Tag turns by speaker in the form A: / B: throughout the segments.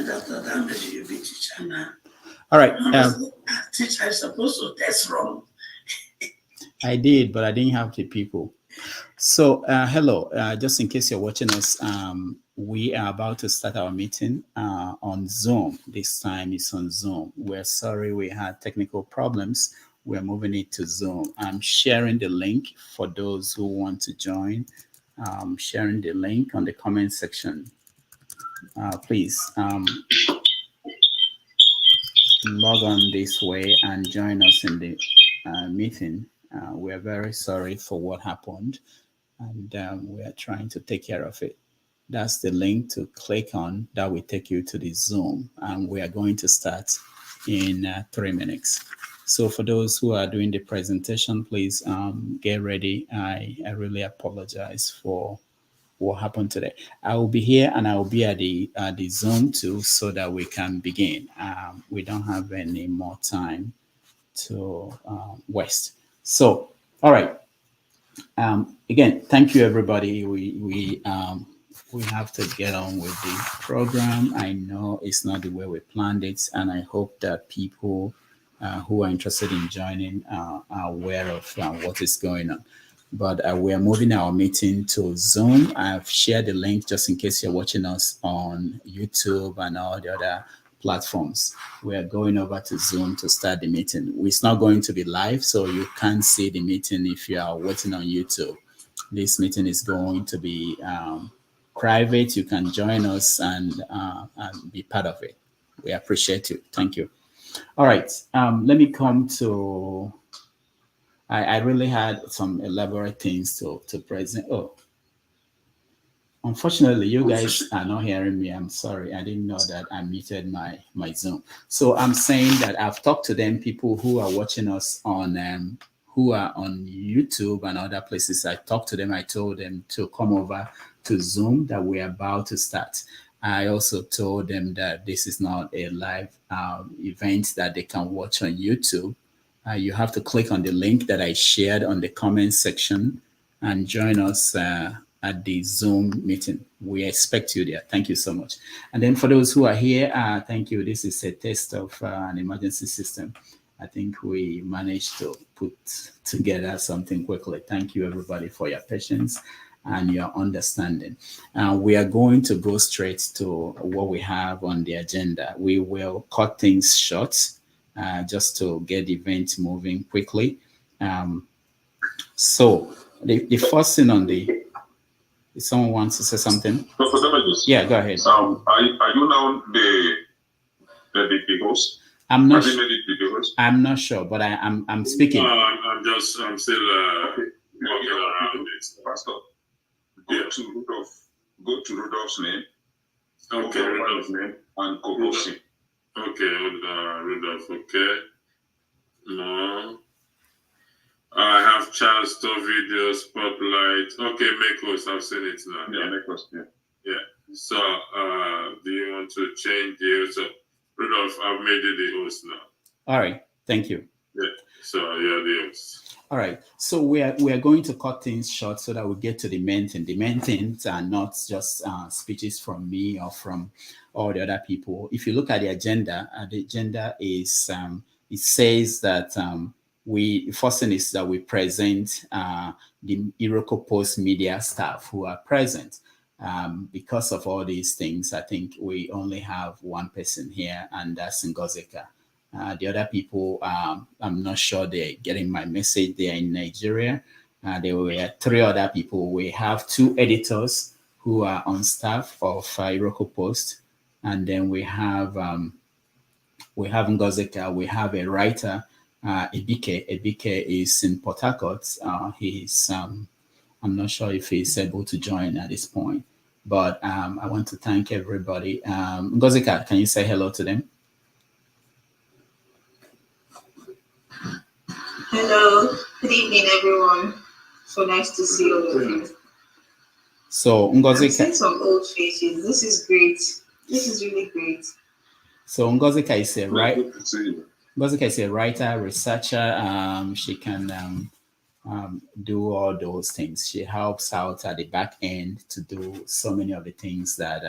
A: And after that, maybe you be teacher now.
B: All right.
A: Teacher is supposed to test wrong.
B: I did, but I didn't have the people. So hello, just in case you're watching us, we are about to start our meeting on Zoom. This time it's on Zoom. We're sorry we had technical problems. We're moving it to Zoom. I'm sharing the link for those who want to join. Sharing the link on the comment section. Please log on this way and join us in the meeting. We're very sorry for what happened, and we are trying to take care of it. That's the link to click on. That will take you to the Zoom, and we are going to start in 3 minutes. So for those who are doing the presentation, please get ready. I really apologize for what happened today. I will be here and I will be at the Zoom too, so that we can begin. We don't have any more time to waste. So, all right. Again, thank you, everybody. We have to get on with the program. I know it's not the way we planned it, and I hope that people who are interested in joining are aware of what is going on. But we are moving our meeting to Zoom. I've shared the link just in case you're watching us on YouTube and all the other platforms. We are going over to Zoom to start the meeting. It's not going to be live, so you can't see the meeting if you are watching on YouTube. This meeting is going to be private. You can join us and be part of it. We appreciate you. Thank you. All right. Let me come to... I really had some elaborate things to present. Oh, unfortunately, you guys are not hearing me. I'm sorry. I didn't know that I muted my Zoom. So I'm saying that I've talked to them, people who are watching us on, who are on YouTube and other places. I talked to them. I told them to come over to Zoom, that we're about to start. I also told them that this is not a live event that they can watch on YouTube. You have to click on the link that I shared on the comment section and join us at the Zoom meeting. We expect you there. Thank you so much. And then for those who are here, thank you. This is a test of an emergency system. I think we managed to put together something quickly. Thank you, everybody, for your patience and your understanding. We are going to go straight to what we have on the agenda. We will cut things short just to get the event moving quickly. So the first thing on the... If someone wants to say something? Yeah, go ahead.
C: Are you now the host?
B: I'm not sure, but I'm speaking.
C: I'm still walking around this. Pastor, go to Rudolph's name. Okay, Rudolph's name and co-host him. Okay, Rudolph. Okay. No. I have Charles Store Video Spotlight. Okay, make host. I've seen it now. Yeah, make host. Yeah. So, do you want to change the host? So, Rudolph, I've made you the host now.
B: All right. Thank you.
C: Yeah. So you're the host.
B: All right. So we are going to cut things short so that we get to the main thing. The main things are not just speeches from me or from all the other people. If you look at the agenda is it says that first thing is that we present the Iroko Post media staff who are present. Because of all these things, I think we only have one person here, and that's Ngozika. The other people, I'm not sure they're getting my message. They are in Nigeria. There were 3 other people. We have 2 editors who are on staff of Iroko Post, and then we have Ngozika. We have a writer, Ebike. Ebike is in Port Harcourt. He's I'm not sure if he's able to join at this point, but I want to thank everybody. Ngozika, can you say hello to them?
D: Hello, good evening, everyone. So nice to see all of you.
B: So Ngozika,
D: I'm seeing some old faces. This is great. This is really great.
B: So Ngozika is a Ngozika is a writer, researcher. She can do all those things. She helps out at the back end to do so many of the things that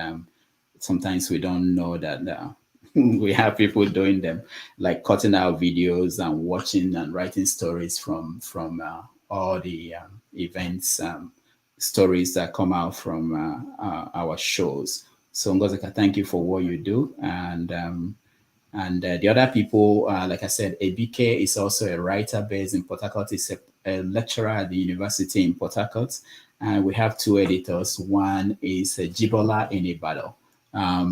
B: sometimes we don't know that we have people doing them, like cutting out videos and watching and writing stories from all the events, stories that come out from our shows. So Ngozika, thank you for what you do. And the other people, like I said, ABK is also a writer based in Port Harcourt. He's a lecturer at the university in Port Harcourt. And we have two editors. One is Jibola in Ibadan.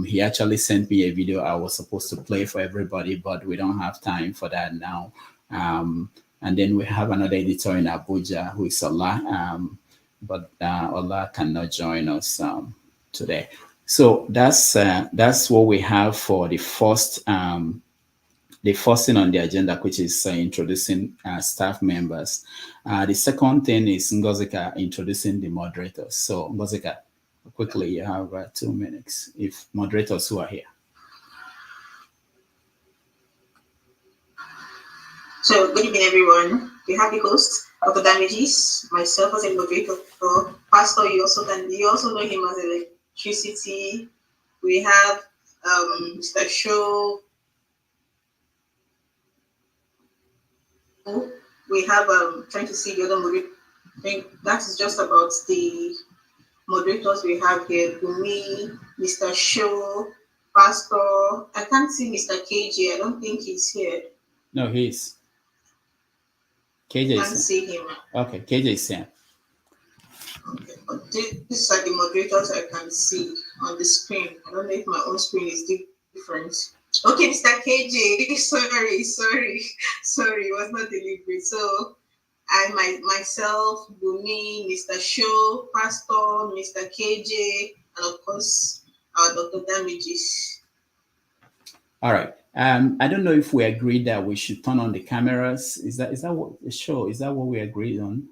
B: He actually sent me a video I was supposed to play for everybody, but we don't have time for that now. And then we have another editor in Abuja who is Ola, but Ola cannot join us today. So that's what we have for the first thing on the agenda, which is introducing staff members. The second thing is Ngozika introducing the moderators. So Ngozika, quickly, you have 2 minutes. If moderators who are here.
D: So good evening, everyone. We have the host, Dr. Damages, myself as a moderator, Pastor. You also know him as electricity. We have Mr. Show. We have trying to see the other moderator. I think that is just about the moderators we have here. Bumi, Mr. Show, Pastor. I can't see Mr. KJ. I don't think he's here.
B: No, he's. KJ
D: I can't see him.
B: Okay, KJ is here.
D: Okay, but these are the moderators I can see on the screen. I don't know if my own screen is different. Okay, Mr. KJ, sorry, it was not deliberate. So I myself, Bumi, Mr. Show, Pastor, Mr. KJ, and of course, Dr. Damages.
B: All right. I don't know if we agreed that we should turn on the cameras. Is that what the show? Is that what we agreed on?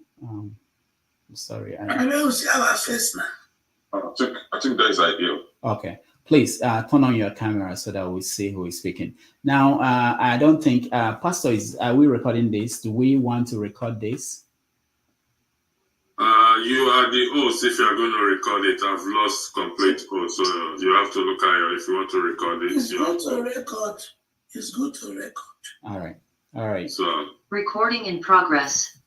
B: Sorry.
A: I will see our face now.
C: I think that is ideal.
B: Okay. Please turn on your camera so that we see who is speaking. Now, I don't think, Pastor, are we recording this? Do we want to record this?
C: You are the host. If you are going to record it, I've lost complete host. So you have to look at if you want to record it.
A: It's good to record. It's good to record.
B: All right.
C: So
E: recording in progress.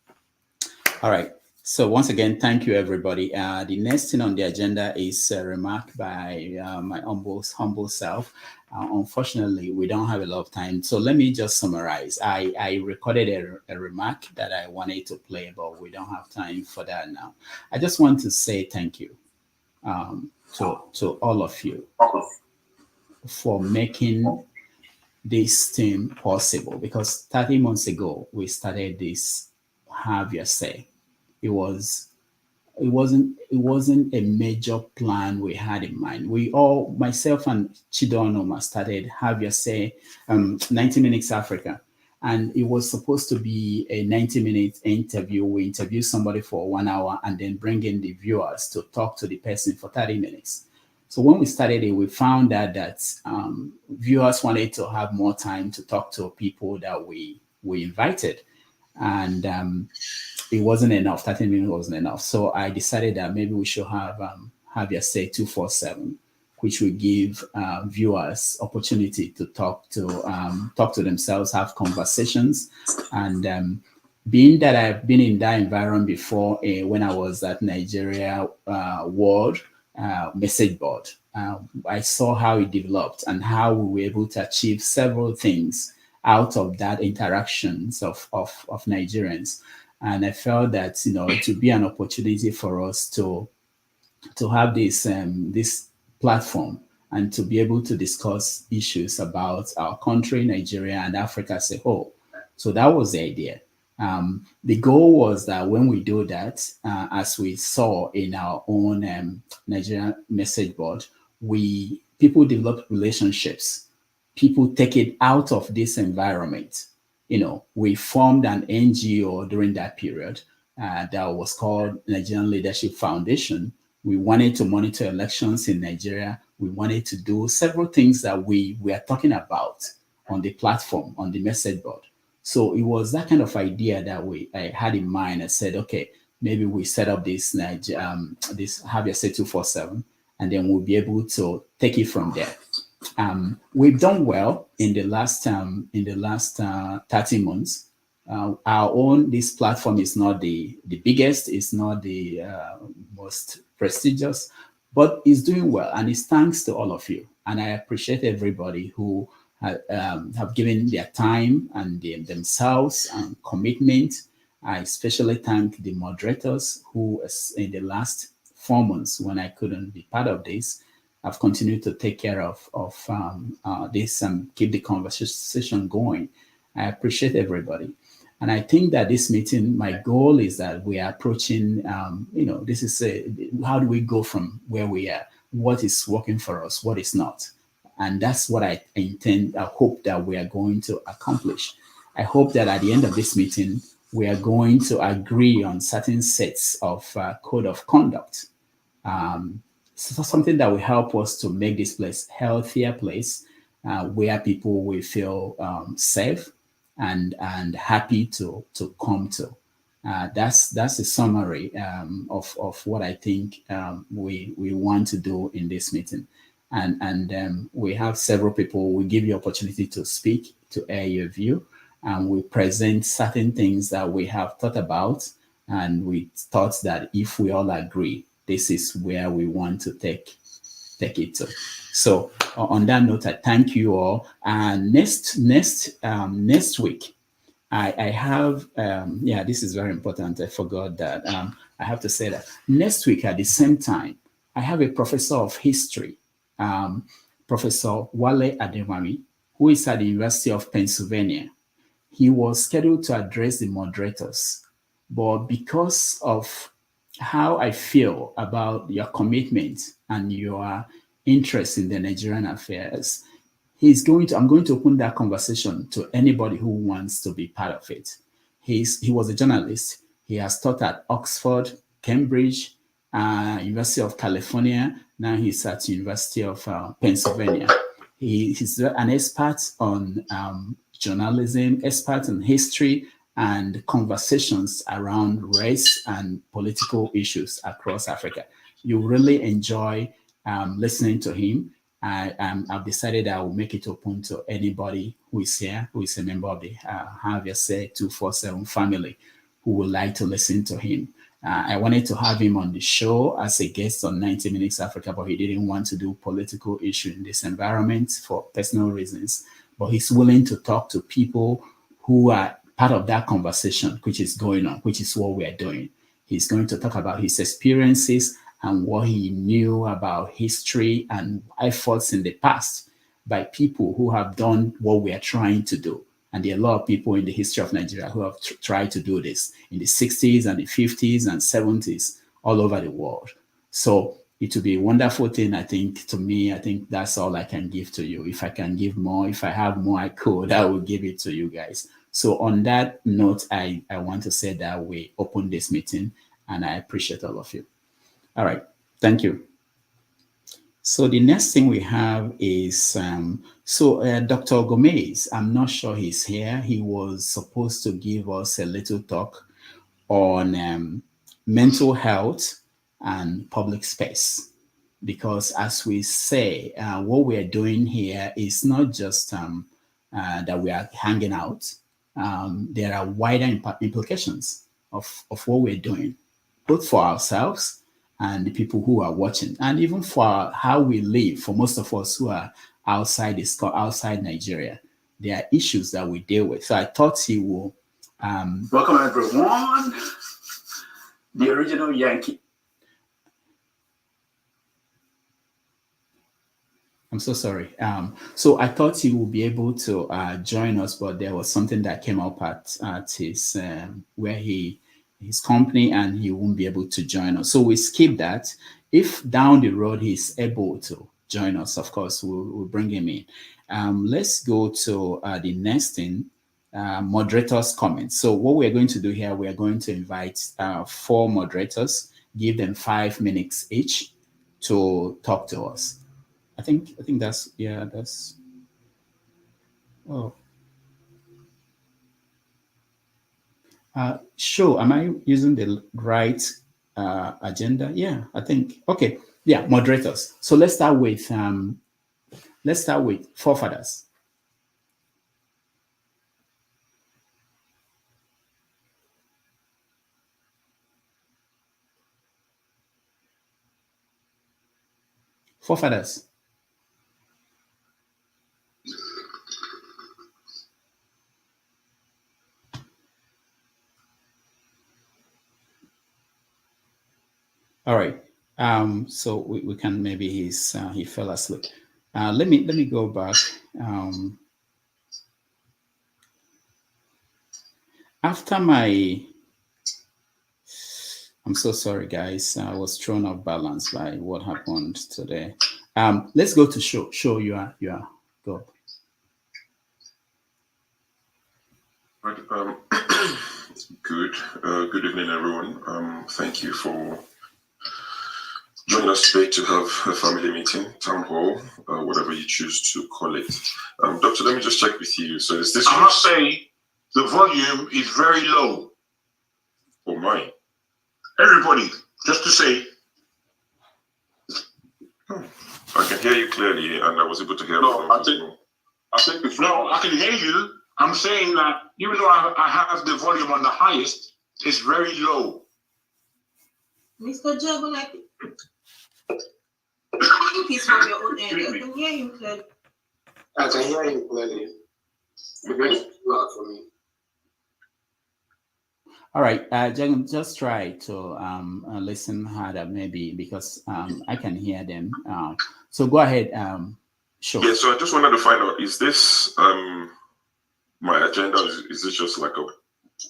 B: All right. So once again, thank you, everybody. The next thing on the agenda is a remark by my humble self. Unfortunately, we don't have a lot of time. So let me just summarize. I recorded a remark that I wanted to play, but we don't have time for that now. I just want to say thank you to all of you for making this thing possible. Because 30 months ago, we started this Have Your Say. It wasn't a major plan we had in mind. We all, myself and Chidonoma, started Have Your Say, 90 Minutes Africa. And it was supposed to be a 90-minute interview. We interview somebody for 1 hour and then bring in the viewers to talk to the person for 30 minutes. So when we started it, we found that viewers wanted to have more time to talk to people that we invited. And it wasn't enough. 30 minutes wasn't enough. So I decided that maybe we should have HaveYourSay247, which will give viewers opportunity to talk to themselves, have conversations. And being that I've been in that environment before, when I was at Nigeria World Message Board, I saw how it developed and how we were able to achieve several things out of that interactions of Nigerians. And I felt that, it would be an opportunity for us to have this platform and to be able to discuss issues about our country, Nigeria, and Africa as a whole. So that was the idea. The goal was that when we do that, as we saw in our own Nigerian message board, people develop relationships. People take it out of this environment. We formed an NGO during that period that was called Nigerian Leadership Foundation. We wanted to monitor elections in Nigeria. We wanted to do several things that we are talking about on the platform, on the message board. So it was that kind of idea that I had in mind. I said, okay, maybe we set up this Have Your Say 247, and then we'll be able to take it from there. We've done well in the last 30 months. This platform is not the biggest, it's not the most prestigious, but it's doing well, and it's thanks to all of you. And I appreciate everybody who have given their time and themselves and commitment. I especially thank the moderators who, in the last 4 months, when I couldn't be part of this, I've continued to take care of this and keep the conversation going. I appreciate everybody. And I think that this meeting, my goal is that we are approaching, this is how do we go from where we are? What is working for us? What is not? And that's what I hope that we are going to accomplish. I hope that at the end of this meeting, we are going to agree on certain sets of code of conduct. So something that will help us to make this place a healthier place where people will feel safe and happy to come to. That's a summary of what I think we want to do in this meeting. And we have several people. We give you opportunity to speak, to air your view, and we present certain things that we have thought about, and we thought that if we all agree, this is where we want to take it to. So on that note, I thank you all. And next week, I have, this is very important. I forgot that. I have to say that next week at the same time, I have a professor of history, Professor Wale Adewami, who is at the University of Pennsylvania. He was scheduled to address the moderators, but because of how I feel about your commitment and your interest in the Nigerian affairs, I'm going to open that conversation to anybody who wants to be part of it. He was a journalist. He has taught at Oxford, Cambridge, University of California. Now he's at University of Pennsylvania. He's an expert on journalism, expert in history, and conversations around race and political issues across Africa. You really enjoy listening to him. I've decided I will make it open to anybody who is here, who is a member of the HaveYourSay247 family, who would like to listen to him. I wanted to have him on the show as a guest on 90 Minutes Africa, but he didn't want to do political issue in this environment for personal reasons. But he's willing to talk to people who are part of that conversation, which is going on, which is what we are doing. He's going to talk about his experiences and what he knew about history and efforts in the past by people who have done what we are trying to do. And there are a lot of people in the history of Nigeria who have tried to do this in the 60s and the 50s and 70s all over the world. So it will be a wonderful thing, I think, to me. I think that's all I can give to you. If I can give more, if I have more, I will give it to you guys. So on that note, I want to say that we open this meeting, and I appreciate all of you. All right. Thank you. So the next thing we have is, Dr. Gomez, I'm not sure he's here. He was supposed to give us a little talk on mental health and public space. Because as we say, what we are doing here is not just that we are hanging out. There are wider implications of what we're doing, both for ourselves and the people who are watching, and even for how we live. For most of us who are outside Nigeria, there are issues that we deal with. So I thought he will welcome everyone. The original Yankee. I'm so sorry. So I thought he would be able to join us, but there was something that came up at his his company, and he won't be able to join us. So we skip that. If down the road he's able to join us, of course, we'll bring him in. Let's go to the next thing, moderators' comments. So what we're going to do here, we are going to invite 4 moderators, give them 5 minutes each to talk to us. I think that's, yeah, that's, oh. Sure, am I using the right agenda? Yeah, I think, okay. Yeah, moderators. So let's start with forefathers. Forefathers. All right. So we can, maybe he fell asleep. Let me go back. After I'm so sorry, guys. I was thrown off balance by what happened today. Let's go to show. Show you are go.
F: Right, good evening, everyone. Thank you for joining us today to have a family meeting, town hall, whatever you choose to call it. Doctor, let me just check with you. So is this?
G: I must say, the volume is very low.
F: Oh my!
G: Everybody, just to say.
F: I can hear you clearly, and I was able to hear.
G: No, I think it's no. I can hear you. I'm saying that even though I have the volume on the highest, it's very low.
D: Mr. Jabon, I think he's from your own area. I can hear him clearly.
H: I can hear him clearly. It's very loud for me.
B: All right, Jagan, just try to listen harder, maybe, because I can hear them. So go ahead, show.
F: Yeah, so I just wanted to find out, is this my agenda? Is this just like a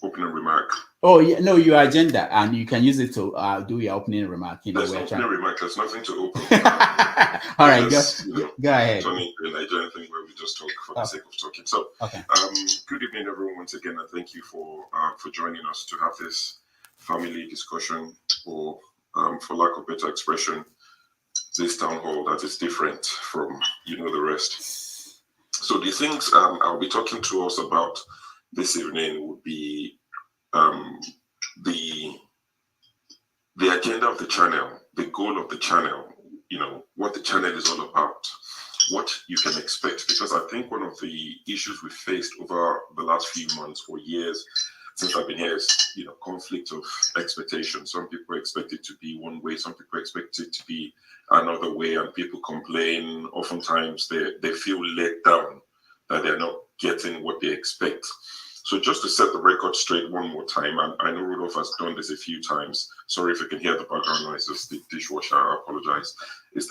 F: opening remark?
B: Oh yeah, no, your agenda, and you can use it to do your opening remark.
F: There's no opening remark. There's nothing to open.
B: All right, go ahead.
F: Turning to a Nigerian thing where we just talk for the sake of talking. So, good evening, everyone, once again, and thank you for joining us to have this family discussion, or for lack of better expression, this town hall that is different from the rest. So the things I'll be talking to us about this evening would be the agenda of the channel, the goal of the channel, what the channel is all about, what you can expect. Because I think one of the issues we faced over the last few months or years since I've been here is, conflict of expectation. Some people expect it to be one way, some people expect it to be another way, and people complain. Oftentimes they feel let down that they're not getting what they expect. So just to set the record straight one more time, and I know Rudolph has done this a few times. Sorry if you can hear the background noises, the dishwasher, I apologize. This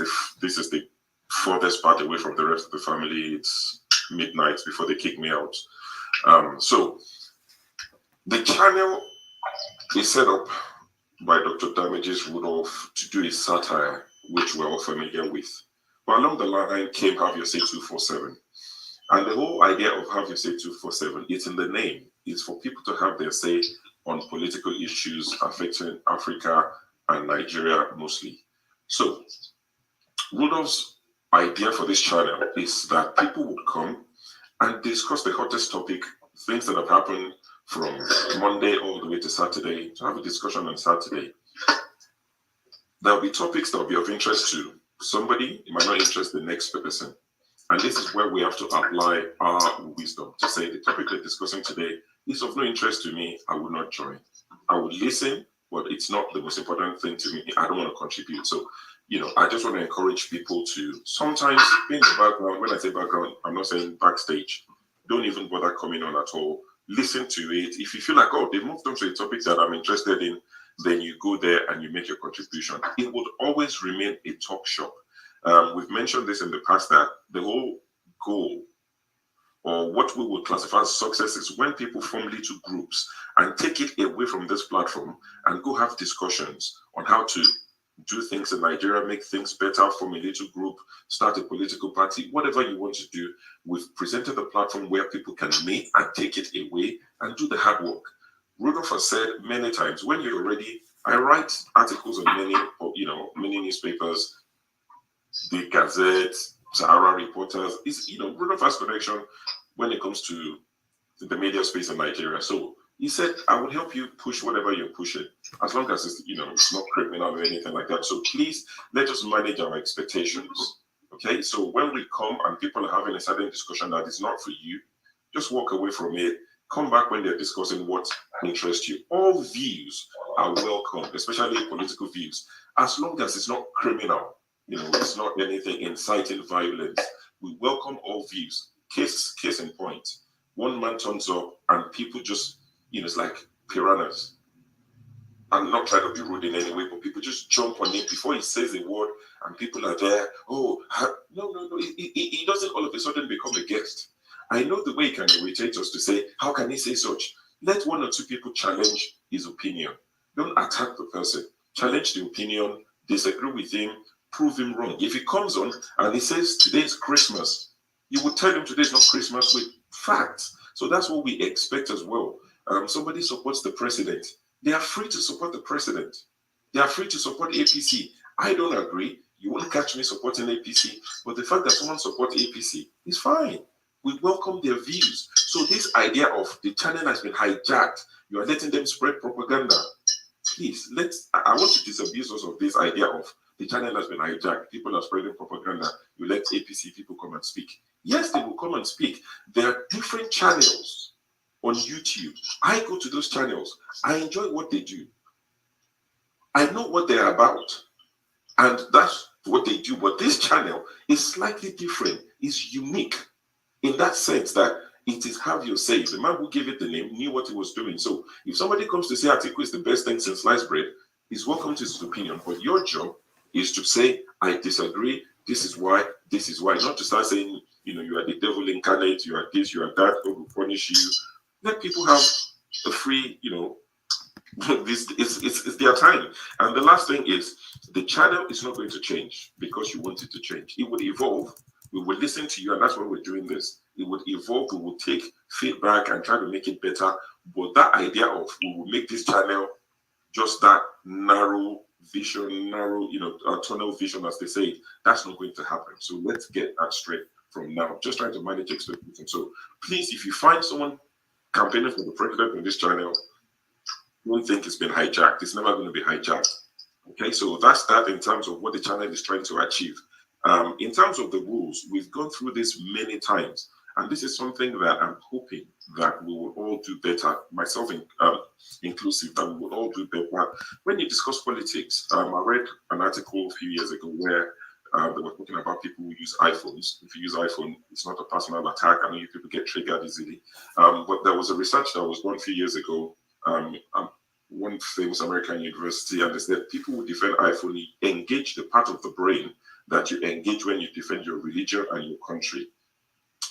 F: is the furthest part away from the rest of the family. It's midnight before they kick me out. So the channel is set up by Dr. Damages Rudolph to do a satire, which we're all familiar with. But along the line came HaveYourSay247. And the whole idea of HaveYourSay247, it's in the name. It's for people to have their say on political issues affecting Africa and Nigeria mostly. So Rudolph's idea for this channel is that people would come and discuss the hottest topic, things that have happened from Monday all the way to Saturday, to have a discussion on Saturday. There'll be topics that will be of interest to somebody. It might not interest the next person. And this is where we have to apply our wisdom to say the topic we're discussing today is of no interest to me. I will not join. I will listen, but it's not the most important thing to me. I don't want to contribute. So, I just want to encourage people to sometimes be in the background. When I say background, I'm not saying backstage. Don't even bother coming on at all. Listen to it. If you feel like, oh, they've moved on to a topic that I'm interested in, then you go there and you make your contribution. It would always remain a talk shop. We've mentioned this in the past that the whole goal, or what we would classify as success, is when people form little groups and take it away from this platform and go have discussions on how to do things in Nigeria, make things better, form a little group, start a political party, whatever you want to do. We've presented a platform where people can meet and take it away and do the hard work. Rudolph has said many times, when you're ready, I write articles on many newspapers, the Gazette, Sahara Reporters. Rudolph has connection when it comes to the media space in Nigeria. So He said, I will help you push whatever you're pushing, as long as it's, it's not criminal or anything like that. So please, let us manage our expectations. Okay, so when we come and people are having a certain discussion that is not for you, just walk away from it. Come back when they're discussing what interests you. All views are welcome, especially political views, as long as it's not criminal. It's not anything inciting violence. We welcome all views. Case in point, one man turns up and people just, it's like piranhas. I'm not trying to be rude in any way, but people just jump on him before he says a word, and people are there. Oh, no. He doesn't all of a sudden become a guest. I know the way he can irritate us to say, how can he say such? Let one or two people challenge his opinion. Don't attack the person. Challenge the opinion, disagree with him, prove him wrong. If he comes on and he says today is Christmas, you would tell him today is not Christmas with facts. So that's what we expect as well. Somebody supports the president. They are free to support the president. They are free to support APC. I don't agree. You won't catch me supporting APC, but the fact that someone supports APC is fine. We welcome their views. So this idea of the channel has been hijacked, you are letting them spread propaganda. Please, I want to disabuse us of this idea of the channel has been hijacked. People are spreading propaganda. You let APC people come and speak. Yes, they will come and speak. There are different channels on YouTube. I go to those channels. I enjoy what they do. I know what they're about. And that's what they do. But this channel is slightly different. It's unique in that sense that it is Have Your Say. The man who gave it the name knew what he was doing. So if somebody comes to say Atiku is the best thing since sliced bread, he's welcome to his opinion. But your job is to say, I disagree. This is why. This is why. Not to start saying, you are the devil incarnate. You are this. You are that. God will punish you. Let people have a free, this it's their time. And the last thing is the channel is not going to change because you want it to change. It would evolve. We will listen to you, and that's why we're doing this. It would evolve. We will take feedback and try to make it better. But that idea of we will make this channel just that narrow vision, tunnel vision, as they say, that's not going to happen. So let's get that straight from now. Just trying to manage expectations. So please, if you find someone campaigning for the president on this channel, don't think it's been hijacked. It's never going to be hijacked. Okay, so that's that in terms of what the channel is trying to achieve. In terms of the rules, we've gone through this many times, and this is something that I'm hoping that we will all do better, myself inclusive, that we will all do better. When you discuss politics, I read an article a few years ago where they were talking about people who use iPhones. If you use iPhone, it's not a personal attack. I know you people get triggered easily. But there was a research that was done a few years ago, one famous American university, and they said people who defend iPhone engage the part of the brain that you engage when you defend your religion and your country.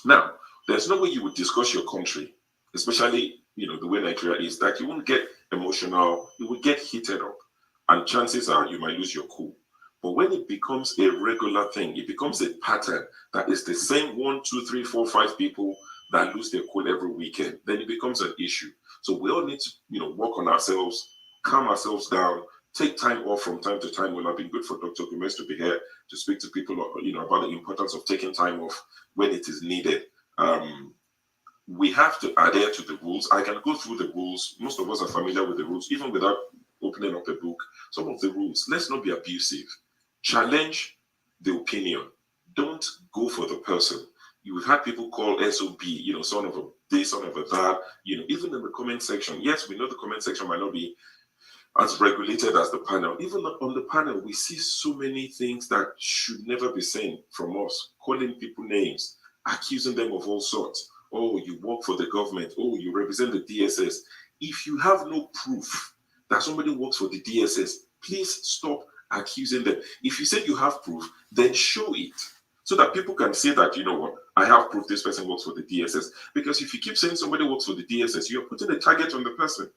F: Now, there's no way you would discuss your country, especially the way Nigeria is, that you won't get emotional, you will get heated up, and chances are you might lose your cool. But when it becomes a regular thing, it becomes a pattern that is the same 1, 2, 3, 4, 5 people that lose their cool every weekend, then it becomes an issue. So we all need to, work on ourselves, calm ourselves down, take time off from time to time. Well, I've been good for Dr. Gomez to be here to speak to people, about the importance of taking time off when it is needed. We have to adhere to the rules. I can go through the rules. Most of us are familiar with the rules, even without opening up a book. Some of the rules, let's not be abusive. Challenge the opinion. Don't go for the person. You've had people call SOB, son of a this, son of a that, even in the comment section. Yes, we know the comment section might not be as regulated as the panel. Even on the panel, we see so many things that should never be seen from us, calling people names, accusing them of all sorts. Oh, you work for the government. Oh, you represent the DSS. If you have no proof that somebody works for the DSS, please stop accusing them. If you say you have proof, then show it so that people can say that, I have proof this person works for the DSS. Because if you keep saying somebody works for the DSS, you're putting a target on the person.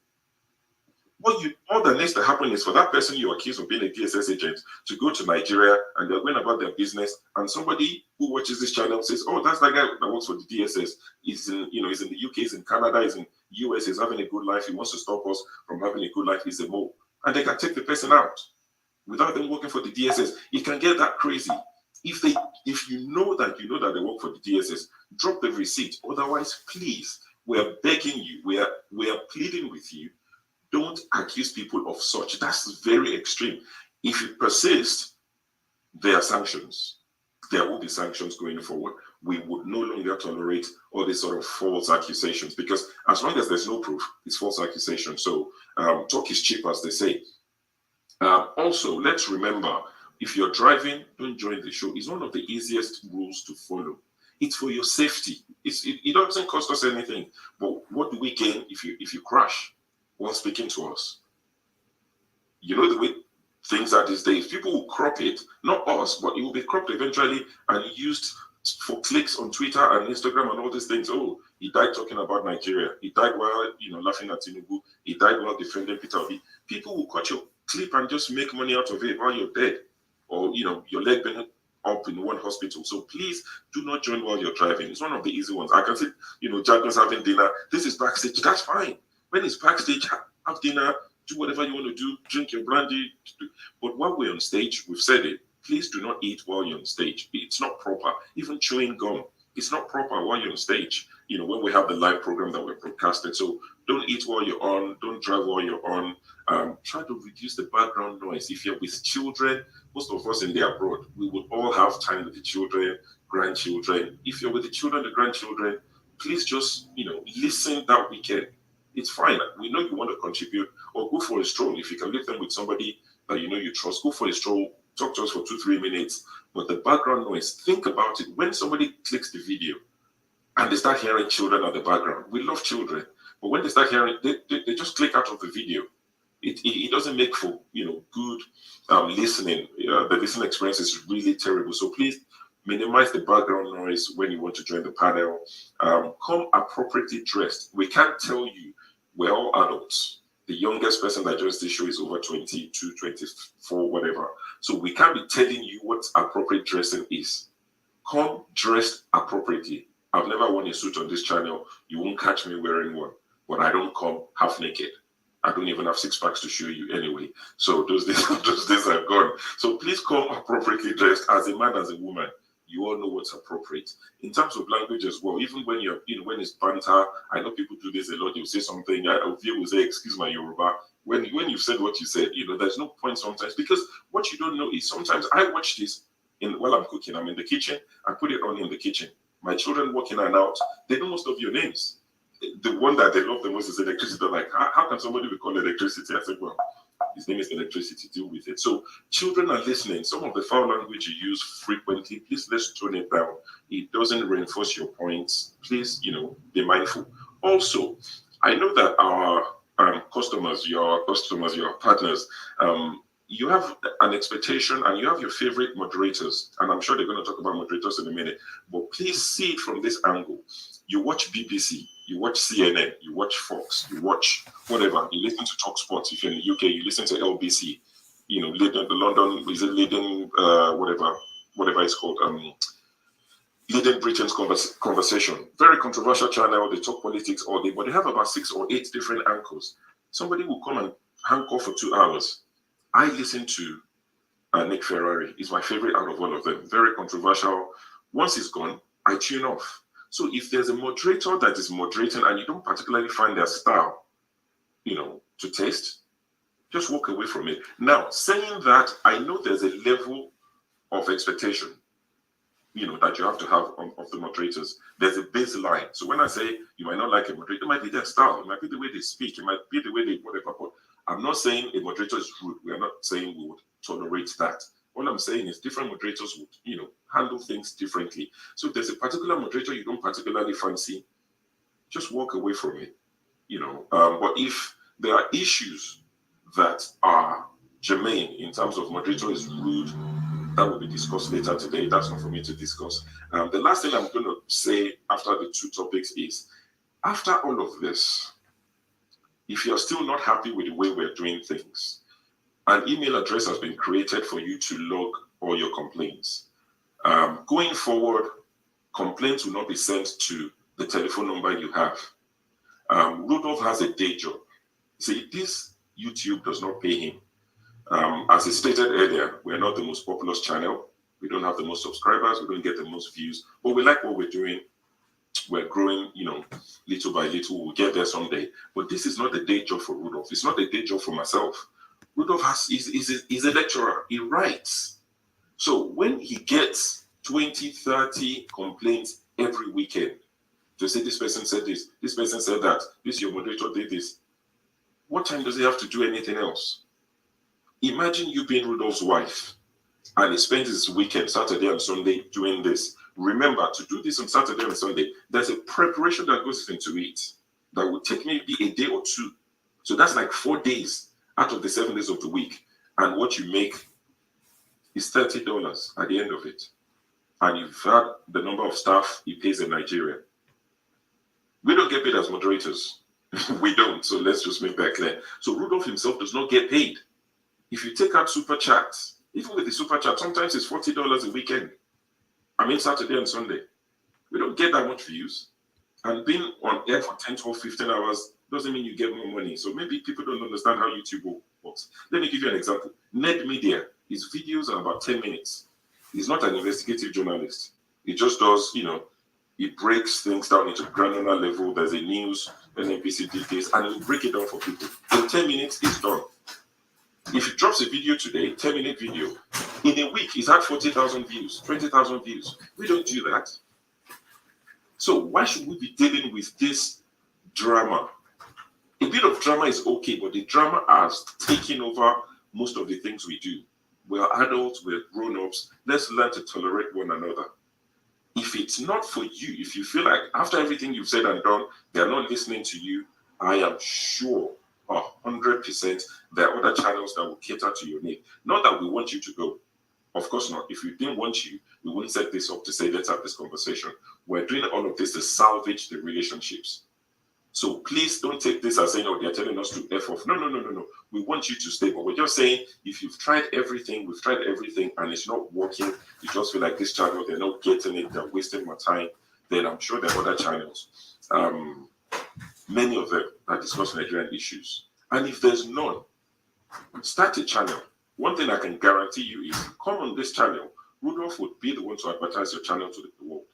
F: All that needs to happen is for that person you accuse of being a DSS agent to go to Nigeria and they're going about their business, and somebody who watches this channel says, "Oh, that's that guy that works for the DSS. He's in the UK, he's in Canada, he's in US, he's having a good life. He wants to stop us from having a good life. He's a mole," and they can take the person out without them working for the DSS. It can get that crazy. If you know that they work for the DSS, drop the receipt. Otherwise, please We are begging you. We are pleading with you. Don't accuse people of such. That's very extreme. If you persist, there are sanctions. There will be sanctions going forward. We would no longer tolerate all these sort of false accusations, because as long as there's no proof, it's false accusation. So talk is cheap, as they say. Also, let's remember, if you're driving, don't join the show. It's one of the easiest rules to follow. It's for your safety. It doesn't cost us anything. But what do we gain if you crash while speaking to us? You know the way things are these days. People will crop it, not us, but it will be cropped eventually and used for clicks on Twitter and Instagram and all these things. Oh, he died talking about Nigeria. He died while laughing at Tinubu. He died while defending Peter Obi. People will cut your clip and just make money out of it while you're dead, or your leg being up in one hospital. So please do not join while you're driving. It's one of the easy ones. I can see, Jackman's having dinner. This is backstage. That's fine. When it's backstage, have dinner, do whatever you want to do, drink your brandy. But while we're on stage, we've said it, please do not eat while you're on stage. It's not proper. Even chewing gum, it's not proper while you're on stage. When we have the live program that we're broadcasted. So don't eat while you're on, don't drive while you're on. Try to reduce the background noise. If you're with children, most of us in the abroad, we would all have time with the children, grandchildren. If you're with the children, the grandchildren, please just, listen that weekend. It's fine. We know you want to contribute, or go for a stroll. If you can leave them with somebody that you trust, go for a stroll, talk to us for 2-3 minutes. But the background noise, think about it. When somebody clicks the video and they start hearing children at the background, we love children, but when they start hearing, they just click out of the video. It doesn't make for good listening. The listening experience is really terrible. So please minimize the background noise when you want to join the panel. Come appropriately dressed. We can't tell you, we're all adults. The youngest person that joins this show is over 22, 24, whatever. So we can't be telling you what appropriate dressing is. Come dressed appropriately. I've never worn a suit on this channel. You won't catch me wearing one. But I don't come half naked. I don't even have 6 packs to show you anyway. So those days are gone. So please come appropriately dressed, as a man, as a woman. You all know what's appropriate. In terms of language as well, even when you're, when it's banter, I know people do this a lot. You'll say something, Ovie will say, excuse my Yoruba. When you've said what you said, there's no point sometimes, because what you don't know is sometimes I watch this while I'm cooking. I'm in the kitchen. I put it on in the kitchen. My children walk in and out. They know most of your names. The one that they love the most is electricity. They're like, how can somebody be called electricity? I said, well, his name is electricity, deal with it. So children are listening. Some of the foul language you use frequently, please, let's tone it down. It doesn't reinforce your points. Please, be mindful. Also, I know that our customers, your partners, you have an expectation and you have your favorite moderators. And I'm sure they're going to talk about moderators in a minute. But please see it from this angle. You watch BBC, you watch CNN, you watch Fox, you watch whatever, you listen to Talk Sports. If you're in the UK, you listen to LBC, the London, is it leading, whatever it's called, leading Britain's conversation. Very controversial channel, they talk politics all day, but they have about 6 or 8 different anchors. Somebody will come and anchor for 2 hours. I listen to Nick Ferrari. He's my favorite out of all of them. Very controversial. Once he's gone, I tune off. So if there's a moderator that is moderating and you don't particularly find their style, to taste, just walk away from it. Now, saying that, I know there's a level of expectation, that you have to have of the moderators. There's a baseline. So when I say you might not like a moderator, it might be their style, it might be the way they speak, it might be the way they whatever. But I'm not saying a moderator is rude. We are not saying we would tolerate that. All I'm saying is different moderators would, handle things differently. So if there's a particular moderator you don't particularly fancy, just walk away from it, But if there are issues that are germane in terms of moderator is rude, that will be discussed later today. That's not for me to discuss. The last thing I'm going to say after the 2 topics is, after all of this, if you're still not happy with the way we're doing things, an email address has been created for you to log all your complaints. Going forward, complaints will not be sent to the telephone number you have. Rudolph has a day job. See, this YouTube does not pay him. As I stated earlier, we're not the most popular channel. We don't have the most subscribers. We don't get the most views. But we like what we're doing. we're growing, you know, little by little. We'll get there someday. But this is not a day job for Rudolph. It's not a day job for myself. Rudolph is a lecturer. He writes. So when he gets 20, 30 complaints every weekend to say this person said this person said that, this your moderator did this, what time does he have to do anything else? Imagine you being Rudolph's wife and he spends his weekend, Saturday and Sunday, doing this. Remember, to do this on Saturday and Sunday, there's a preparation that goes into it that will take maybe a day or two. So that's like 4 days out of the 7 days of the week. And what you make is $30 at the end of it. And you've had the number of staff he pays in Nigeria. We don't get paid as moderators. We don't. So let's just make that clear. So Rudolph himself does not get paid. If you take out super chats, even with the super chat, sometimes it's $40 a weekend. I mean, Saturday and Sunday. We don't get that much views. And being on air for 10, 12, 15 hours doesn't mean you get more money. So maybe people don't understand how YouTube works. Let me give you an example. Ned Media, his videos are about 10 minutes. He's not an investigative journalist. He just does, you know, he breaks things down into granular level. There's a news, an NPC details, and he'll break it down for people. In 10 minutes, it's done. If he drops a video today, 10-minute video, in a week, he's had 40,000 views, 20,000 views. We don't do that. So why should we be dealing with this drama? A bit of drama is okay, but the drama has taken over most of the things we do. We're adults, we're grown-ups. Let's learn to tolerate one another. If it's not for you, if you feel like after everything you've said and done, they're not listening to you, I am sure 100% there are other channels that will cater to your need. Not that we want you to go. Of course not. If we didn't want you, we wouldn't set this up to say, let's have this conversation. We're doing all of this to salvage the relationships. So please don't take this as saying, oh, they're telling us to F off. No. We want you to stay. But we're just saying, if you've tried everything, we've tried everything, and it's not working, you just feel like this channel, they're not getting it, they're wasting my time, then I'm sure there are other channels. Many of them that discuss Nigerian issues. And if there's none, start a channel. One thing I can guarantee you is, come on this channel, Rudolph would be the one to advertise your channel to the world.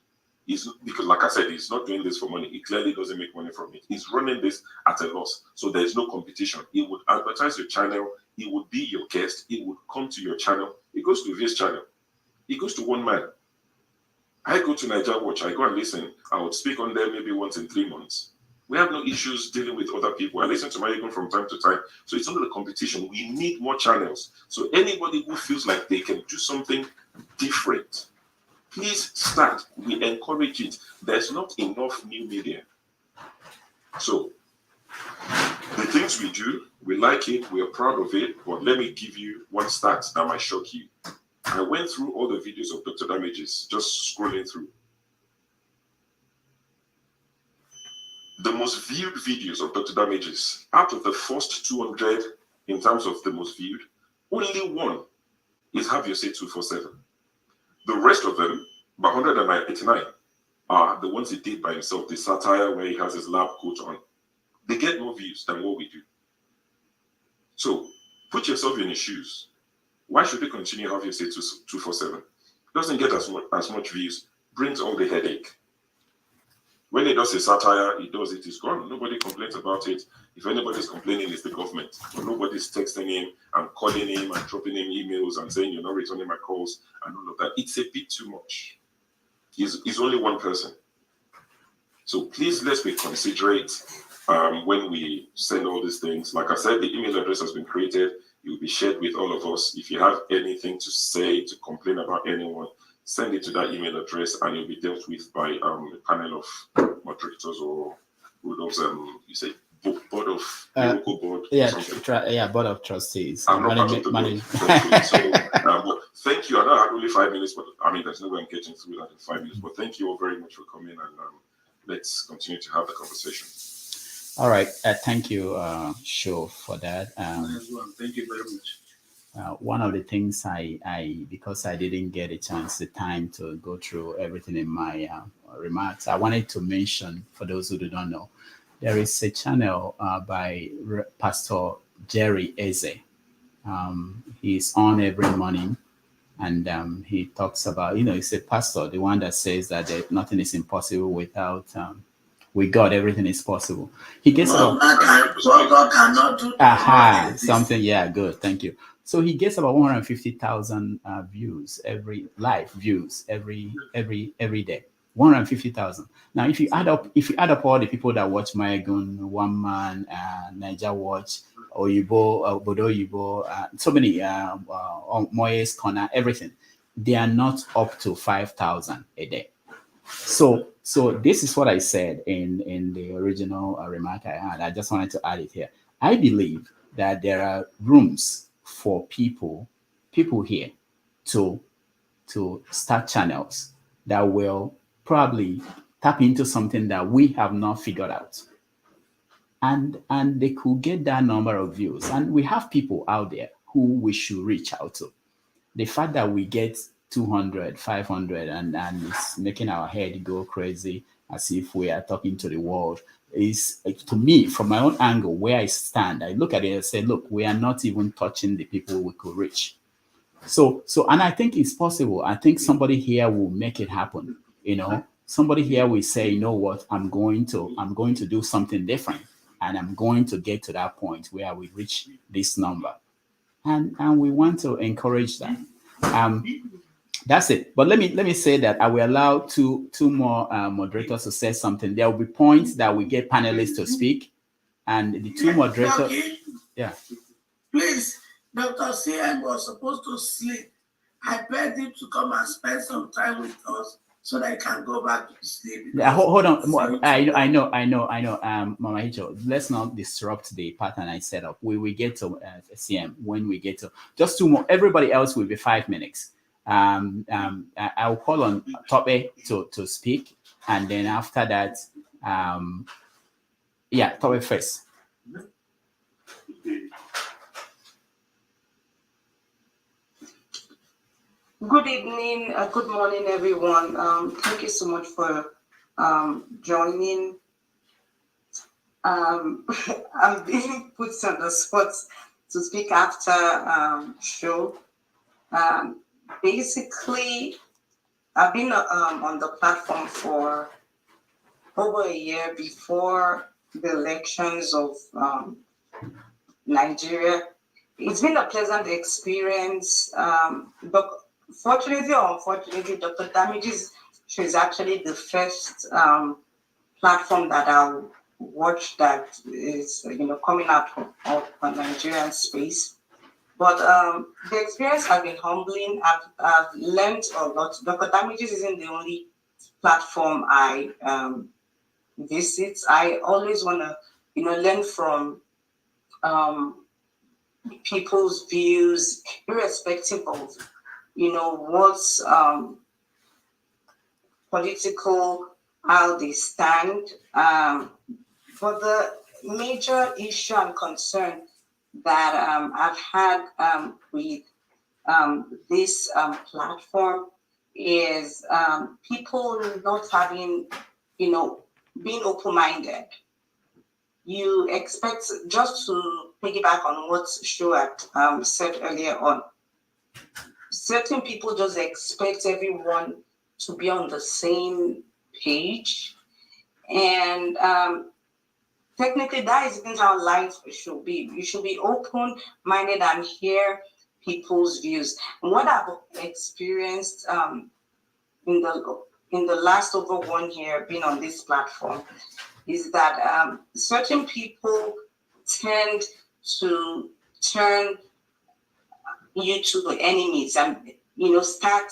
F: Because like I said, he's not doing this for money. He clearly doesn't make money from it. He's running this at a loss. So there's no competition. He would advertise your channel. He would be your guest. He would come to your channel. He goes to his channel. He goes to one man. I go to Niger Watch. I go and listen. I would speak on there maybe once in 3 months. We have no issues dealing with other people. I listen to my ego from time to time. So it's not a competition. We need more channels. So anybody who feels like they can do something different, please start. We encourage it. There's not enough new media. So the things we do, we like it, we are proud of it, but let me give you one stat that might shock you. I went through all the videos of Dr. Damages, just scrolling through. The most viewed videos of Dr. Damages, out of the first 200 in terms of the most viewed, only one is HaveYourSay247. The rest of them, about 189, are the ones he did by himself, the satire where he has his lab coat on. They get more views than what we do. So put yourself in his shoes. Why should they continue HaveYourSay247? Doesn't get as much views, brings all the headache. When he does a satire, he does it, it's gone. Nobody complains about it. If anybody's complaining, it's the government. But nobody's texting him and calling him and dropping him emails and saying, you're not returning my calls and all of that. It's a bit too much. He's only one person. So please, let's be considerate when we send all these things. Like I said, the email address has been created. It will be shared with all of us. If you have anything to say, to complain about anyone, send it to that email address and you'll be dealt with by a panel of moderators or Rudolph's, you say, board of local board.
B: Board of trustees.
F: I'm not part of the board. So, thank you. I know I had only 5 minutes, but I mean, there's no way I'm getting through that in 5 minutes. But thank you all very much for coming and let's continue to have the conversation.
B: All right. Thank you, Sho, for that.
A: Thank you very much.
B: One of the things because I didn't get the time to go through everything in my remarks, I wanted to mention, for those who do not know, there is a channel by Pastor Jerry Eze. He's on every morning And he talks about, he's a pastor, the one that says that nothing is impossible without with God, everything is possible. He gets about
A: God cannot do
B: something. Yeah, good, thank you. So he gets about 150,000 views live views every day. 150,000. Now, if you add up all the people that watch Maegun, One Man, Niger Watch, Oyibo, Bodo Oyibo, so many, Moyes Corner, everything, they are not up to 5,000 a day. So this is what I said in the original remark I had. I just wanted to add it here. I believe that there are rooms for people here to start channels that will probably tap into something that we have not figured out. And they could get that number of views. And we have people out there who we should reach out to. The fact that we get 200, 500, and it's making our head go crazy as if we are talking to the world is, to me, from my own angle, where I stand, I look at it and say, look, we are not even touching the people we could reach. So, and I think it's possible. I think somebody here will make it happen. Somebody here will say, you know what, I'm going to do something different, and I'm going to get to that point where we reach this number. And we want to encourage that. That's it. But let me say that I will allow two more moderators to say something. There will be points that we get panelists to speak, and the two moderators. Yeah.
A: Please, Dr. CM was supposed to sleep. I begged him to come and spend some time with us so that he can go back to sleep.
B: Yeah, hold on. I know. Mama Hicho, let's not disrupt the pattern I set up. We will get to CM when we get to just two more. Everybody else will be 5 minutes. I'll call on Tope to speak, and then after that, Tope first.
I: Good evening, good morning, everyone. Thank you so much for joining. I'm being put on the spot to speak after show. Basically, I've been on the platform for over a year before the elections of Nigeria. It's been a pleasant experience. But fortunately or unfortunately, Dr. Damage's show is actually the first platform that I'll watch that is coming out of a Nigerian space. But the experience has been humbling. I've learned a lot. Dr. Damages isn't the only platform I visit. I always want to learn from people's views, irrespective of what's political, how they stand. But the major issue and concern that I've had with this platform is people not having, being open-minded. You expect, just to piggyback on what Shu had said earlier on, certain people just expect everyone to be on the same page. And technically, that isn't how life should be. You should be open-minded and hear people's views. And what I've experienced in the last over 1 year being on this platform is that certain people tend to turn you to the enemies and start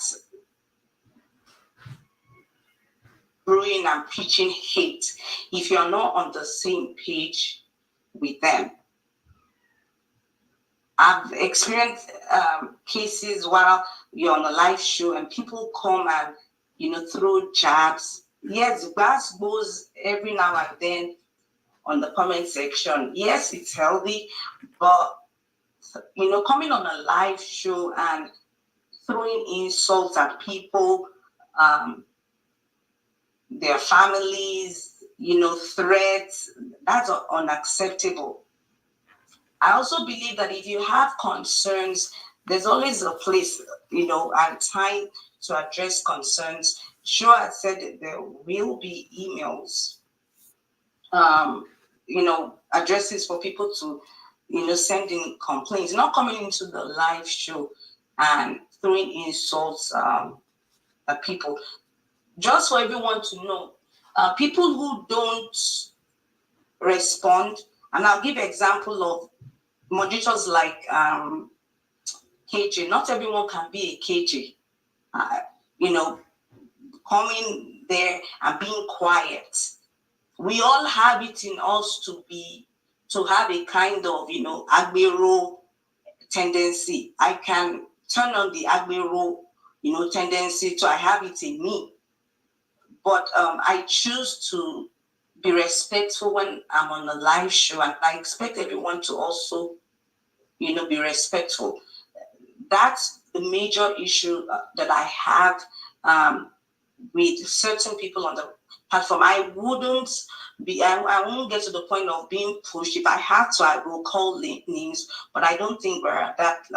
I: brewing and preaching hate if you're not on the same page with them. I've experienced cases while you're on a live show and people come and throw jabs. Yes, grass goes every now and then on the comment section. Yes, it's healthy, but coming on a live show and throwing insults at people, their families, threats, that's unacceptable. I also believe that if you have concerns there's always a place, and time to address concerns. Sure, I said that there will be emails, addresses for people to, send in complaints, not coming into the live show and throwing insults at people. Just for everyone to know, people who don't respond, and I'll give example of moderators like KJ. Not everyone can be a KJ. Coming there and being quiet. We all have it in us to have a kind of, agbero tendency. I can turn on the agbero, tendency I have it in me. But I choose to be respectful when I'm on a live show, and I expect everyone to also, be respectful. That's the major issue that I have with certain people on the platform. I won't get to the point of being pushed. If I have to, I will call names, but I don't think we're at that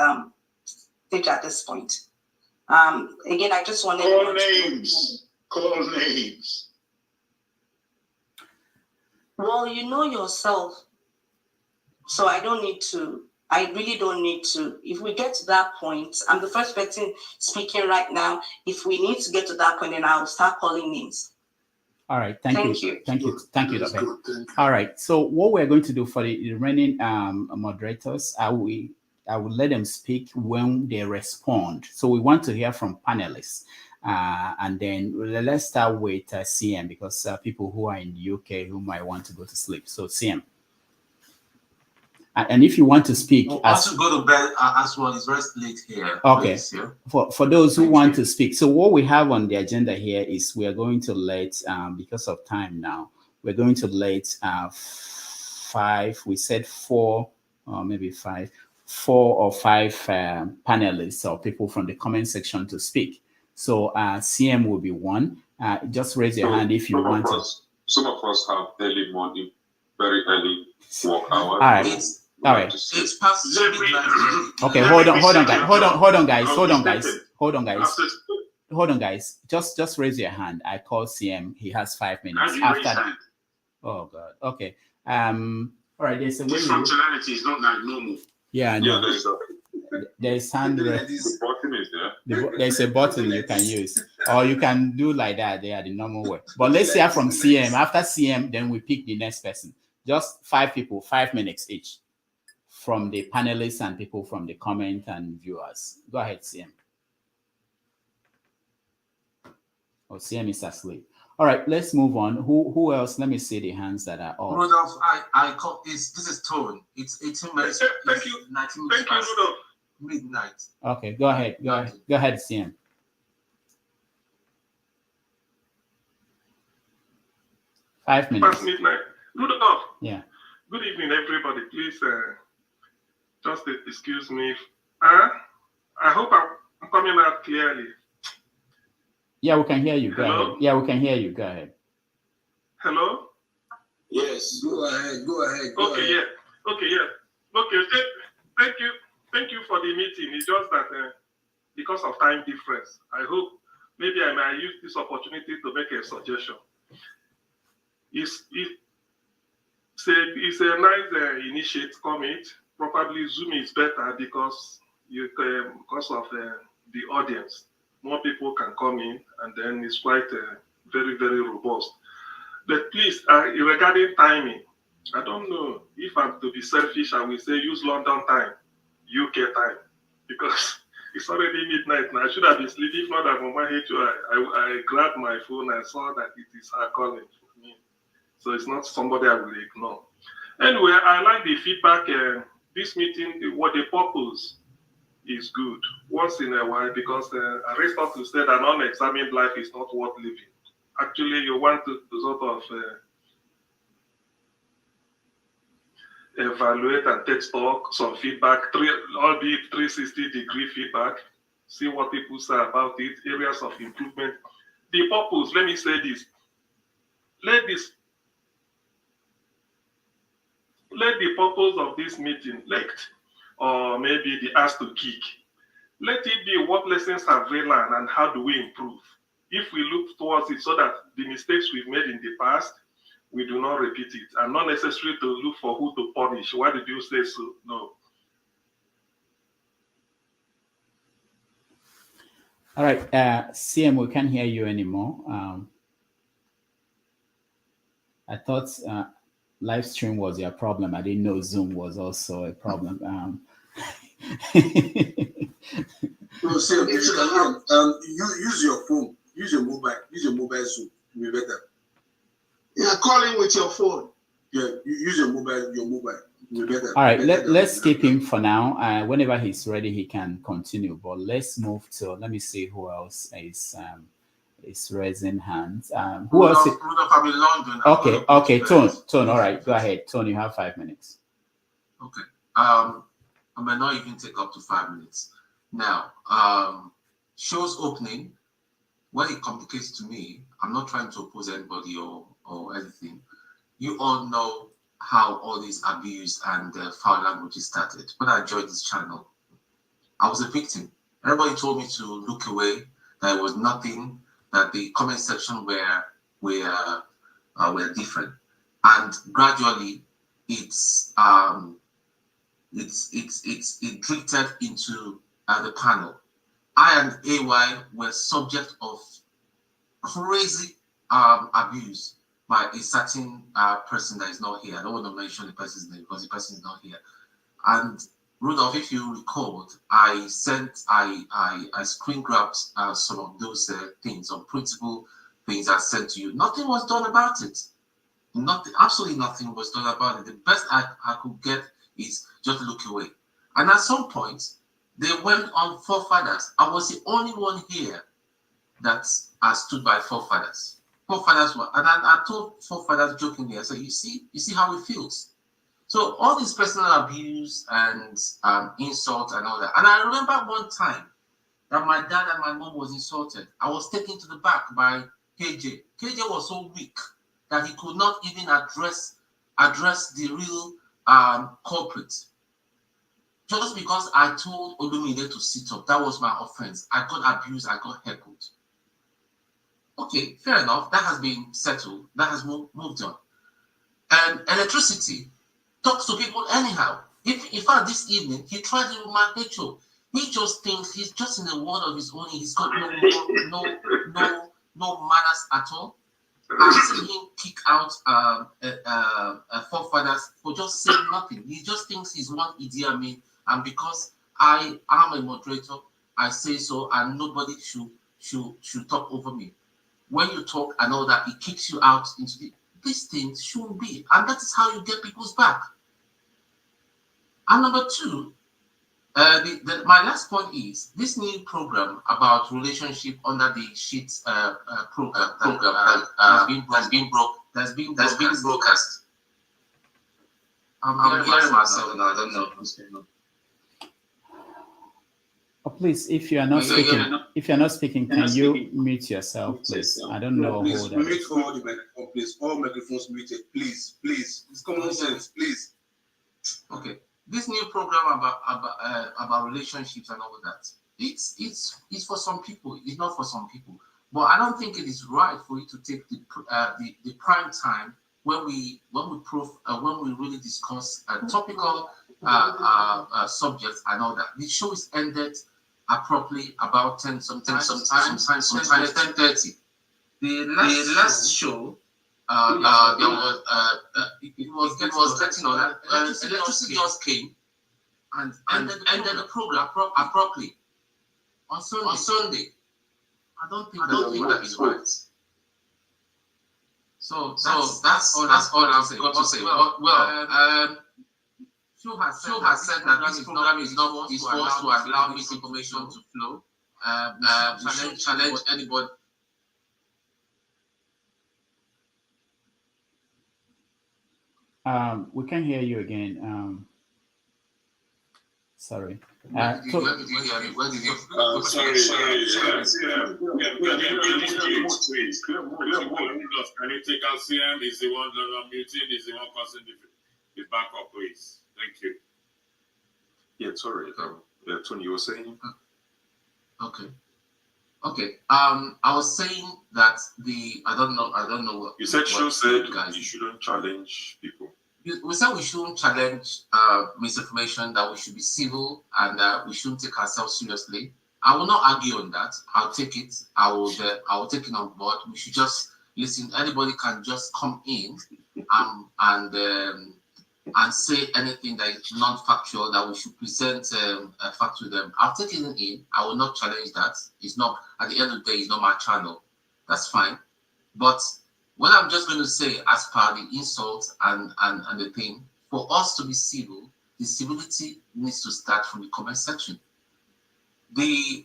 I: stage at this point. Again, I just wanted
G: Call names.
I: Well, you know yourself, so I really don't need to. If we get to that point, I'm the first person speaking right now. If we need to get to that point, then I'll start calling names.
B: All right, thank you, Dr. All right, so what we're going to do for the remaining moderators, I will let them speak when they respond. So we want to hear from panelists, and then let's start with CM, because people who are in the UK who might want to go to sleep. So CM. And if you want to speak,
J: also go to bed as well. It's very late here.
B: Okay.
J: Please, yeah.
B: For those who want to speak, so what we have on the agenda here is we are going to let, because of time now, we're going to let 5. We said 4, or maybe 5, 4 or 5 panelists or people from the comment section to speak. So CM will be one. Just raise your hand if you want to.
C: Some of us have early morning, very early work hours.
B: All right. All right.
J: It's past midnight.
B: Okay, hold on, guys. Just raise your hand. I call CM. He has 5 minutes. After. Oh God. Okay. All right. There's a way.
G: This functionality is not like normal.
B: Yeah. No. There's hand.
C: The button is there.
B: There's a button you can use, or you can do like that. They are the normal way. But let's hear from CM. After CM, then we pick the next person. Just 5 people, 5 minutes each, from the panelists and people from the comment and viewers. Go ahead, CM. Oh, CM is asleep. All right, let's move on. Who else? Let me see the hands that are off.
J: Rudolph, I call this is Tone. It's 18 minutes.
C: Thank you.
J: 19 minutes past
C: Rudolph.
J: midnight.
B: Okay, go ahead. Go ahead, CM. Five minutes.
C: Past midnight. Rudolph.
B: Yeah.
C: Good evening, everybody. Please just excuse me. I hope I'm coming out clearly.
B: Yeah, we can hear you. Go
C: Hello?
B: ahead. Yeah, we can hear you. Go ahead.
C: Hello?
H: Yes, go ahead.
C: Okay, yeah. Okay, yeah. Okay, thank you for the meeting. It's just that because of time difference, I hope maybe I might use this opportunity to make a suggestion. It's a nice initiative commit. Probably Zoom is better because of the audience. More people can come in, and then it's quite very, very robust. But please, regarding timing, I don't know if I'm to be selfish. I will say use London time, UK time, because it's already midnight now. I should have been sleeping. If not, I'm on my head. I grabbed my phone and saw that it is her calling for me. So it's not somebody I will ignore. Anyway, I like the feedback. This meeting, what the purpose is good once in a while, because Aristotle said an unexamined life is not worth living. Actually, you want to sort of evaluate and take stock, some feedback, albeit 360-degree feedback, see what people say about it, areas of improvement. The purpose, let me say this, let the purpose of this meeting, or maybe the ask to kick,
K: Let it be what lessons have we learned and how do we improve. If we look towards it so that the mistakes we've made in the past, we do not repeat it, and not necessarily to look for who to punish. Why did you say so? No.
B: All right, CM, we can't hear you anymore. I thought live stream was your problem. I didn't know Zoom was also a problem.
H: No, Sam, use your phone, use your mobile Zoom. Will be better. Yeah, calling with your phone. Yeah, use your mobile. Will be better.
B: All right, let's keep him for now. Whenever he's ready, he can continue. But let's move to. Let me see who else is raising hands. Who else?
J: I'm in London.
B: Okay, Tone. All right, go ahead, Tone. You have 5 minutes.
J: Okay. I might not even take up to 5 minutes. Now, show's opening, when it communicates to me, I'm not trying to oppose anybody or anything. You all know how all this abuse and foul languages started. When I joined this channel, I was a victim. Everybody told me to look away, that it was nothing, that the comment section were different. And gradually, it drifted into the panel. I and AY were subject of crazy abuse by a certain person that is not here. I don't want to mention the person's name because the person is not here. And Rudolph, if you recalled, I screen grabbed some of those things, some principal things I sent to you. Nothing was done about it. Absolutely nothing was done about it. The best I could get is just look away. And at some point, they went on forefathers. I was the only one here that stood by forefathers. Forefathers were, and I told forefathers jokingly, I said, you see how it feels. So all this personal abuse and insult and all that. And I remember one time that my dad and my mom was insulted. I was taken to the back by KJ. KJ was so weak that he could not even address the real culprit. Just because I told Olumide to sit up, that was my offense. I got abused, I got heckled. Okay, fair enough. That has been settled. That has moved on. And electricity talks to people anyhow. In fact, this evening, he tried it with my picture. He just thinks he's just in a world of his own. He's got no manners at all. I've seen him kick out forefathers for just saying nothing. He just thinks he's one Idi Amin, and because I am a moderator, I say so, and nobody should talk over me. When you talk and all that, it kicks you out into these things shouldn't be, and that is how you get people's back. And number two, my last point is this new program about relationship under the sheets program has been broadcast. I'm hearing myself now. I don't know what's going on.
B: Oh, please, if you are not speaking, can you mute yourself, please? I don't know who that is.
H: Mute all the microphones, please. All microphones muted, please. It's common sense, please.
J: Okay. This new program about relationships and all of that, it's for some people. It's not for some people. But I don't think it is right for you to take the prime time when we really discuss topical subjects and all that. The show is ended abruptly about 10 sometimes 10:30. The last show. It was getting on that. Electricity just came and ended the program abruptly on Sunday. I don't think that is right. So that's all I've got to say. Phil has said that this program is for us to allow misinformation to flow. Challenge anybody.
B: We can't hear you again. Sorry.
C: Sorry. Can you take out CM? Is the one that I'm muting? Is the one causing the backup, please? Thank you.
F: Yeah, sorry. Tony, you were saying?
J: Okay. I was saying that I don't know what
F: you said.
J: Show
F: said you shouldn't challenge people.
J: We said we shouldn't challenge misinformation. That we should be civil and we shouldn't take ourselves seriously. I will not argue on that. I'll take it. I will take it on board. We should just listen. Anybody can just come in and say anything that is non-factual, that we should present a fact to them. I'll take it in. I will not challenge that. It's not, at the end of the day, it's not my channel. That's fine. But what I'm just going to say, as per the insult and the thing, for us to be civil, the civility needs to start from the comment section. The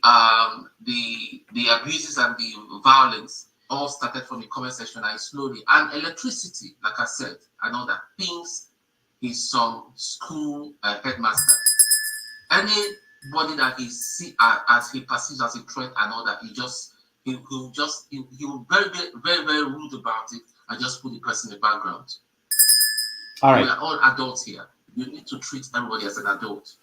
J: abuses and the violence all started from the comment section and slowly. And electricity, like I said, I know that things is some school headmaster. Anybody that he see as he perceives as a threat and all that, he will very, very, very rude about it and just put the person in the background.
B: All right.
J: We are all adults here. You need to treat everybody as an adult.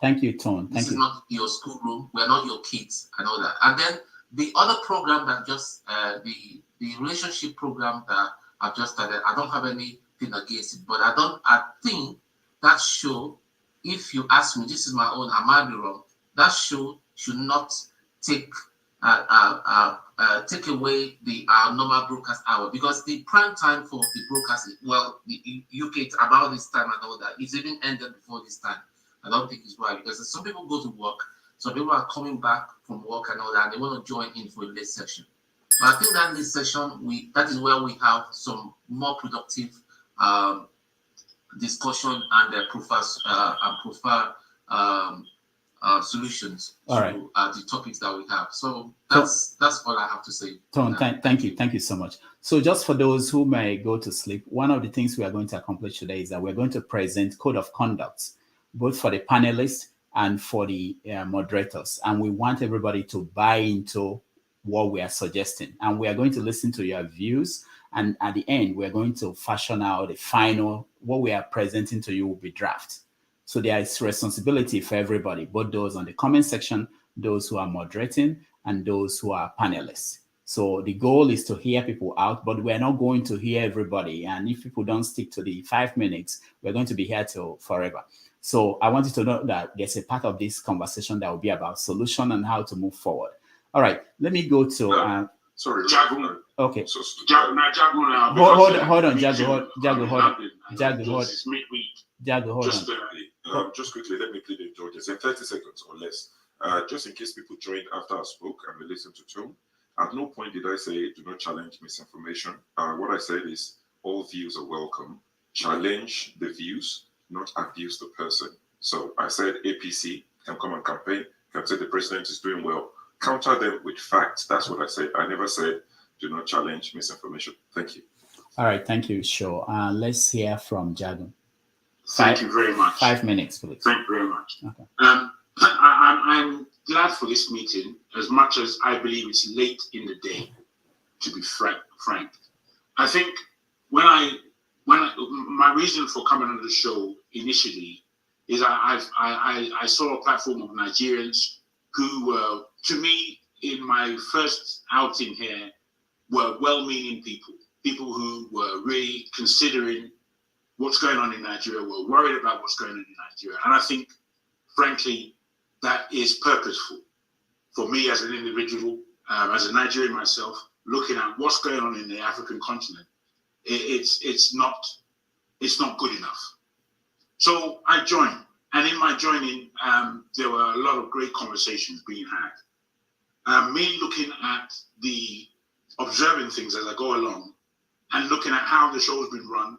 B: Thank you, Tone.
J: This is not your schoolroom. We are not your kids and all that. And then the other program that just the relationship program that I've just started, I don't have anything against it, but I think that show, if you ask me, this is my own, I might be wrong, that show should not take away the normal broadcast hour, because the prime time for the broadcast, well, the UK, it's about this time and all that. It's even ended before this time. I don't think it's right, because some people go to work, some people are coming back from work and all that, and they want to join in for a late session. But I think that late session, that is where we have some more productive discussion and prefer solutions to the topics that we have. So that's all I have to say.
B: Tom, thank you so much. So just for those who may go to sleep, one of the things we are going to accomplish today is that we're going to present code of conduct, both for the panelists and for the moderators. And we want everybody to buy into what we are suggesting. And we are going to listen to your views. And at the end, we're going to fashion out the final, what we are presenting to you will be draft. So there is responsibility for everybody, both those on the comment section, those who are moderating, and those who are panelists. So the goal is to hear people out, but we're not going to hear everybody. And if people don't stick to the 5 minutes, we're going to be here till forever. So I want you to know that there's a part of this conversation that will be about solution and how to move forward. All right, let me go to...
F: Sorry,
G: Jagu.
B: Okay.
F: So,
B: hold on, Jagu,
F: just quickly, let me plead indulgence in 30 seconds or less. Just in case people joined after I spoke and they listened to Tom, at no point did I say do not challenge misinformation. What I said is all views are welcome. Challenge the views, not abuse the person. So I said APC can come and campaign, can say the president is doing well. Counter them with facts. That's what I said. I never said do not challenge misinformation. Thank you.
B: All right, thank you, Sure. Let's hear from Jagun.
G: Thank you very much.
B: 5 minutes, please.
G: Thank you very much.
B: Okay.
G: I'm glad for this meeting, as much as I believe it's late in the day, to be frank. I think my reason for coming on the show initially is I saw a platform of Nigerians who, to me, in my first outing here, were well-meaning people who were really considering what's going on in Nigeria, were worried about what's going on in Nigeria. And I think, frankly, that is purposeful for me as an individual, as a Nigerian myself, looking at what's going on in the African continent. It's not good enough. So I joined. And in my joining, there were a lot of great conversations being had. Me looking at observing things as I go along and looking at how the show's been run,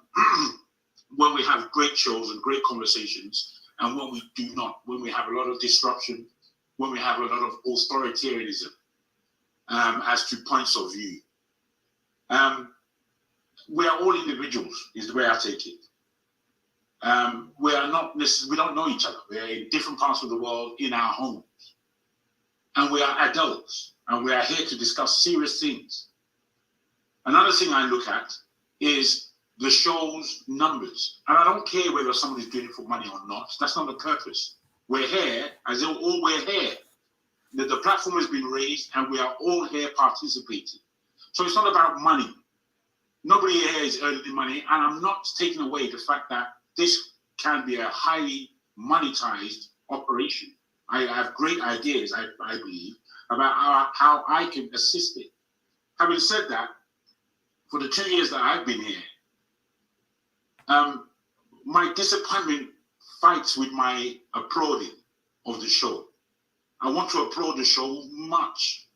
G: when we have great shows and great conversations, and when we do not, when we have a lot of disruption, when we have a lot of authoritarianism as to points of view. We are all individuals, is the way I take it. We don't know each other. We are in different parts of the world in our homes. And we are adults, and we are here to discuss serious things. Another thing I look at is the show's numbers. And I don't care whether somebody's doing it for money or not. That's not the purpose. We're here, as in all we're here. the platform has been raised and we are all here participating. So it's not about money. Nobody here is earning money, and I'm not taking away the fact that this can be a highly monetized operation. I have great ideas, I believe, about how I can assist it. Having said that, for the 2 years that I've been here, my disappointment fights with my applauding of the show. I want to applaud the show much,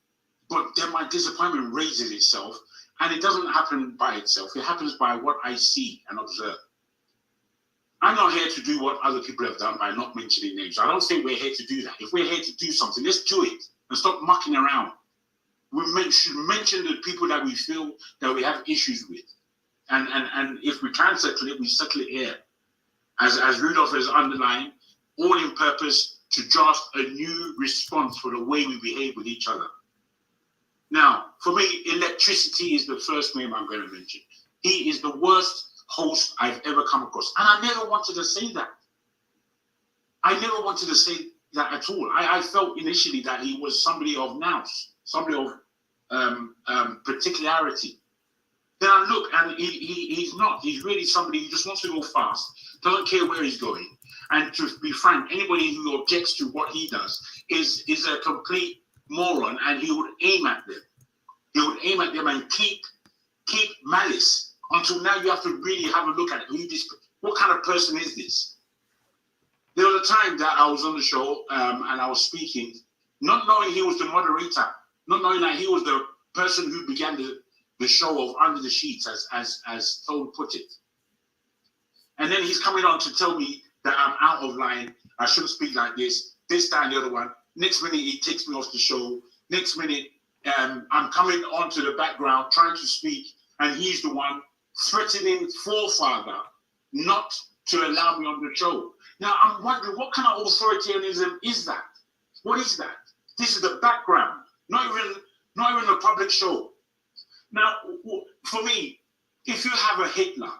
G: but then my disappointment raises itself, and it doesn't happen by itself. It happens by what I see and observe. I'm not here to do what other people have done by not mentioning names. I don't think we're here to do that. If we're here to do something, let's do it and stop mucking around. We should mention the people that we feel that we have issues with. And if we can settle it, we settle it here. As Rudolph has underlined, all in purpose to draft a new response for the way we behave with each other. Now, for me, electricity is the first name I'm going to mention. He is the worst host I've ever come across. And I never wanted to say that. I never wanted to say that at all. I felt initially that he was somebody of nous, somebody of particularity. Then I look and he's not. He's really somebody who just wants to go fast, doesn't care where he's going. And to be frank, anybody who objects to what he does is a complete moron, and he would aim at them. He would aim at them and keep malice until now. You have to really have a look at what kind of person is this? There was a time that I was on the show and I was speaking, not knowing he was the moderator, not knowing that he was the person who began the show of Under the Sheets, as Tone put it. And then he's coming on to tell me that I'm out of line, I shouldn't speak like this, that, and the other one. Next minute, he takes me off the show. Next minute, I'm coming onto the background, trying to speak, and he's the one threatening forefather not to allow me on the show. Now, I'm wondering, what kind of authoritarianism is that? What is that? This is the background, not even a public show. Now, for me, if you have a Hitler,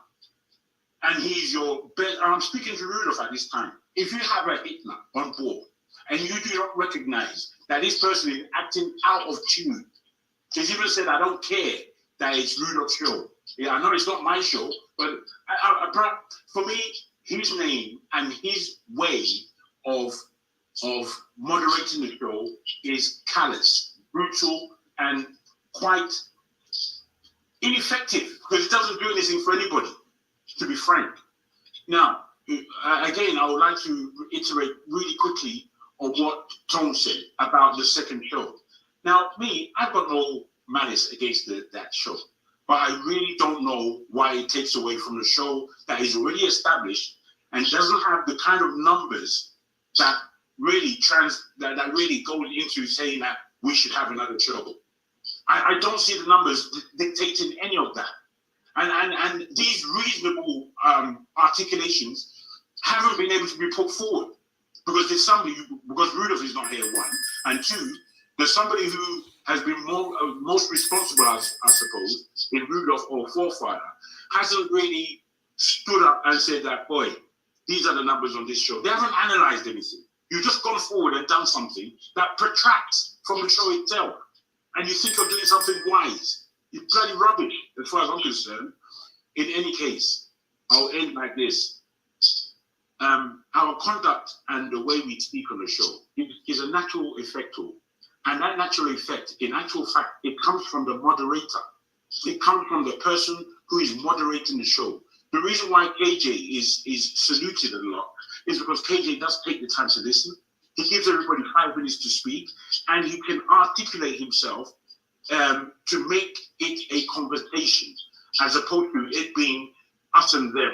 G: and he's your best, I'm speaking to Rudolph at this time, if you have a Hitler on board, and you do not recognize that this person is acting out of tune, because even said, I don't care that it's Rudolph's show. Yeah, I know it's not my show, but for me, his name and his way of moderating the show is callous, brutal, and quite ineffective, because it doesn't do anything for anybody, to be frank. Now, again, I would like to reiterate really quickly on what Tom said about the second show. Now, me, I've got no malice against that show, but I really don't know why it takes away from the show that is already established and doesn't have the kind of numbers that really that really go into saying that we should have another show. I don't see the numbers dictating any of that. And these reasonable articulations haven't been able to be put forward because there's somebody because Rudolph is not here, one, and two, there's somebody who has been most responsible, I suppose, in Rudolph or forefather, hasn't really stood up and said that, boy, these are the numbers on this show. They haven't analyzed anything. You've just gone forward and done something that protracts from the show itself. And you think you're doing something wise. It's bloody rubbish, as far as I'm concerned. In any case, I'll end like this. Our conduct and the way we speak on the show is a natural effect. And that natural effect, in actual fact, it comes from the moderator. It comes from the person who is moderating the show. The reason why KJ is saluted a lot is because KJ does take the time to listen. He gives everybody 5 minutes to speak, and he can articulate himself to make it a conversation, as opposed to it being us and them.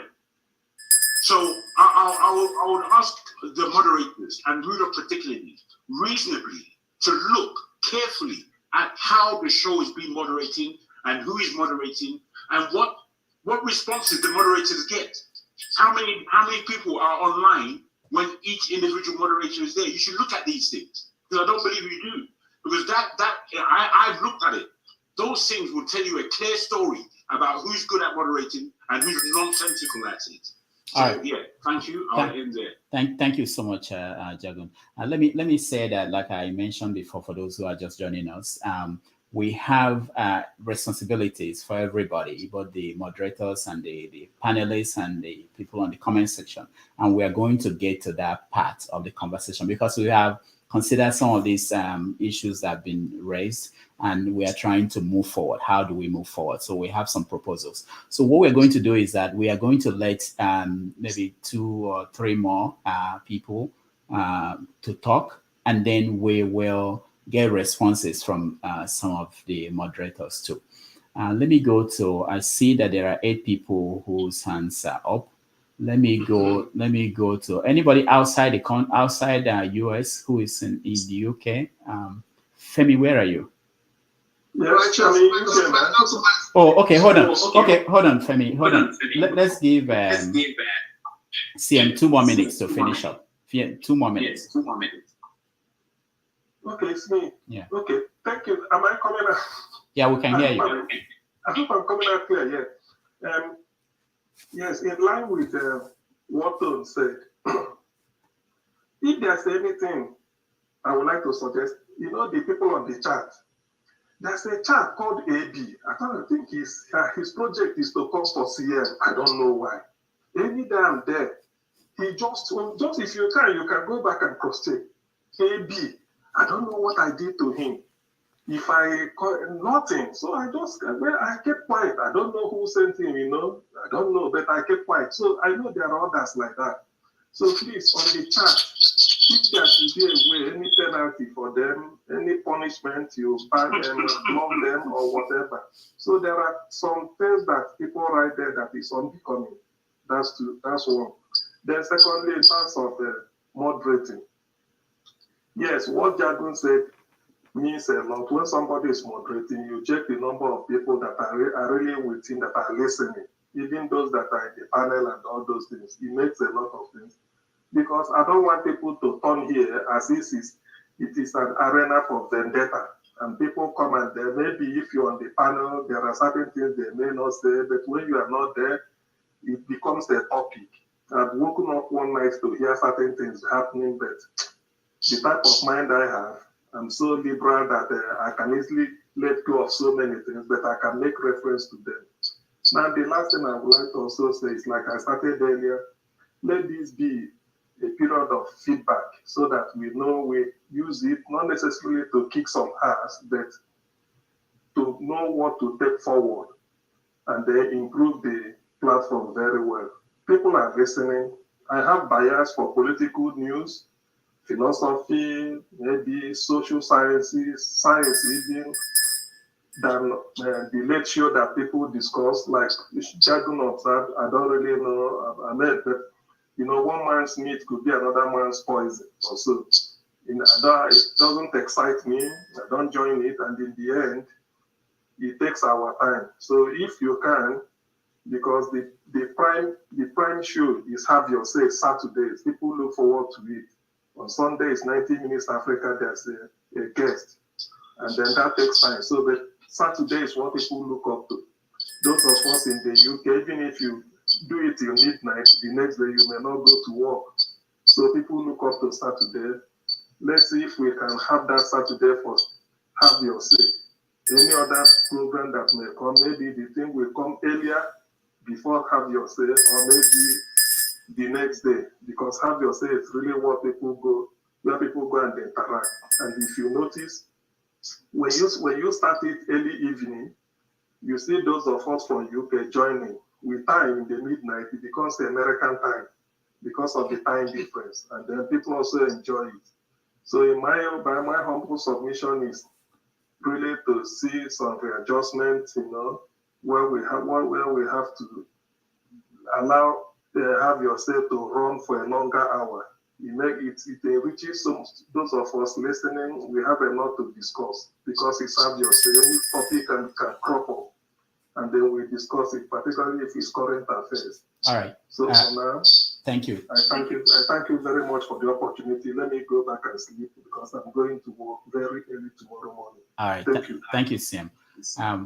G: So I would ask the moderators, and Rudolph particularly, reasonably, to look carefully at how the show is being moderated and who is moderating and what responses the moderators get. How many people are online when each individual moderator is there? You should look at these things, because I don't believe you do. Because I've looked at it. Those things will tell you a clear story about who's good at moderating and who's nonsensical at it. So,
B: All right.
G: yeah, thank you. I'll end there.
B: Thank you so much, Jagun. Let me say that, like I mentioned before, for those who are just joining us, we have responsibilities for everybody, both the moderators and the panelists and the people on the comment section. And we are going to get to that part of the conversation because we have considered some of these issues that have been raised, and we are trying to move forward. How do we move forward? So we have some proposals. So what we're going to do is that we are going to let maybe 2 or 3 more people to talk, and then we will get responses from some of the moderators too. Let me go to, I see that there are 8 people whose hands are up. Let me go to anybody outside the US who is in the UK. Femi, where are you?
K: Yes, Femi.
B: Oh, okay, hold on. Okay, hold on, Femi. Hold on. Let's give CM 2 more minutes to finish up. 2 more minutes.
K: Okay, it's me.
B: Yeah.
K: Okay, thank you. Am I coming out?
B: Yeah, we can hear you.
K: I hope I'm coming out clear, yeah. Yes, in line with what Tom said, if there's anything I would like to suggest, the people on the chat, there's a chat called AB. I think his project is to come for CM. I don't know why. Any day I'm there, he just if you can go back and cross-check. AB, I don't know what I did to him. If I nothing, so I kept quiet. I don't know who sent him, I don't know, but I kept quiet. So I know there are others like that. So please, on the chat, if there should be a way, any penalty for them, any punishment, you ban them, block them, or whatever. So there are some things that people write there that is unbecoming. That's one. Then secondly, in terms of moderating, yes, what Jagun said means a lot. When somebody is moderating, you check the number of people that are really within, that are listening, even those that are in the panel and all those things. It makes a lot of things. Because I don't want people to turn here as it is an arena for vendetta. And people come and there, maybe if you're on the panel, there are certain things they may not say, but when you are not there, it becomes a topic. I've woken up one night to hear certain things happening, but the type of mind I have, I'm so liberal that I can easily let go of so many things, but I can make reference to them. Now, the last thing I would like to also say is, like I started earlier, let this be a period of feedback so that we know we use it, not necessarily to kick some ass, but to know what to take forward and then improve the platform very well. People are listening. I have bias for political news, philosophy, maybe social sciences, science even, than the lecture that people discuss, like Jagun observed. I don't really know, but one man's meat could be another man's poison also. It doesn't excite me. I don't join it, and in the end, it takes our time. So if you can, because the prime show is Have Your Say Saturdays. People look forward to it. On Sunday is 90 Minutes Africa. There's a guest, and then that takes time. So the Saturday is what people look up to. Those of us in the UK, even if you do it till midnight, the next day you may not go to work. So people look up to Saturday. Let's see if we can have that Saturday for Have Your Say. Any other program that may come, maybe the thing will come earlier before Have Your Say, or maybe the next day, because Have Your Say is really where people go and interact. And if you notice, when you start it early evening, you see those of us from UK joining. With time in the midnight, it becomes the American time because of the time difference, and then people also enjoy it. So by my humble submission is really to see some readjustments, where we have to allow Have Your Say to run for a longer hour. It enriches those of us listening. We have a lot to discuss because it's Have Your Say. Any topic can crop up, and then we discuss it, particularly if it's current affairs.
B: All right.
K: So for now,
B: thank you.
K: I thank you very much for the opportunity. Let me go back and sleep because I'm going to work very early tomorrow morning.
B: All right. Thank you, Sim.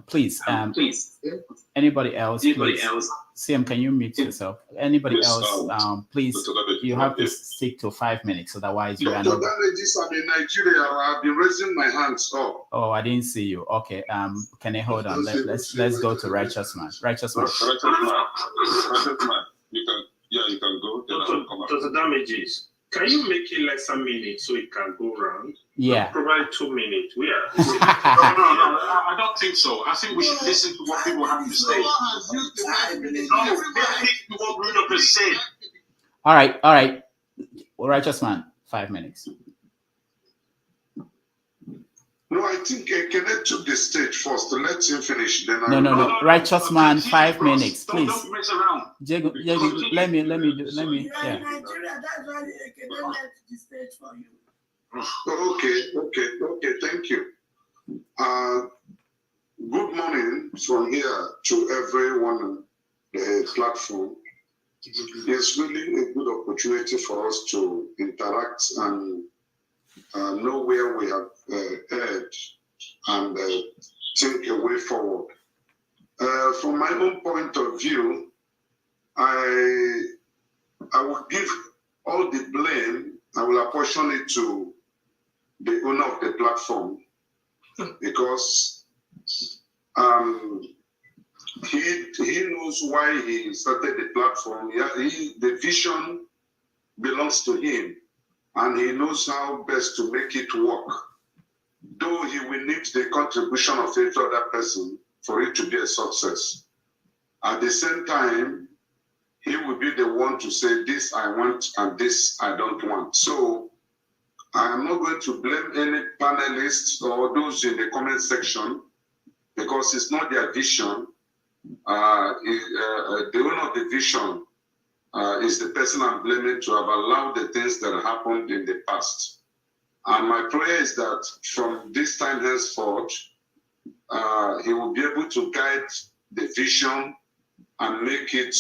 B: Please, anybody else? Please. CM, can you mute yourself? Anybody else? Please, you have to stick to 5 minutes, otherwise you are not.
H: I'm in Nigeria. I've been raising my hands up.
B: Oh, I didn't see you. Okay. Can I hold on? Let's go to Righteous Man. Righteous Man.
C: You can go.
K: So the damages. Can you make it less a minute so it can go round?
B: Yeah.
K: Provide 2 minutes. We are.
G: No, I don't think so. I think we should listen to what people have to say. No, what Rudolph has said.
B: All right. Righteous Man, 5 minutes.
H: No, I think Kenneth took the stage first. To let him finish. Then
B: No. Righteous Man, 5 minutes, please.
G: Don't mess around.
B: Jago, let me.
A: You are in Nigeria. That's why Kenneth left the stage for you.
H: Okay. Thank you. Good morning from here to everyone on the platform. It's really a good opportunity for us to interact and know where we have heard and think a way forward. From my own point of view, I will give all the blame, I will apportion it to the owner of the platform because he knows why he started the platform. The vision belongs to him, and he knows how best to make it work. Though he will need the contribution of every other person for it to be a success. At the same time, he will be the one to say, this I want and this I don't want. So I am not going to blame any panelists or those in the comment section because it's not their vision. The owner of the vision is the person I'm blaming to have allowed the things that happened in the past. And my prayer is that from this time henceforth, he will be able to guide the vision and make it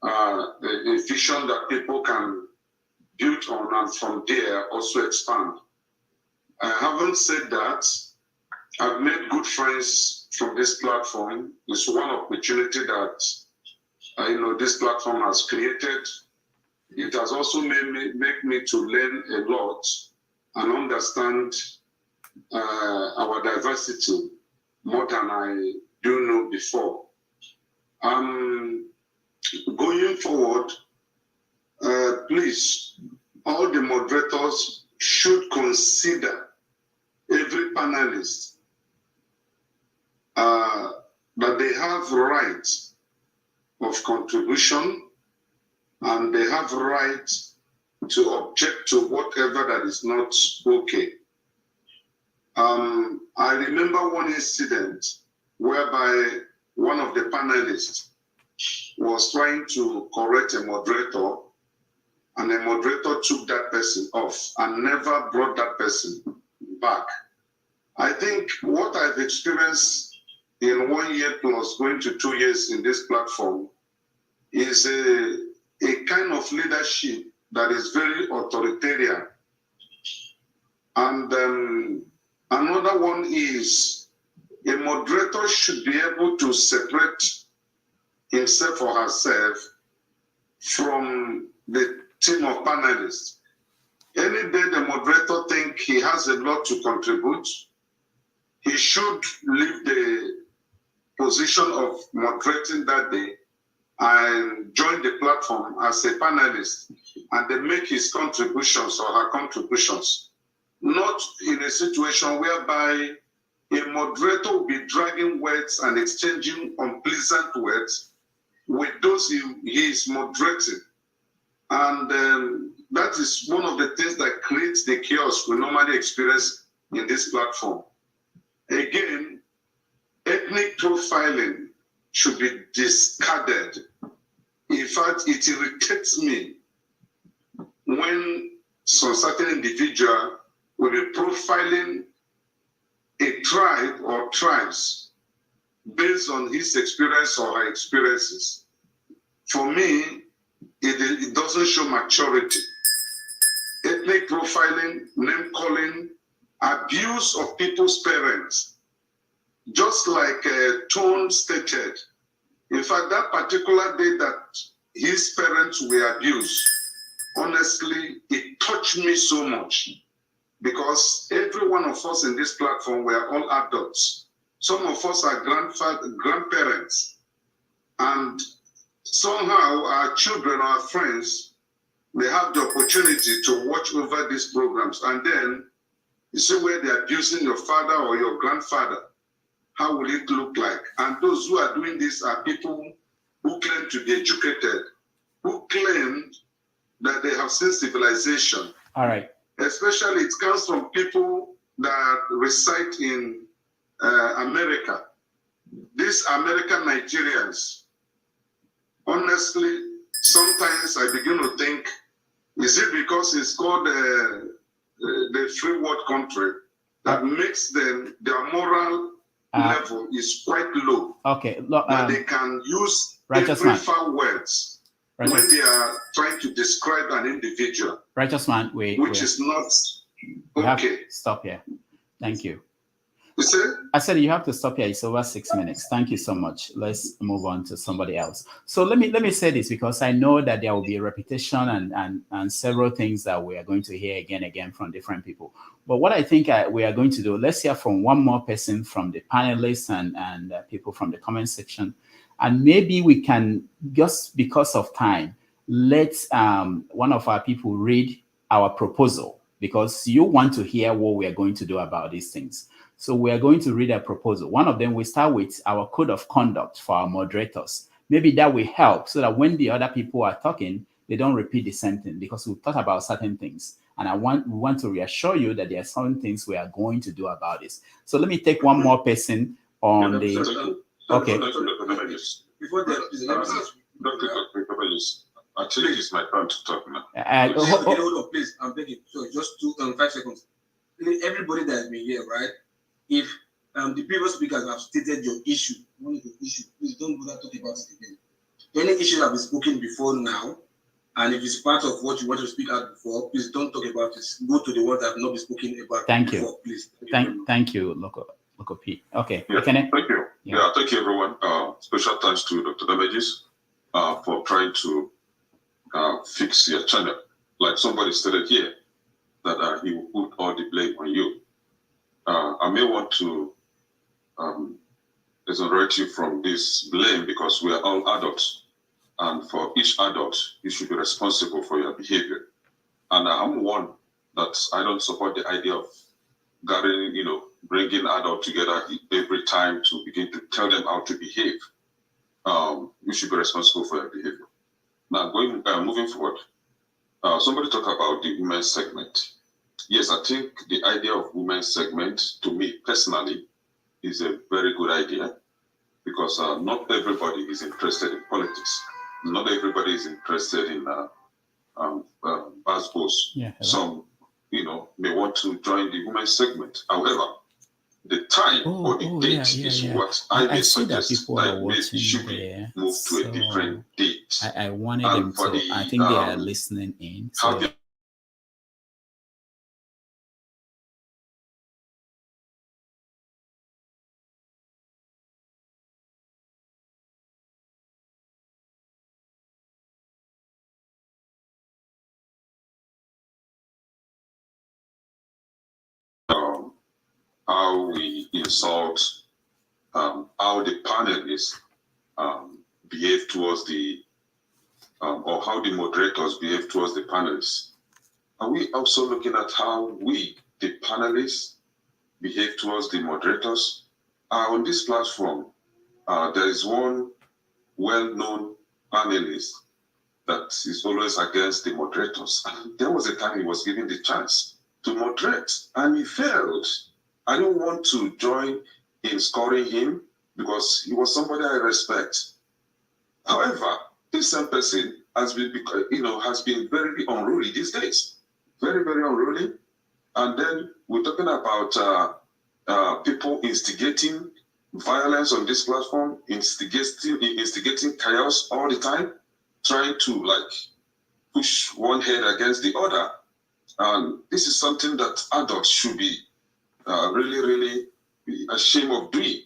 H: a vision that people can build on and from there also expand. Having said that, I've made good friends from this platform. It's one opportunity that this platform has created. It has also made me to learn a lot and understand our diversity more than I do know before. Going forward, please, all the moderators should consider every panelist that they have rights of contribution and they have right to object to whatever that is not okay. I remember one incident whereby one of the panelists was trying to correct a moderator, and the moderator took that person off and never brought that person back. I think what I've experienced in 1 year plus going to 2 years in this platform is a kind of leadership that is very authoritarian. And another one is a moderator should be able to separate himself or herself from the team of panelists. Any day the moderator thinks he has a lot to contribute, he should leave the position of moderating that day and join the platform as a panelist and then make his contributions or her contributions. Not in a situation whereby a moderator will be dragging words and exchanging unpleasant words with those he is moderating. And that is one of the things that creates the chaos we normally experience in this platform. Again, ethnic profiling should be discarded. In fact, it irritates me when some certain individual will be profiling a tribe or tribes based on his experience or her experiences. For me, it doesn't show maturity. Ethnic profiling, name calling, abuse of people's parents.
L: just like Tone stated, in fact, that particular day that his parents were abused, honestly, it touched me so much because every one of us in this platform were all adults. Some of us are grandparents, and somehow our children, our friends, may have the opportunity to watch over these programs. And then you see where they're abusing your father or your grandfather. How will it look like? And those who are doing this are people who claim to be educated, who claim that they have seen civilization.
B: All right.
L: Especially it comes from people that reside in America. These American Nigerians, honestly, sometimes I begin to think, is it because it's called the free world country that makes them, their moral level is quite low?
B: Okay. Look,
L: that they can use
B: Righteous
L: every
B: man.
L: foul words when they are trying to describe an individual.
B: Righteous man,
L: which is not
B: we have
L: okay.
B: to stop here. Thank you.
L: You said?
B: I said you have to stop here. It's over 6 minutes. Thank you so much. Let's move on to somebody else. So let me say this because I know that there will be a repetition and several things that we are going to hear again from different people. But what I think we are going to do, let's hear from one more person from the panelists and people from the comment section. And maybe we can, just because of time, let one of our people read our proposal because you want to hear what we are going to do about these things. So we are going to read a proposal. One of them, we start with our code of conduct for our moderators. Maybe that will help so that when the other people are talking, they don't repeat the same thing because we've talked about certain things. And we want to reassure you that there are some things we are going to do about this. So let me take one more person on okay.
F: Before that, actually, it's my turn to talk now.
H: Hold on, please. I'm begging. So just 5 seconds. Everybody that has been here, right? If the previous speakers have stated your issue, please don't bother talking about it again. Any issues have been spoken before now, and if it's part of what you want to speak out before, please don't talk about it. Go to the ones that have not been spoken about before, please.
B: Thank you, Loco P. Okay.
F: Yeah, thank you. Yeah, thank you, everyone. Special thanks to Dr. Damages for trying to fix your channel. Like somebody stated here, that he will put all the blame on you. I may want to exonerate you from this blame because we are all adults. And for each adult, you should be responsible for your behavior. And I'm one that I don't support the idea of gathering, bringing adults together every time to begin to tell them how to behave. You should be responsible for your behavior. Now, moving forward, somebody talked about the women's segment. Yes, I think the idea of women's segment, to me personally, is a very good idea because not everybody is interested in politics. Not everybody is interested in basketballs.
B: Yeah,
F: some, may want to join the women's segment. However, the time or the date is what I may suggest that maybe should be moved to a different date.
B: I wanted them to. I think they are listening in. So.
F: How we insult, how the panelists behave towards the, or how the moderators behave towards the panelists. Are we also looking at how we, the panelists, behave towards the moderators? On this platform, there is one well-known panelist that is always against the moderators. And there was a time he was given the chance to moderate, and he failed. I don't want to join in scoring him because he was somebody I respect. However, this same person has been, has been very unruly these days, very, very unruly. And then we're talking about people instigating violence on this platform, instigating chaos all the time, trying to push one head against the other. And this is something that adults should be really, really ashamed of doing.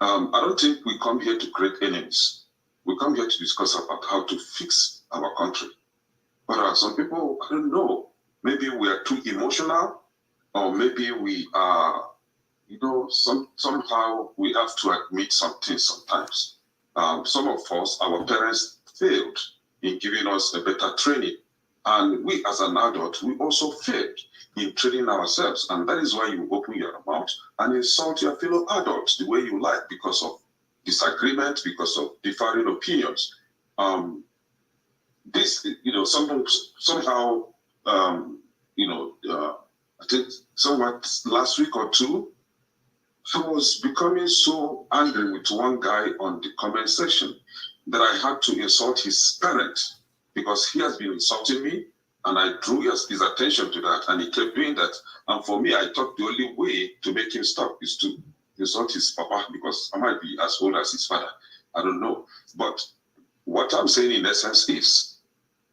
F: I don't think we come here to create enemies. We come here to discuss about how to fix our country. But some people, I don't know, maybe we are too emotional, or maybe we are, somehow we have to admit something sometimes. Some of us, our parents failed in giving us a better training. And we as an adult, we also failed in training ourselves. And that is why you open your mouth and insult your fellow adults the way you like because of disagreement, because of differing opinions. This, somehow, I think somewhat last week or two, I was becoming so angry with one guy on the comment section that I had to insult his parent because he has been insulting me, and I drew his attention to that, and he kept doing that. And for me, I thought the only way to make him stop is to insult his papa, because I might be as old as his father. I don't know. But what I'm saying in essence is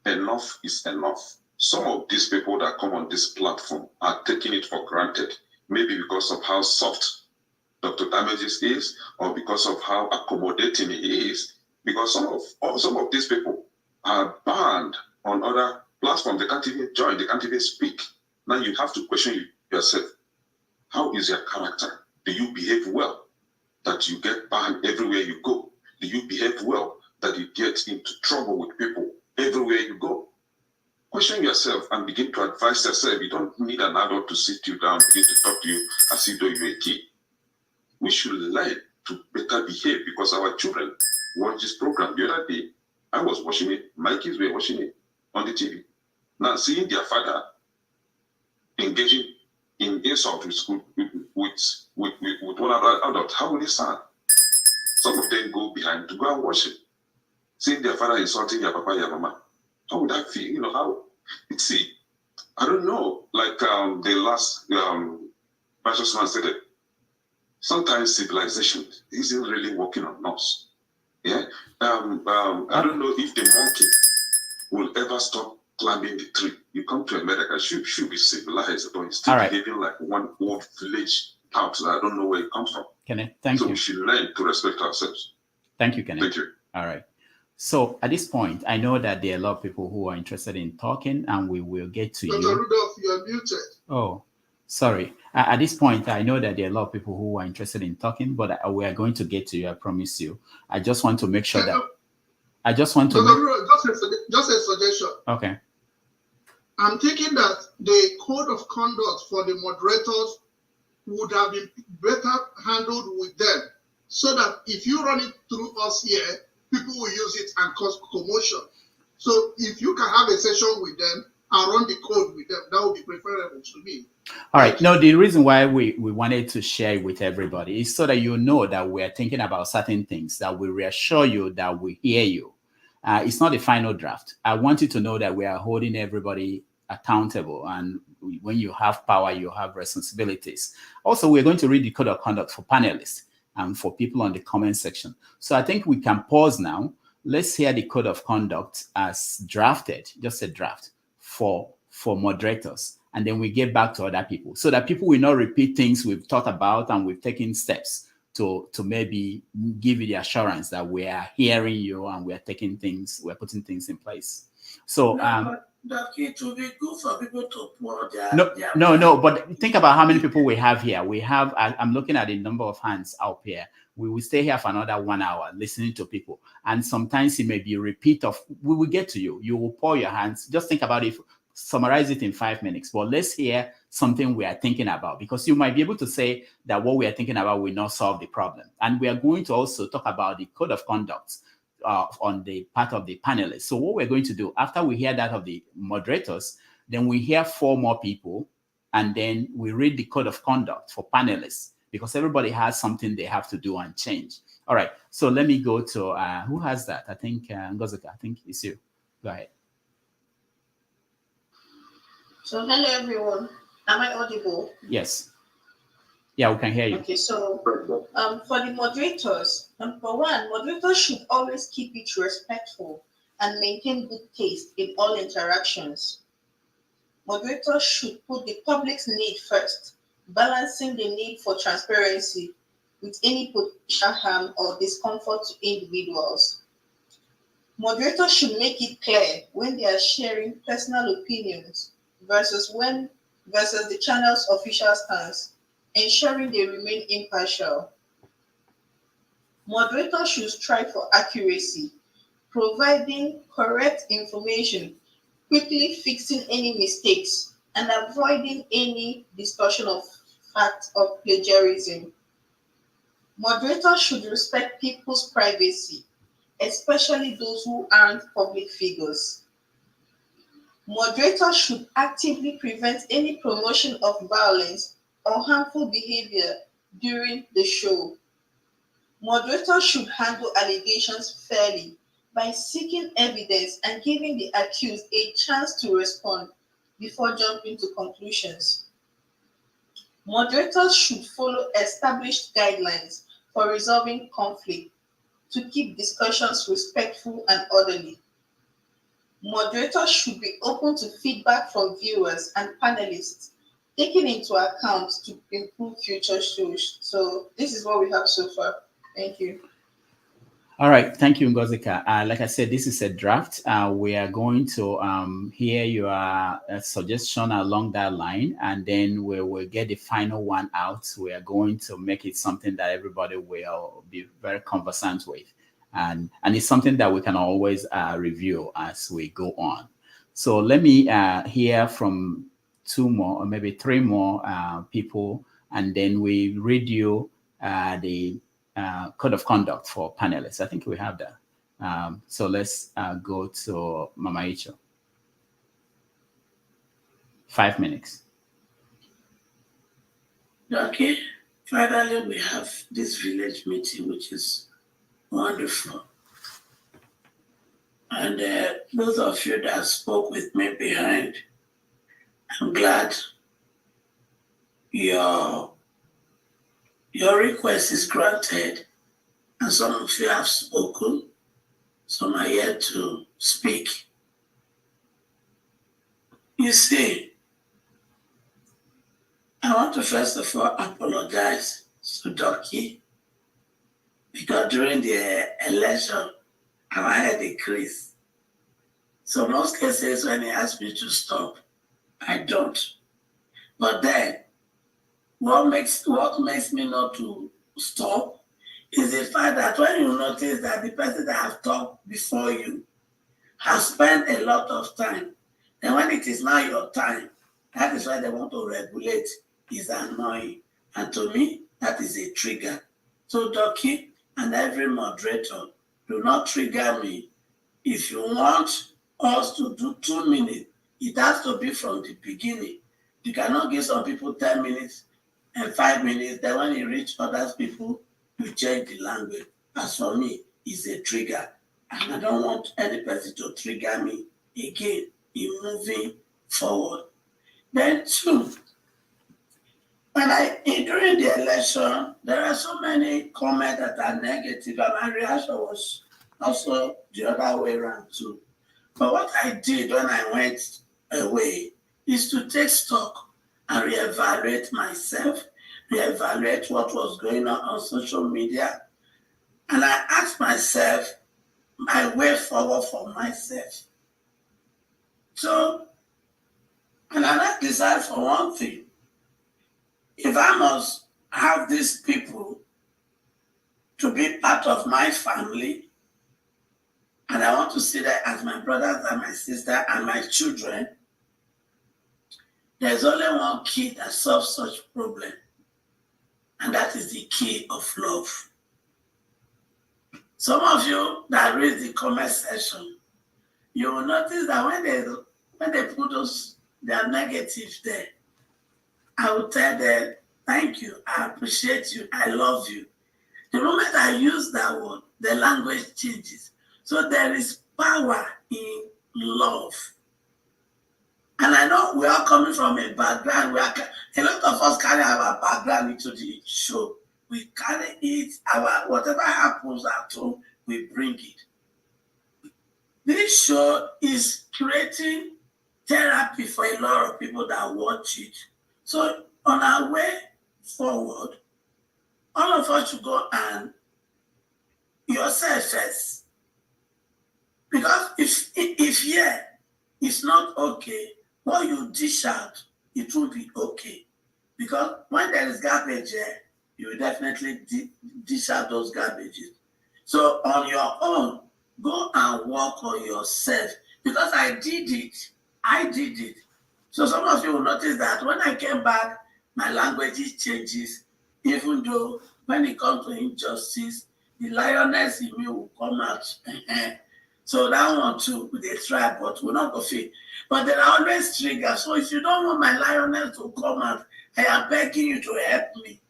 F: enough is enough. Some of these people that come on this platform are taking it for granted, maybe because of how soft Dr. Damages is, or because of how accommodating he is, because some of these people are banned on other platforms. They can't even join, they can't even speak. Now you have to question yourself. How is your character? Do you behave well that you get banned everywhere you go? Do you behave well that you get into trouble with people everywhere you go? Question yourself and begin to advise yourself. You don't need an adult to sit you down, begin to talk to you as if though you're a kid. We should learn to better behave, because our children watch this program. The other day, I was watching it. My kids were watching it on the TV. Now, seeing their father engaging in insult with one other adult, how will they sound? Some of them go behind to go and watch it. Seeing their father insulting your papa, your mama, how would that feel? How? See, I don't know. Like the last righteous man said it. Sometimes civilization isn't really working on us. Yeah. I don't know if the monkey will ever stop climbing the tree. You come to America, should be civilized, but it's still behaving like one old village house. I don't know where it comes from.
B: Kenneth, thank you.
F: So we should learn to respect ourselves.
B: Thank you, Kenneth.
F: Thank you.
B: All right. So at this point, I know that there are a lot of people who are interested in talking, and we will get to
H: Dr.
B: you.
H: Rudolph, you are muted.
B: Oh, sorry. At this point, I know that there are a lot of people who are interested in talking, but we are going to get to you. I promise you. I just want to make sure that. I just want to.
H: Dr. Rudolph, just a suggestion.
B: Okay.
H: I'm thinking that the code of conduct for the moderators would have been better handled with them, so that if you run it through us here, people will use it and cause commotion. So if you can have a session with them and run the code with them, that would be preferable to me.
B: All right. No, the reason why we wanted to share it with everybody is so that you know that we're thinking about certain things, that we reassure you that we hear you. It's not a final draft. I want you to know that we are holding everybody accountable. And when you have power, you have responsibilities. Also, we're going to read the code of conduct for panelists and for people on the comment section. So I think we can pause now. Let's hear the code of conduct as drafted, just a draft for moderators. And then we get back to other people so that people will not repeat things we've thought about and we've taken steps to maybe give you the assurance that we are hearing you and we are taking things, we're putting things in place. So
A: it will be good for people to pour their
B: no, but think about how many people we have here. We have, I'm looking at the number of hands out here. We will stay here for another 1 hour listening to people. And sometimes it may be a repeat of, we will get to you. You will pour your hands. Just think about it, summarize it in 5 minutes. But let's hear something we are thinking about, because you might be able to say that what we are thinking about will not solve the problem. And we are going to also talk about the code of conduct on the part of the panelists. So what we're going to do after we hear that of the moderators, then we hear 4 more people, and then we read the code of conduct for panelists, because everybody has something they have to do and change. All right. So let me go to who has that? I think Ngozuka, I think it's you. Go ahead.
D: So hello everyone. Am I audible?
B: Yes. Yeah, we can hear you.
D: Okay, so for the moderators, number one, moderators should always keep it respectful and maintain good taste in all interactions. Moderators should put the public's need first, balancing the need for transparency with any potential harm or discomfort to individuals. Moderators should make it clear when they are sharing personal opinions versus the channel's official stance, ensuring they remain impartial. Moderators should strive for accuracy, providing correct information, quickly fixing any mistakes, and avoiding any distortion of fact or plagiarism. Moderators should respect people's privacy, especially those who aren't public figures. Moderators should actively prevent any promotion of violence or harmful behavior during the show. Moderators should handle allegations fairly by seeking evidence and giving the accused a chance to respond before jumping to conclusions. Moderators should follow established guidelines for resolving conflict to keep discussions respectful and orderly. Moderators should be open to feedback from viewers and panelists, taking into account to improve future shows. So this is what we have so far. Thank you.
B: All right, thank you, Ngozika. Like I said, this is a draft. We are going to hear your suggestion along that line, and then we will get the final one out. We are going to make it something that everybody will be very conversant with. And it's something that we can always review as we go on. So let me hear from 2 more or maybe 3 more people, and then we read you the code of conduct for panelists. I think we have that. So let's go to Mama Icho. 5 minutes.
A: Okay, finally we have this village meeting, which is wonderful. And those of you that spoke with me behind, I'm glad your request is granted. And some of you have spoken, some are yet to speak. You see, I want to first of all apologize to Doki, because during the election, I had a crease. So most cases when he asks me to stop, I don't. But then, what makes me not to stop is the fact that when you notice that the person that has talked before you has spent a lot of time, then when it is now your time, that is why they want to regulate, is annoying. And to me, that is a trigger. So Doki and every moderator, do not trigger me. If you want us to do 2 minutes, it has to be from the beginning. You cannot give some people 10 minutes and 5 minutes, then when you reach other people, you change the language. As for me, it's a trigger. And I don't want any person to trigger me again in moving forward. Then 2, during the election, there are so many comments that are negative, and my reaction was also the other way around too. But what I did when I went away is to take stock and reevaluate myself, reevaluate what was going on social media. And I asked myself my way forward for myself. So, and I decided for one thing, if I must have these people to be part of my family, and I want to see them as my brothers and my sister and my children, there's only one key that solves such problem, and that is the key of love. Some of you that read the comment section, you will notice that when they put their negative there, I will tell them, thank you, I appreciate you, I love you. The moment I use that word, the language changes. So there is power in love. And I know we are coming from a background, a lot of us carry our background into the show. We carry it, whatever happens at home, we bring it. This show is creating therapy for a lot of people that watch it. So on our way forward, all of us should go and yourself first. Because if here it's not okay, what you dish out, it will be okay. Because when there is garbage here, you will definitely dish out those garbages. So on your own, go and work on yourself. Because I did it. So some of you will notice that when I came back, my language changes, even though when it comes to injustice, the lioness in me will come out. So that one too, they try, but we're not going to fit. But there are always triggers. So if you don't want my lioness to come out, I am begging you to help me.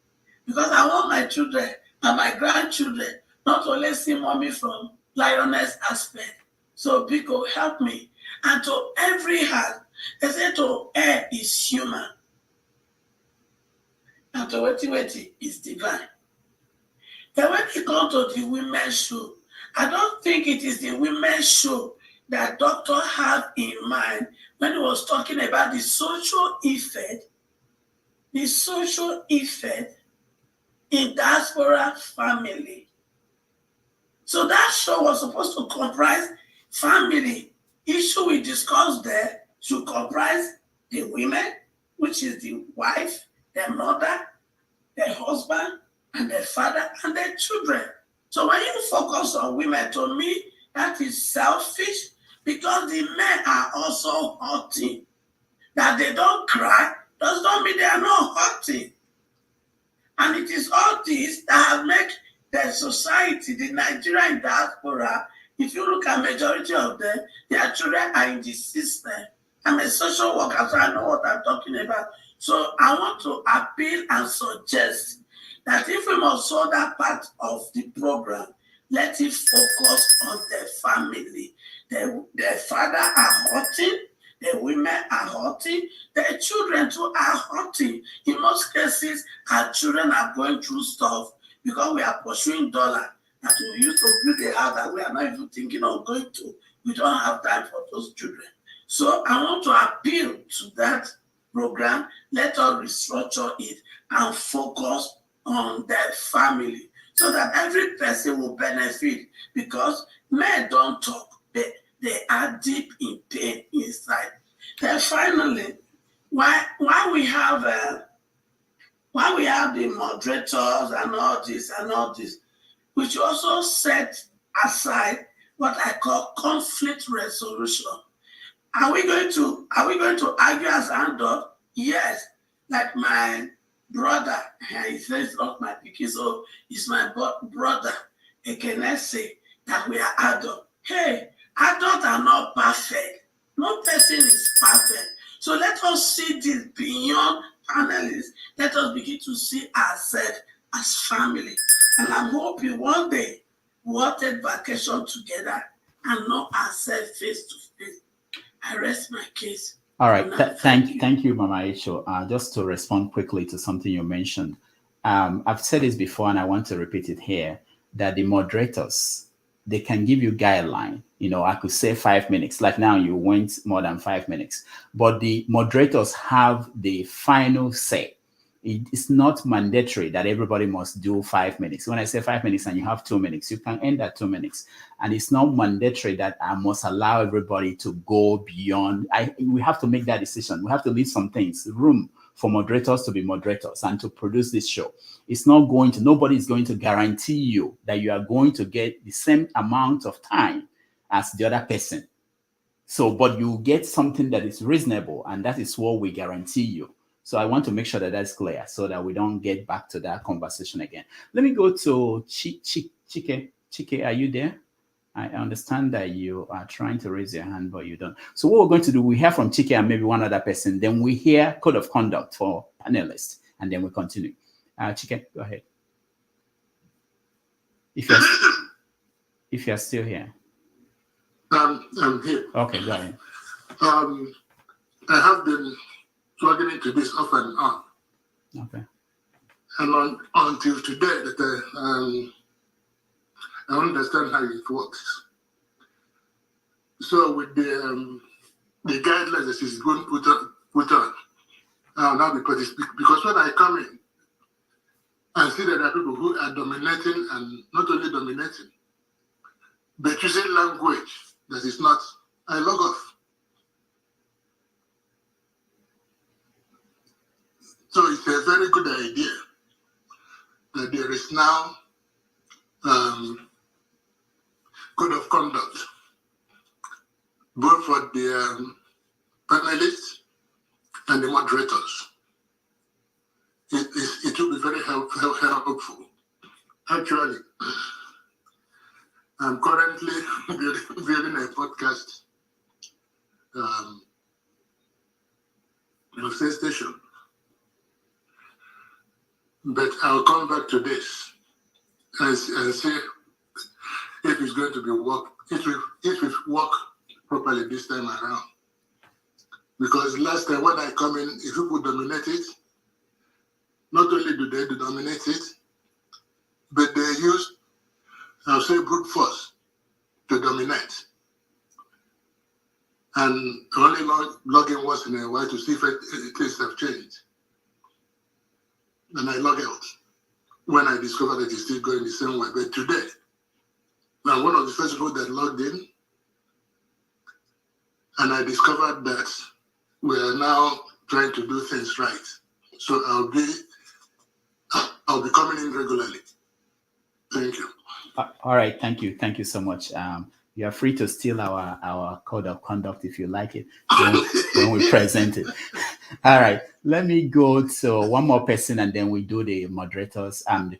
A: Because I want my children and my grandchildren not only see mommy from lioness aspect. So Biko, help me. And to every heart, they say to err is human. And to weti is divine. Then when it comes to the women's show, I don't think it is the women's show that doctor had in mind when he was talking about the social effect in diaspora family. So that show was supposed to comprise family. Issue we discussed there should comprise the women, which is the wife, their mother, their husband, and their father, and their children. So when you focus on women, to me, that is selfish, because the men are also hurting. That they don't cry does not mean they are not hurting. And it is all this that have made the society, the Nigerian diaspora, if you look at majority of them, their children are in the system. I'm a social worker, so I know what I'm talking about. So I want to appeal and suggest that if we must solve that part of the program, let it focus on the family. The father are hurting, the women are hurting, the children too are hurting. In most cases, our children are going through stuff because we are pursuing dollar that we used to build a house that we are not even thinking of going to. We don't have time for those children. So I want to appeal to that program. Let us restructure it and focus on their family so that every person will benefit, because men don't talk. They are deep in pain inside. Then finally, why we have the moderators and all this, we should also set aside what I call conflict resolution. Are we going to argue as hand up? Yes. Like my brother, he says not my pikin, so it's my brother. Can I say that we are adult? Hey, adults are not perfect. No person is perfect. So let us see this beyond panelists. Let us begin to see ourselves as family. And I'm hoping one day we'll take vacation together and know ourselves face to face. I rest my case.
B: All right. Thank you, Mama Icho. Just to respond quickly to something you mentioned. I've said this before and I want to repeat it here, that the moderators, they can give you guideline. You know, I could say 5 minutes. Like now you went more than 5 minutes. But the moderators have the final say. It's not mandatory that everybody must do 5 minutes. When I say 5 minutes and you have 2 minutes, you can end at 2 minutes. And it's not mandatory that I must allow everybody to go beyond. We have to make that decision. We have to leave some things, room for moderators to be moderators and to produce this show. It's not going to, nobody is going to guarantee you that you are going to get the same amount of time as the other person. So, but you get something that is reasonable, and that is what we guarantee you. So I want to make sure that that's clear so that we don't get back to that conversation again. Let me go to Chike. Chike, are you there? I understand that you are trying to raise your hand, but you don't. So what we're going to do, we hear from Chike and maybe one other person, then we hear code of conduct for panelists, and then we continue. Chike, go ahead. If you're still here.
M: I'm here.
B: Okay, go ahead.
M: I have been struggling to this off and on.
B: Okay.
M: And until today that I understand how it works. So with the guidelines that is going to put on, now because when I come in, and see that there are people who are dominating, and not only dominating, but using language that is not, I log off. So it's a very good idea that there is now code of conduct, both for the panelists and the moderators. It will be very helpful. Actually, I'm currently building a podcast station, but I'll come back to this and see if it's going to be if it work properly this time around. Because last time when I come in, if people dominate it, not only do they dominate it, but they use, I'll say, brute force to dominate. And only logging once in a while to see if things have changed. And I log out when I discover that it's still going the same way. But today, now one of the first people that logged in, and I discovered that we are now trying to do things right. So I'll be coming in regularly. Thank you.
B: All right, thank you so much. You are free to steal our code of conduct if you like it when we present it. All right, let me go to one more person and then we do the moderators and the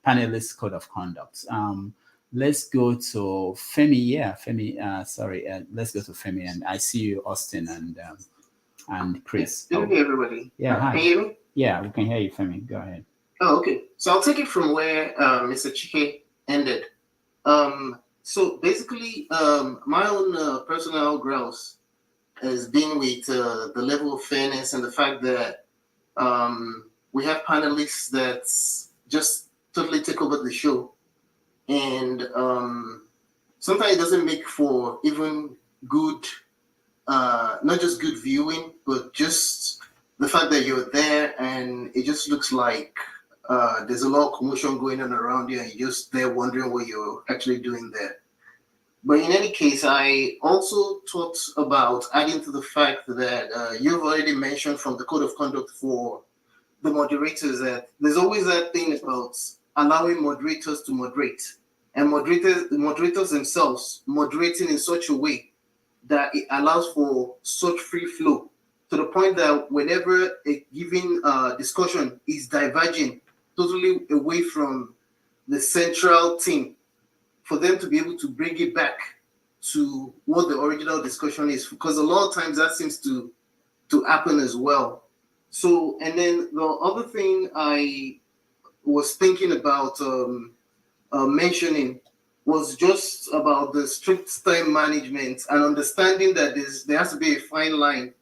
B: panelists code of conduct. Let's go to Femi. Yeah, Femi. Sorry, let's go to Femi. And I see you, Austin and Chris.
N: Good evening, everybody.
B: Yeah, hi.
N: Can you hear me?
B: Yeah, we can hear you, Femi. Go ahead.
N: Oh, okay. So I'll take it from where Mr. Chike ended. So basically, my own personal grouse has been with the level of fairness and the fact that we have panelists that just totally take over the show. And sometimes it doesn't make for even good, not just good viewing, but just the fact that you're there and it just looks like there's a lot of commotion going on around you and you're just there wondering what you're actually doing there. But in any case, I also thought about adding to the fact that you've already mentioned from the code of conduct for the moderators that there's always that thing about allowing moderators to moderate, and moderators themselves moderating in such a way that it allows for such free flow to the point that whenever a given discussion is diverging totally away from the central theme, for them to be able to bring it back to what the original discussion is, because a lot of times that seems to happen as well. So, and then the other thing I was thinking about mentioning was just about the strict time management and understanding that there has to be a fine line.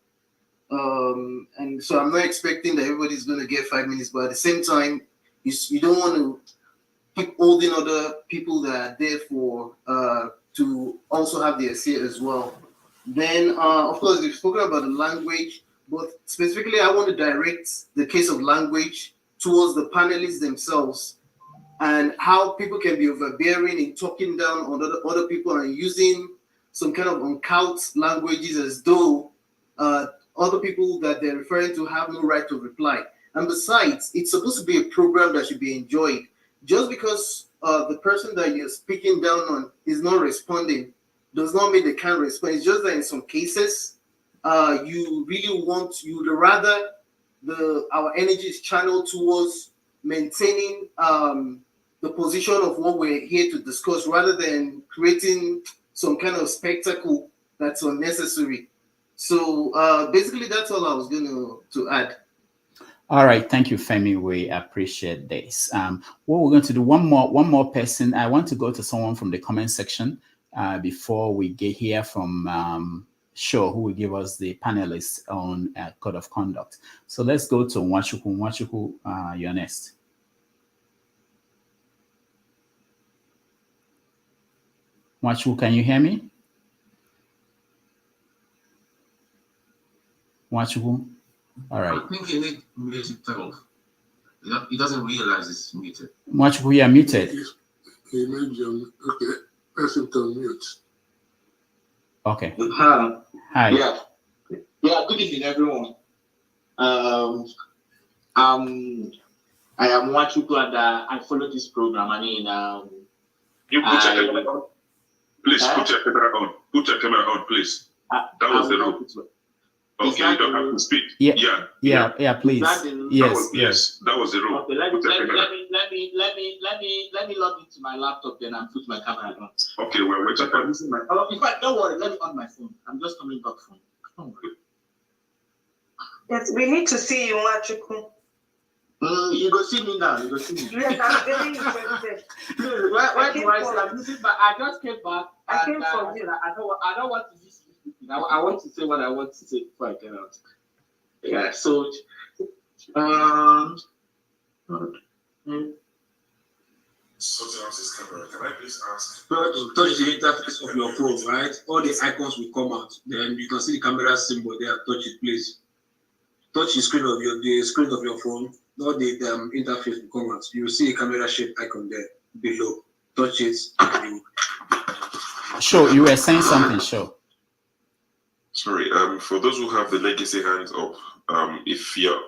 N: And so I'm not expecting that everybody's going to get 5 minutes, but at the same time, you don't want to keep holding other people that are there for to also have their say as well. Then, of course, we've spoken about the language, but specifically, I want to direct the case of language towards the panelists themselves and how people can be overbearing in talking down on other people and using some kind of uncouth languages as though other people that they're referring to have no right to reply. And besides, it's supposed to be a program that should be enjoyed. Just because the person that you're speaking down on is not responding does not mean they can't respond. It's just that in some cases, you would rather our energy is channeled towards maintaining the position of what we're here to discuss rather than creating some kind of spectacle that's unnecessary. So basically, that's all I was going to add.
B: All right, thank you, Femi. We appreciate this. What we're going to do, one more person. I want to go to someone from the comment section before we hear from Show, who will give us the panelists on code of conduct. So let's go to Nwachukwu. Nwachukwu, you're next. Nwachukwu, can you hear me? Nwachukwu? All right.
J: I think you need music 12. He doesn't realize it's muted.
B: Much we are muted.
M: He may be on. Okay, press him to mute.
B: Okay.
O: Hi.
B: Hi.
O: Yeah. Good evening, everyone. I am Wachuku and I follow this program. I mean,
F: you put your camera on. Please put your camera on. Put your camera on, please. That was the rule. Okay, you don't have to speak.
B: Yeah, please. Yes.
F: That was the rule.
O: Okay, let me log into my laptop then and put my camera on.
F: Okay, well, wait.
O: In fact, don't worry, let me on my phone. I'm just coming back from.
I: Yes, we need to see you, Wachuku.
O: You go see me now. You go see me.
I: Yes, I'm very interested.
O: Where do I say I'm losing? But I just came back.
I: I came for you.
O: I don't want to be speaking. I want to say what I want to say before I get out. Yeah. So,
F: Sorting out his camera. Can I please ask?
H: Touch the interface of your phone, right? All the icons will come out. Then you can see the camera symbol there. Touch it, please. Touch the screen of your phone. All the interface will come out. You will see a camera shaped icon there below. Touch it.
B: Sure, you were saying something. Sure.
F: Sorry. For those who have the legacy hands up, if you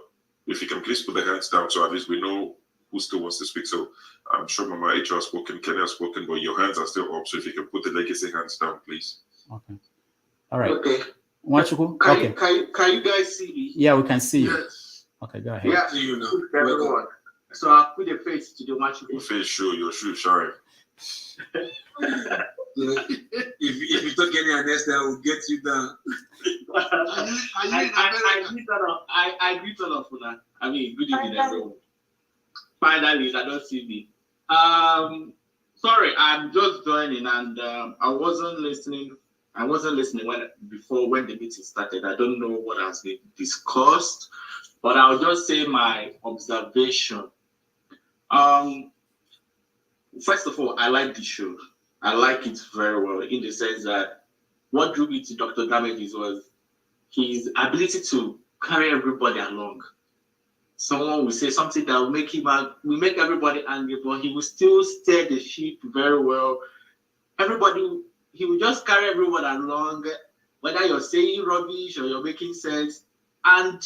F: can please put the hands down, so at least we know who still wants to speak. So I'm sure Mama H has spoken, Kenny has spoken, but your hands are still up. So if you can put the legacy hands down, please.
B: Okay. All right.
O: Okay.
B: Wachuku?
O: Okay. Can you guys see me?
B: Yeah, we can see you.
M: Yes.
B: Okay, go ahead.
O: Yeah,
H: See you now.
O: Everyone. So I'll put the face to the Wachuku.
F: Your face show, your shoe shine.
H: If you talk any next time, we'll get you down.
O: I greet all of that. I mean, good evening, everyone. Finally, I don't see me. Sorry, I'm just joining, and I wasn't listening when the meeting started. I don't know what has been discussed, but I'll just say my observation. First of all, I like the show. I like it very well in the sense that what drew me to Dr. Damages was his ability to carry everybody along. Someone will say something that will make everybody angry, but he will still steer the ship very well. He will just carry everyone along, whether you're saying rubbish or you're making sense. And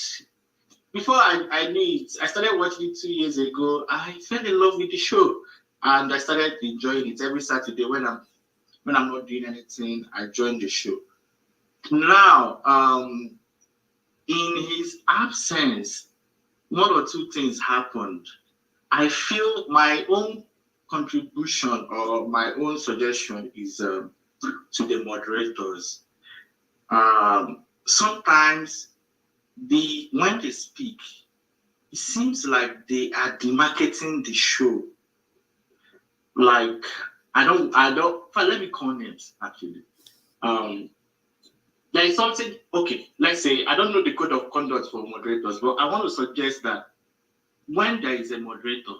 O: before I knew it, I started watching it 2 years ago. I fell in love with the show, and I started enjoying it every Saturday when I'm not doing anything. I join the show. Now, in his absence, one or two things happened. I feel my own contribution or my own suggestion is to the moderators. Sometimes when they speak, it seems like they are demarketing the show. Like let me call names actually. There is something, okay, let's say, I don't know the code of conduct for moderators, but I want to suggest that when there is a moderator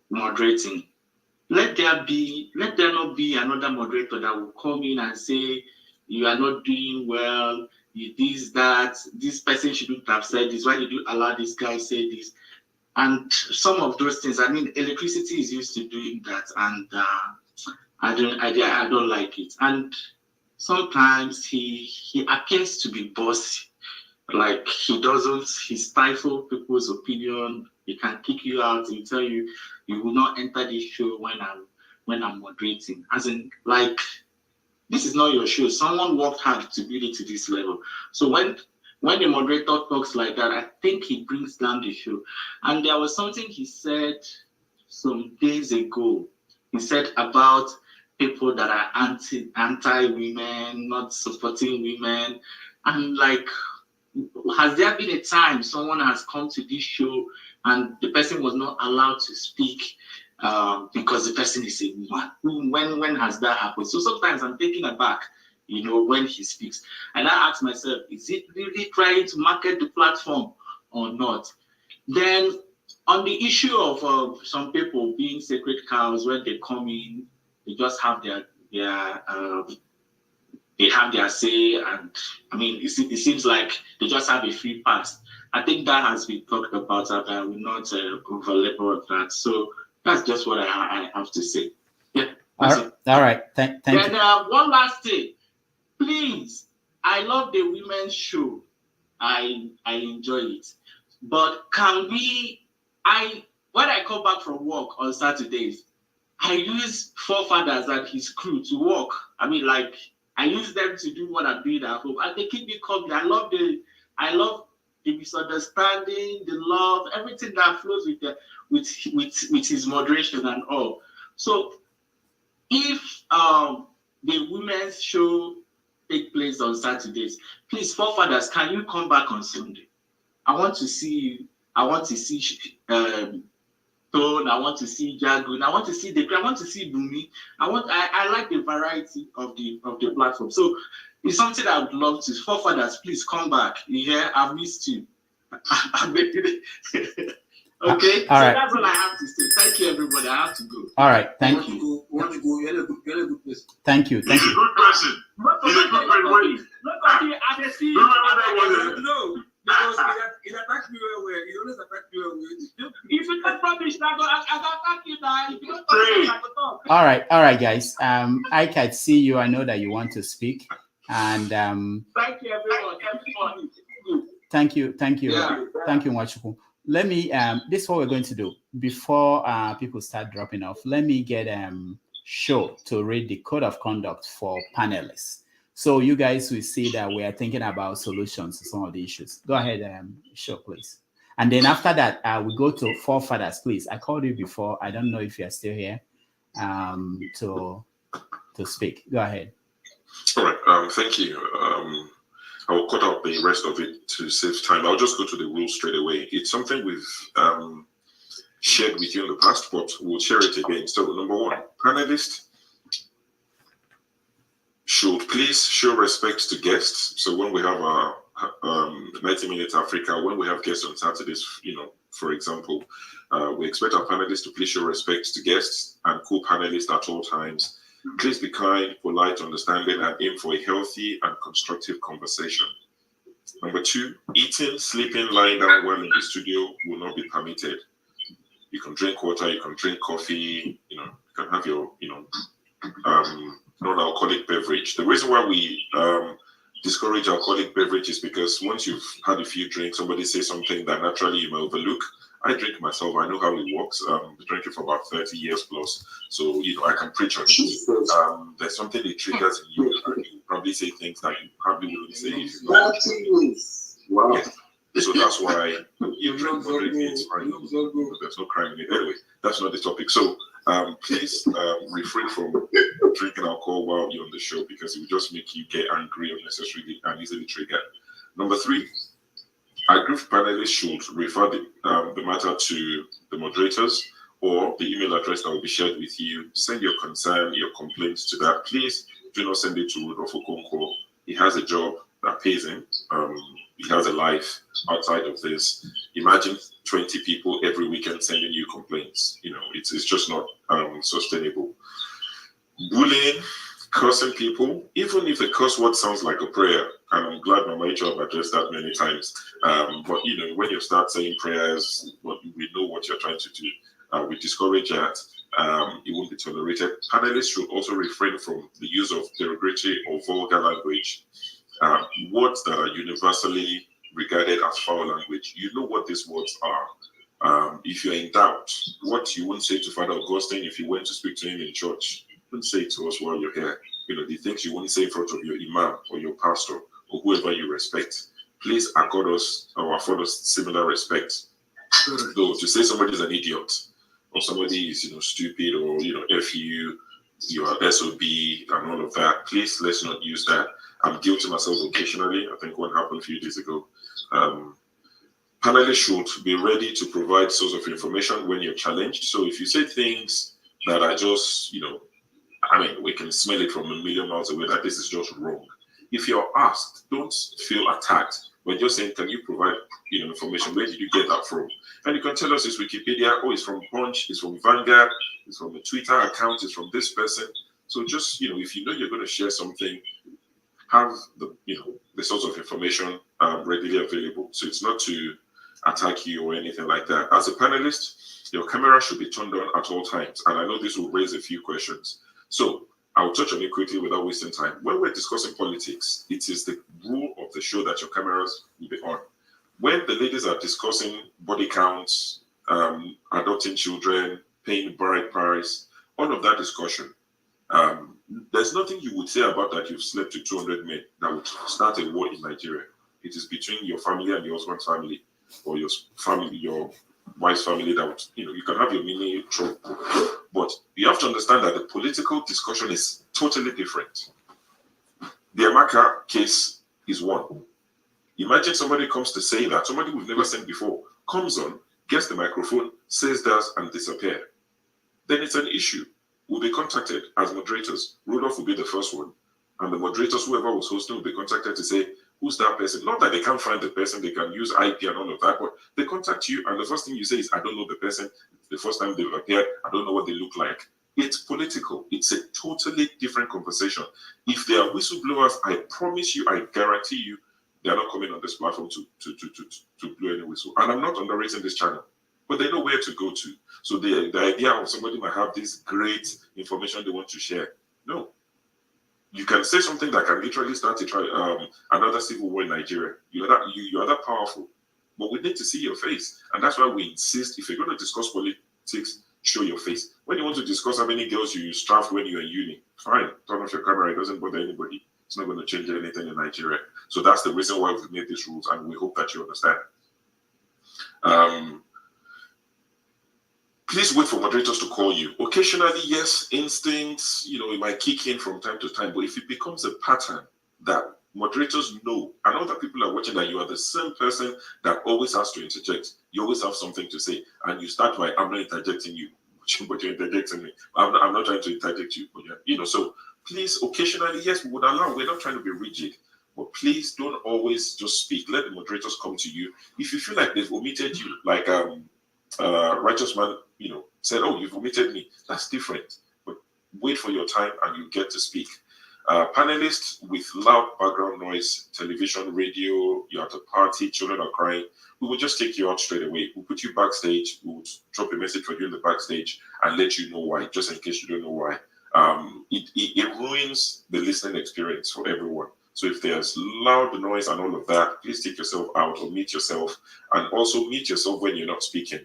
O: moderating, let there not be another moderator that will come in and say, you are not doing well, this person shouldn't have said this, why did you allow this guy say this? And some of those things, I mean, electricity is used to doing that, and I don't like it. And sometimes he appears to be bossy, like he stifles people's opinion. He can kick you out. He'll tell you, you will not enter this show when I'm moderating. As in, like, this is not your show. Someone worked hard to build it to this level. So when the moderator talks like that, I think he brings down the show. And there was something he said some days ago. He said about people that are anti-women, not supporting women. And like, has there been a time someone has come to this show and the person was not allowed to speak because the person is a woman? When has that happened? So sometimes I'm taken aback, when he speaks. And I ask myself, is it really trying to market the platform or not? Then on the issue of some people being sacred cows, when they come in, they just have their say, and I mean, it seems like they just have a free pass. I think that has been talked about, and I will not overlap that. So that's just what I have to say. Yeah.
B: All right. Thank you.
O: And one last thing, please. I love the women's show. I enjoy it. But can we? When I come back from work on Saturdays, I use forefathers and his crew to work. I mean, like, I use them to do what I'm doing at home, and they keep me company. I love the misunderstanding, the love, everything that flows with his moderation and all. So, if the women's show take place on Saturdays, please, forefathers, can you come back on Sunday? I want to see you. I want to see Tone. I want to see Jagun. I want to see Bumi. I like the variety of the platform. So it's something I would love to. Forefathers, please come back. You hear? I've missed you. Okay.
B: All right.
O: That's all I have to say. Thank you, everybody. I have to go.
B: All right. Thank you.
H: You're a good person.
B: Thank you. Thank
C: He's a
B: you.
C: good person. He's a good person.
H: No, because it attacked me well. It always attacked me well.
O: If you don't publish, I can attack you now. If you don't publish, I can talk.
B: All right, guys. I can see you. I know that you want to speak, and
O: thank you, everyone.
B: thank you,
O: Yeah.
B: thank you, Mwachuku. Let me. This is what we're going to do before people start dropping off. Let me get Show to read the code of conduct for panelists. So you guys will see that we are thinking about solutions to some of the issues. Go ahead, Show, please. And then after that, we go to forefathers, please. I called you before. I don't know if you're still here to speak. Go ahead.
F: All right. Thank you. I will cut out the rest of it to save time. I'll just go to the rules straight away. It's something we've shared with you in the past, but we'll share it again. So, number one, panelists should please show respect to guests. So when we have a 90 Minutes Africa, when we have guests on Saturdays, for example, we expect our panelists to please show respect to guests and co-panelists at all times. Please be kind, polite, understanding, and aim for a healthy and constructive conversation. Number two, eating, sleeping, lying down while in the studio will not be permitted. You can drink water, you can drink coffee, you can have your, non-alcoholic beverage. The reason why we discourage alcoholic beverage is because once you've had a few drinks, somebody says something that naturally you may overlook. I drink myself. I know how it works. I've been drinking for about 30 years plus. So, I can preach on it. There's something that triggers in you, and you probably say things that you probably wouldn't say if you know. Wow. Yeah. So that's why you drink moderately, it's fine. There's no crime in it. Anyway, that's not the topic. So please refrain from drinking alcohol while you're on the show, because it will just make you get angry unnecessarily and easily triggered. Number three, our group panelists should refer the matter to the moderators or the email address that will be shared with you. Send your concern, your complaints to that. Please do not send it to Rudolph Okonkwo. He has a job that pays him. He has a life outside of this. Imagine 20 people every weekend sending you complaints. It's just not sustainable. Bullying, cursing people, even if the curse word sounds like a prayer, and I'm glad Mama Icho have addressed that many times. But when you start saying prayers, we know what you're trying to do. We discourage that. It won't be tolerated. Panelists should also refrain from the use of derogatory or vulgar language. Words that are universally regarded as foul language. You know what these words are. If you're in doubt, what you wouldn't say to Father Augustine if you went to speak to him in church, you wouldn't say it to us while you're here. The things you wouldn't say in front of your imam or your pastor or whoever you respect. Please accord us or afford us similar respect. Though to say somebody is an idiot or somebody is stupid or F you, your SOB and all of that, please let's not use that. I'm guilty myself occasionally. I think one happened a few days ago. Panelists should be ready to provide source of information when you're challenged. So if you say things that are just, we can smell it from a million miles away that this is just wrong. If you're asked, don't feel attacked. We're just saying, can you provide information? Where did you get that from? And you can tell us it's Wikipedia, it's from Punch, it's from Vanguard, it's from a Twitter account, it's from this person. So just, if you know you're going to share something, have the the source of information readily available. So it's not to attack you or anything like that. As a panelist, your camera should be turned on at all times. And I know this will raise a few questions. So I'll touch on it quickly without wasting time. When we're discussing politics, it is the rule of the show that your cameras will be on. When the ladies are discussing body counts, adopting children, paying bride price, all of that discussion, there's nothing you would say about that you've slept with 200 men that would start a war in Nigeria. It is between your family and your husband's family, or your family, your wife's family, that would, you can have your mini trouble. But you have to understand that the political discussion is totally different. The Amaka case is one. Imagine somebody comes to say that, somebody we've never seen before, comes on, gets the microphone, says that, and disappear. Then it's an issue. We'll be contacted as moderators. Rudolph will be the first one. And the moderators, whoever was hosting, will be contacted to say, who's that person? Not that they can't find the person, they can use IP and all of that, but they contact you, and the first thing you say is, I don't know the person. It's the first time they've appeared. I don't know what they look like. It's political. It's a totally different conversation. If they are whistleblowers, I promise you, I guarantee you, they are not coming on this platform to blow any whistle. And I'm not underrating this channel, but they know where to go to. So the idea of somebody might have this great information they want to share. No. You can say something that can literally start to try another civil war in Nigeria. You are that powerful. But we need to see your face. And that's why we insist, if you're going to discuss politics, show your face. When you want to discuss how many girls you strapped when you're in uni, fine, turn off your camera. It doesn't bother anybody. It's not going to change anything in Nigeria. So that's the reason why we've made these rules, and we hope that you understand. Please wait for moderators to call you. Occasionally, yes, instincts, it might kick in from time to time, but if it becomes a pattern that moderators know, and other people are watching, that you are the same person that always has to interject, you always have something to say, and you start by, I'm not interjecting you, but you're interjecting me. I'm not trying to interject you, but so please, occasionally, yes, we would allow, we're not trying to be rigid, but please don't always just speak. Let the moderators come to you. If you feel like they've omitted you, like Righteous Man, said, oh, you've omitted me, that's different. But wait for your time and you get to speak. Panelists with loud background noise, television, radio, you're at a party, children are crying, we will just take you out straight away. We'll put you backstage, we'll drop a message for you in the backstage and let you know why, just in case you don't know why. It ruins the listening experience for everyone. So if there's loud noise and all of that, please take yourself out or mute yourself, and also mute yourself when you're not speaking.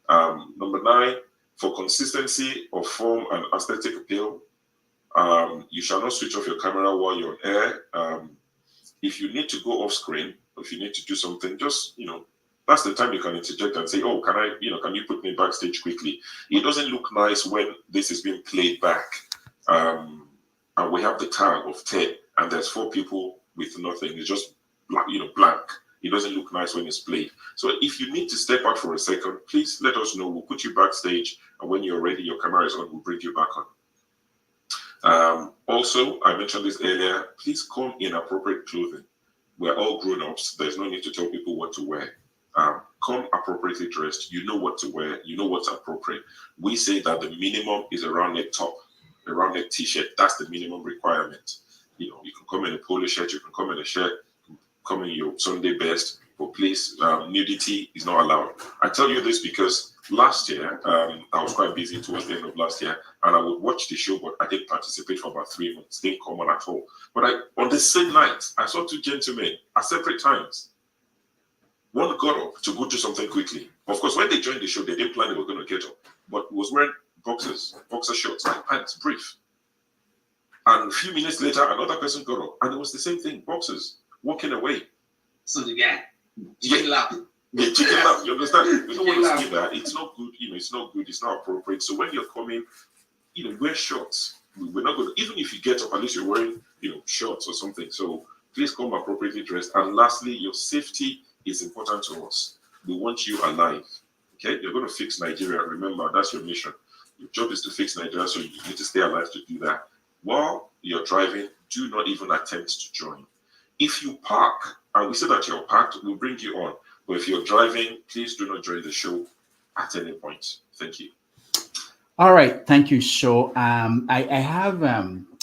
F: Number 9, for consistency of form and aesthetic appeal, you shall not switch off your camera while you're on air. If you need to go off screen, or if you need to do something, just, that's the time you can interject and say, oh, can you put me backstage quickly? It doesn't look nice when this is being played back. And we have the tag of 10, and there's 4 people with nothing. It's just blank. It doesn't look nice when it's played. So if you need to step out for a second, please let us know. We'll put you backstage, and when you're ready, your camera is on, we'll bring you back on. Also, I mentioned this earlier, please come in appropriate clothing. We're all grown-ups. There's no need to tell people what to wear. Come appropriately dressed. You know what to wear. You know what's appropriate. We say that the minimum is a round neck top, a round neck t-shirt. That's the minimum requirement. You can come in a polo shirt, you can come in a shirt, you can come in your Sunday best, but please, nudity is not allowed. I tell you this because last year, I was quite busy towards the end of last year, and I would watch the show, but I didn't participate for about 3 months. Didn't come on at all. But on the same night, I saw 2 gentlemen at separate times. One got up to go do something quickly. Of course, when they joined the show, they didn't plan they were going to get up, but was wearing boxer shorts, like pants, brief. And a few minutes later, another person got up, and it was the same thing, boxers, walking away.
O: So the guy,
F: chicken lap. Yeah, chicken lap, you understand? We don't want to see that. It's not good, it's not good, it's not appropriate. So when you're coming, wear shorts. We're not going to, even if you get up, at least you're wearing, shorts or something. So please come appropriately dressed. And lastly, your safety is important to us. We want you alive. Okay? You're going to fix Nigeria. Remember, that's your mission. Your job is to fix Nigeria, so you need to stay alive to do that. While you're driving, do not even attempt to join. If you park, and we say that you're parked, we'll bring you on. But if you're driving, please do not join the show at any point. Thank you.
B: All right. Thank you, Sho. I have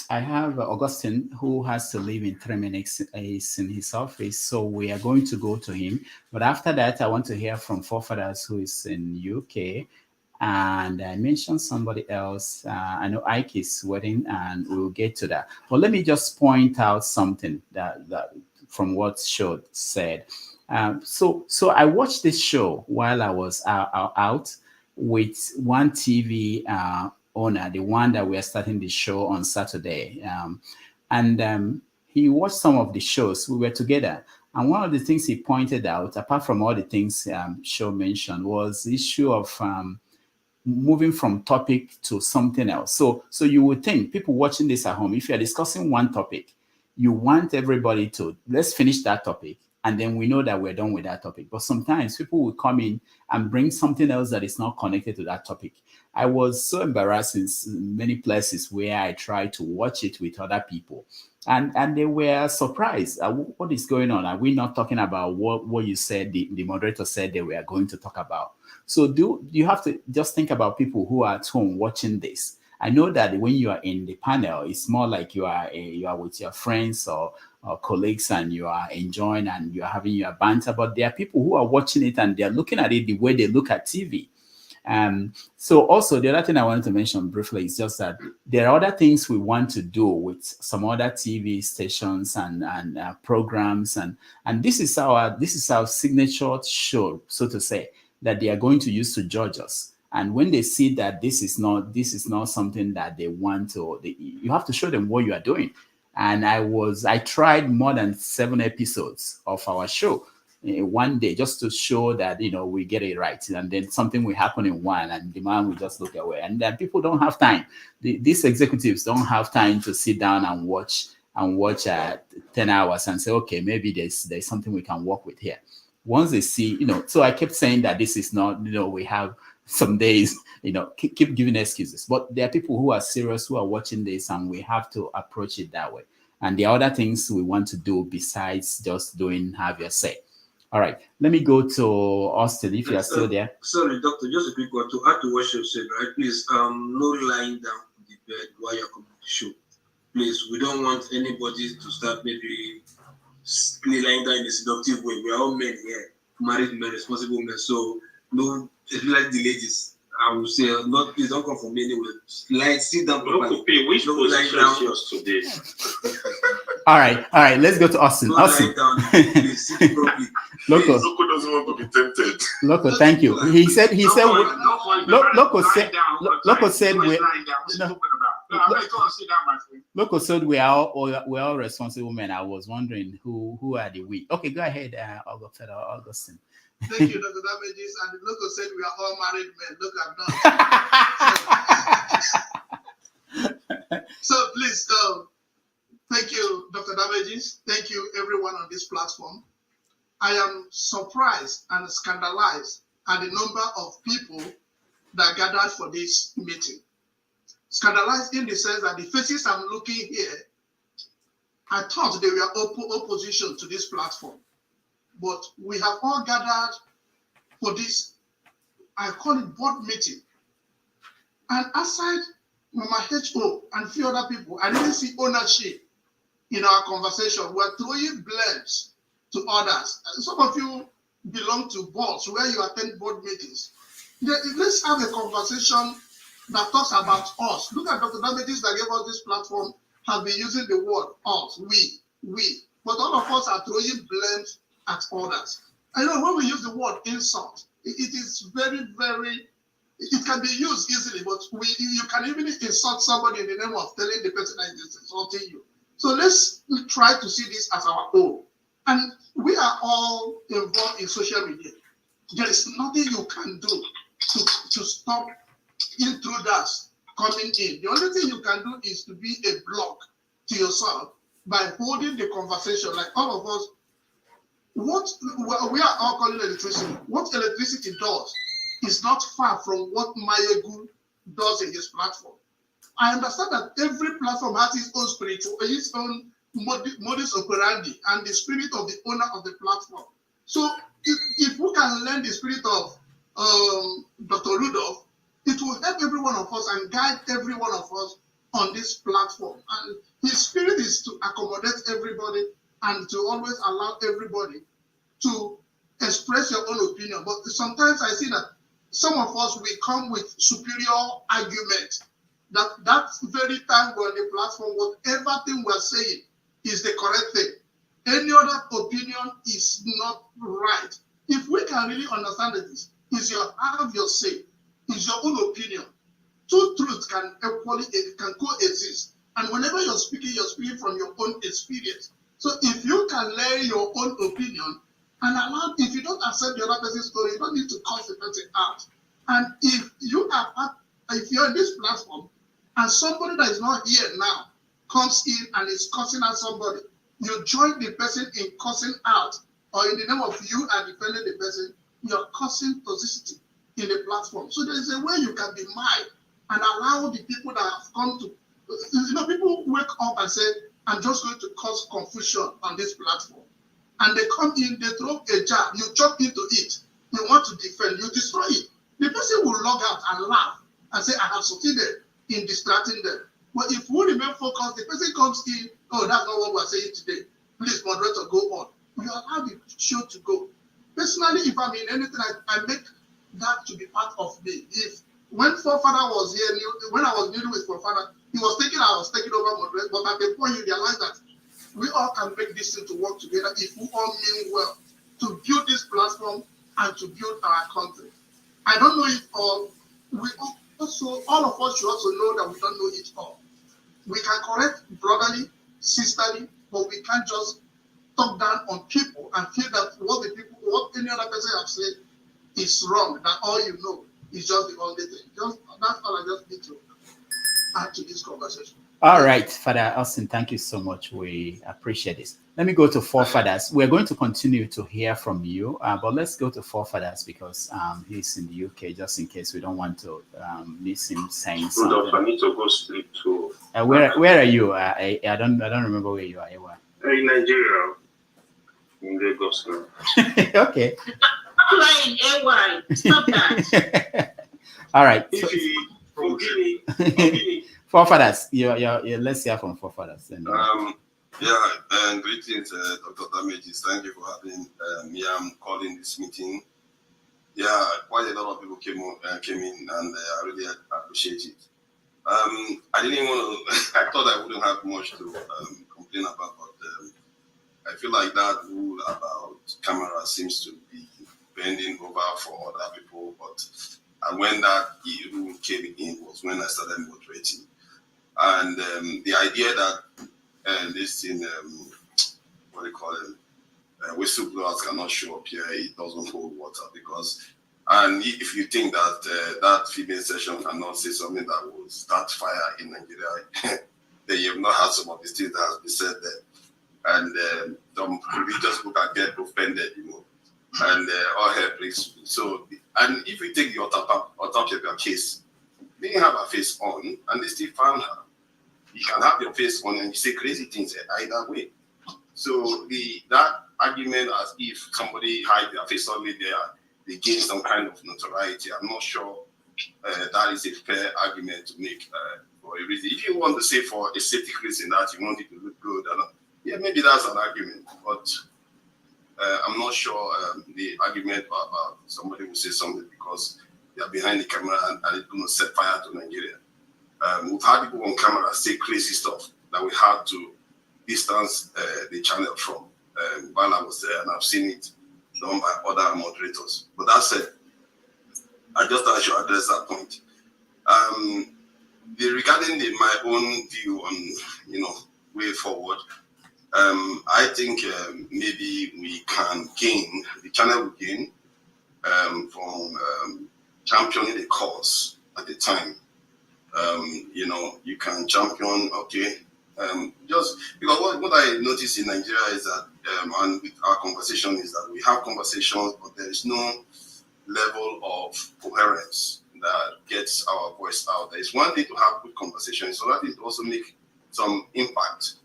B: I have Augustine, who has to leave in 3 minutes. Is in his office, so we are going to go to him. But after that, I want to hear from Forefathers, who is in UK. And I mentioned somebody else. I know Ike is waiting, and we'll get to that. But let me just point out something that from what Shod said. So I watched this show while I was out with one TV owner, the one that we are starting the show on Saturday. And he watched some of the shows. We were together. And one of the things he pointed out, apart from all the things Show mentioned, was the issue of moving from topic to something else. So you would think, people watching this at home, if you're discussing one topic, you want everybody to, let's finish that topic, and then we know that we're done with that topic. But sometimes people will come in and bring something else that is not connected to that topic. I was so embarrassed in many places where I tried to watch it with other people, and they were surprised. What is going on? Are we not talking about what you said, the moderator said they were going to talk about? So you have to just think about people who are at home watching this. I know that when you are in the panel, it's more like you are with your friends or colleagues, and you are enjoying and you are having your banter. But there are people who are watching it and they are looking at it the way they look at TV. So also the other thing I wanted to mention briefly is just that there are other things we want to do with some other TV stations and programs, and this is our signature show, so to say, that they are going to use to judge us. And when they see that this is not something that they want to, you have to show them what you are doing. And I tried more than 7 episodes of our show one day, just to show that we get it right, and then something will happen in one and the man will just look away, and then people don't have time. These executives don't have time to sit down and watch 10 hours and say, okay, maybe there's something we can work with here. Once they see, so I kept saying that this is not, we have some days, keep giving excuses, but there are people who are serious, who are watching this, and we have to approach it that way. And there are other things we want to do besides just doing Have Your Say. All right, let me go to Austin, if you are still there.
H: Sorry, doctor, just a quick one to add to what you said, right? Please, no lying down on the bed while you're coming to the show. Please, we don't want anybody to start maybe lying down in a seductive way. We are all men here, married men, responsible men. So, no, like the ladies, I will say, please don't come from me anyway. Sit down properly.
C: Which position is yours today?
B: All right, let's go to Austin. Austin. Loco
C: doesn't want to be tempted.
B: Loco, thank you. He said Loco said we are all responsible men. I was wondering who are the we. Okay, go ahead, Augustine.
M: Thank you, Dr. Damages. And the Loco said we are all married men. Look at that. So please, thank you, Dr. Damages. Thank you, everyone on this platform. I am surprised and scandalized at the number of people that gathered for this meeting. Scandalized in the sense that the faces I'm looking here, I thought they were opposition to this platform. But we have all gathered for this, I call it board meeting. And aside Mama H.O. and a few other people, I didn't see ownership in our conversation. We're throwing blames to others. Some of you belong to boards where you attend board meetings. Let's have a conversation that talks about us. Look at Dr. Damages that gave us this platform, has been using the word us, we. But all of us are throwing blames at others. I know when we use the word insult, it is very, very, it can be used easily, but you can even insult somebody in the name of telling the person that is insulting you. So let's try to see this as our own. And we are all involved in social media. There is nothing you can do to stop intruders coming in. The only thing you can do is to be a block to yourself by holding the conversation, like all of us. What we are all calling electricity. What electricity does is not far from what Mayegu does in his platform. I understand that every platform has its own modus operandi and the spirit of the owner of the platform. So if we can learn the spirit of Dr. Rudolph, it will help every one of us and guide every one of us on this platform. And his spirit is to accommodate everybody and to always allow everybody to express your own opinion. But sometimes I see that some of us, we come with superior argument. That very time we're on the platform, whatever thing we're saying is the correct thing. Any other opinion is not right. If we can really understand it, is your have your say, is your own opinion. Two truths can coexist. And whenever you're speaking from your own experience. So if you can lay your own opinion and allow, if you don't accept the other person's story, you don't need to call the person out. And if you're in this platform and somebody that is not here now comes in and is cussing out somebody, you join the person in cussing out, or in the name of you and defending the person, you're causing toxicity in the platform. So there's a way you can be mild and allow the people that have come to, people wake up and say, I'm just going to cause confusion on this platform. And they come in, they throw a jab, you chop into it, you want to defend, you destroy it. The person will log out and laugh and say, I have succeeded in distracting them. But if we remain focused, the person comes in, oh, that's not what we're saying today. Please, moderator, go on. You allow the show to go. Personally, if I'm in anything, I make that to be part of me. If when Forefather was here, when I was dealing with Forefather, he was thinking I was taking over moderator, but at the point you realize that we all can make this thing to work together if we all mean well to build this platform and to build our country. I don't know it all. All of us should also know that we don't know it all. We can correct brotherly, sisterly, but we can't just talk down on people and feel that what any other person have said is wrong, that all you know is just the only thing. That's all I just need to add to this conversation.
B: All right, Father Austin, thank you so much. We appreciate this. Let me go to Forefathers. We're going to continue to hear from you, but let's go to Forefathers because he's in the UK, just in case we don't want to miss him saying something.
C: I need to go sleep too.
B: Where are you? I don't remember where you are.
C: In Nigeria, in Lagos now.
B: Okay.
D: Flying AY. Stop that.
B: All right.
C: If you forgive me.
B: Forefathers, let's hear from Forefathers.
P: And greetings, Dr. Damages. Thank you for having me. I'm calling this meeting. Yeah, quite a lot of people came in, and I really appreciate it. I didn't want to. I thought I wouldn't have much to complain about, but I feel like that rule about camera seems to be bending over for other people. But when that rule came in was when I started moderating. And the idea that this thing, what do you call it, whistleblowers cannot show up here, it doesn't hold water because, and if you think that that female session cannot say something that will start fire in Nigeria, then you have not had some of the things that has been said there. And some religious people can get offended, and all hell breaks loose. So, and if you take the autopsy of your case, they didn't have her face on, and they still found her. You can have your face on and you say crazy things either way. So that argument as if somebody hide their face only there, they gain some kind of notoriety. I'm not sure that is a fair argument to make for a reason. If you want to say for aesthetic reason that you want it to look good, yeah, maybe that's an argument. But I'm not sure the argument about somebody will say something because they are behind the camera and it's going to set fire to Nigeria. We've had people on camera say crazy stuff that we had to distance the channel from while I was there, and I've seen it done by other moderators. But that said, I just thought I should address that point. Regarding my own view on, way forward, I think maybe we can gain, the channel will gain from championing the cause at the time. You can champion, just because what I notice in Nigeria is that, and with our conversation is that we have conversations, but there is no level of coherence that gets our voice out. There is one thing to have good conversations, so that is to also make some impact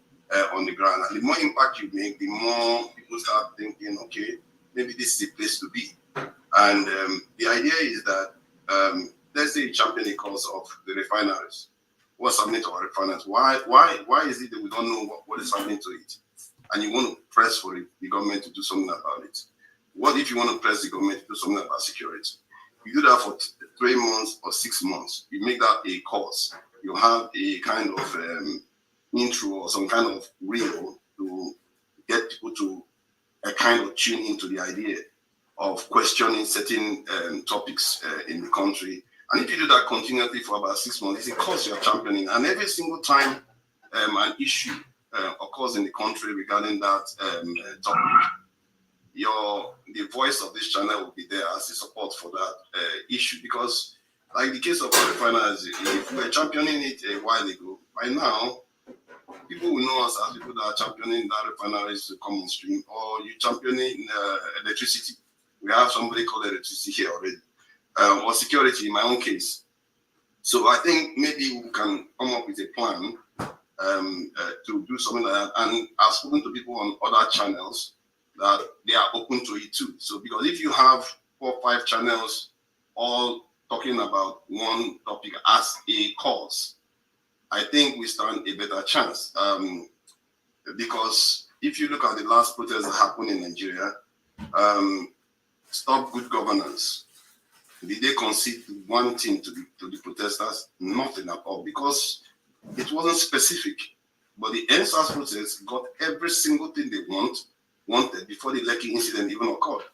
P: on the ground. And the more impact you make, the more people start thinking, okay, maybe this is the place to be. And the idea is that let's say champion the cause of the refineries. what's happening to our refiners. Why is it that we don't know what is happening to it? And you want to press for it, the government to do something about it. What if you want to press the government to do something about security? You do that for 3 months or 6 months. You make that a course. You have a kind of intro or some kind of reel to get people to a kind of tune into the idea of questioning certain topics in the country. And if you do that continuously for about 6 months, it's a cause you're championing. And every single time an issue occurs in the country regarding that topic, the voice of this channel will be there as a support for that issue. Because like the case of refiners, if we were championing it a while ago, by now, people will know us as people that are championing that refineries to come on stream, or you championing electricity. We have somebody called electricity here already, or security in my own case. So I think maybe we can come up with a plan to do something like that. And I've spoken to people on other channels that they are open to it too. So because if you have 4 or 5 channels all talking about one topic as a cause, I think we stand a better chance. Because if you look at the last protest that happened in Nigeria, Stop Good Governance, did they concede one thing to the protesters? Nothing at all, because it wasn't specific. But the NSAS protest got every single thing they wanted before the Lekki incident even occurred.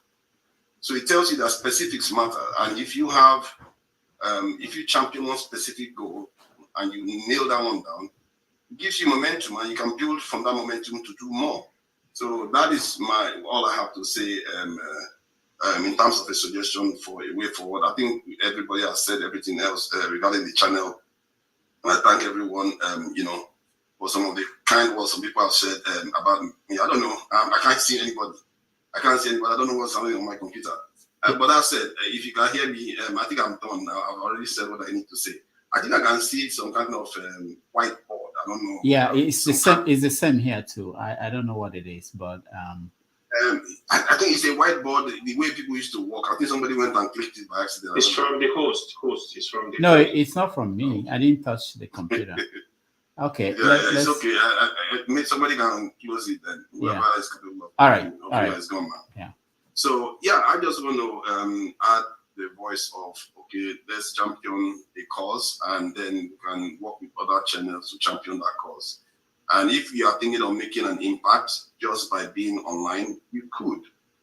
P: So it tells you that specifics matter. And if you have, if you champion one specific goal and you nail that one down, it gives you momentum, and you can build from that momentum to do more. So that is all I have to say in terms of a suggestion for a way forward. I think everybody has said everything else regarding the channel. And I thank everyone, for some of the kind words some people have said about me. I don't know. I can't see anybody. I don't know what's happening on my computer. But that said, if you can hear me, I think I'm done now. I've already said what I need to say. I think I can see some kind of whiteboard. I don't know.
B: Yeah, it's the same. It's the same here too. I don't know what it is, but
P: I think it's a whiteboard. The way people used to walk. I think somebody went and clicked it by accident.
G: It's from the host. It's from the.
B: No,
G: host.
B: it's not from me. I didn't touch the computer. Okay.
P: It's okay. Somebody can close it then. Whoever is capable of.
B: All right. All right.
P: It's gone now.
B: Yeah.
P: So I just want to add the voice of, okay, let's champion a cause, and then we can work with other channels to champion that cause. And if you are thinking of making an impact just by being online, you could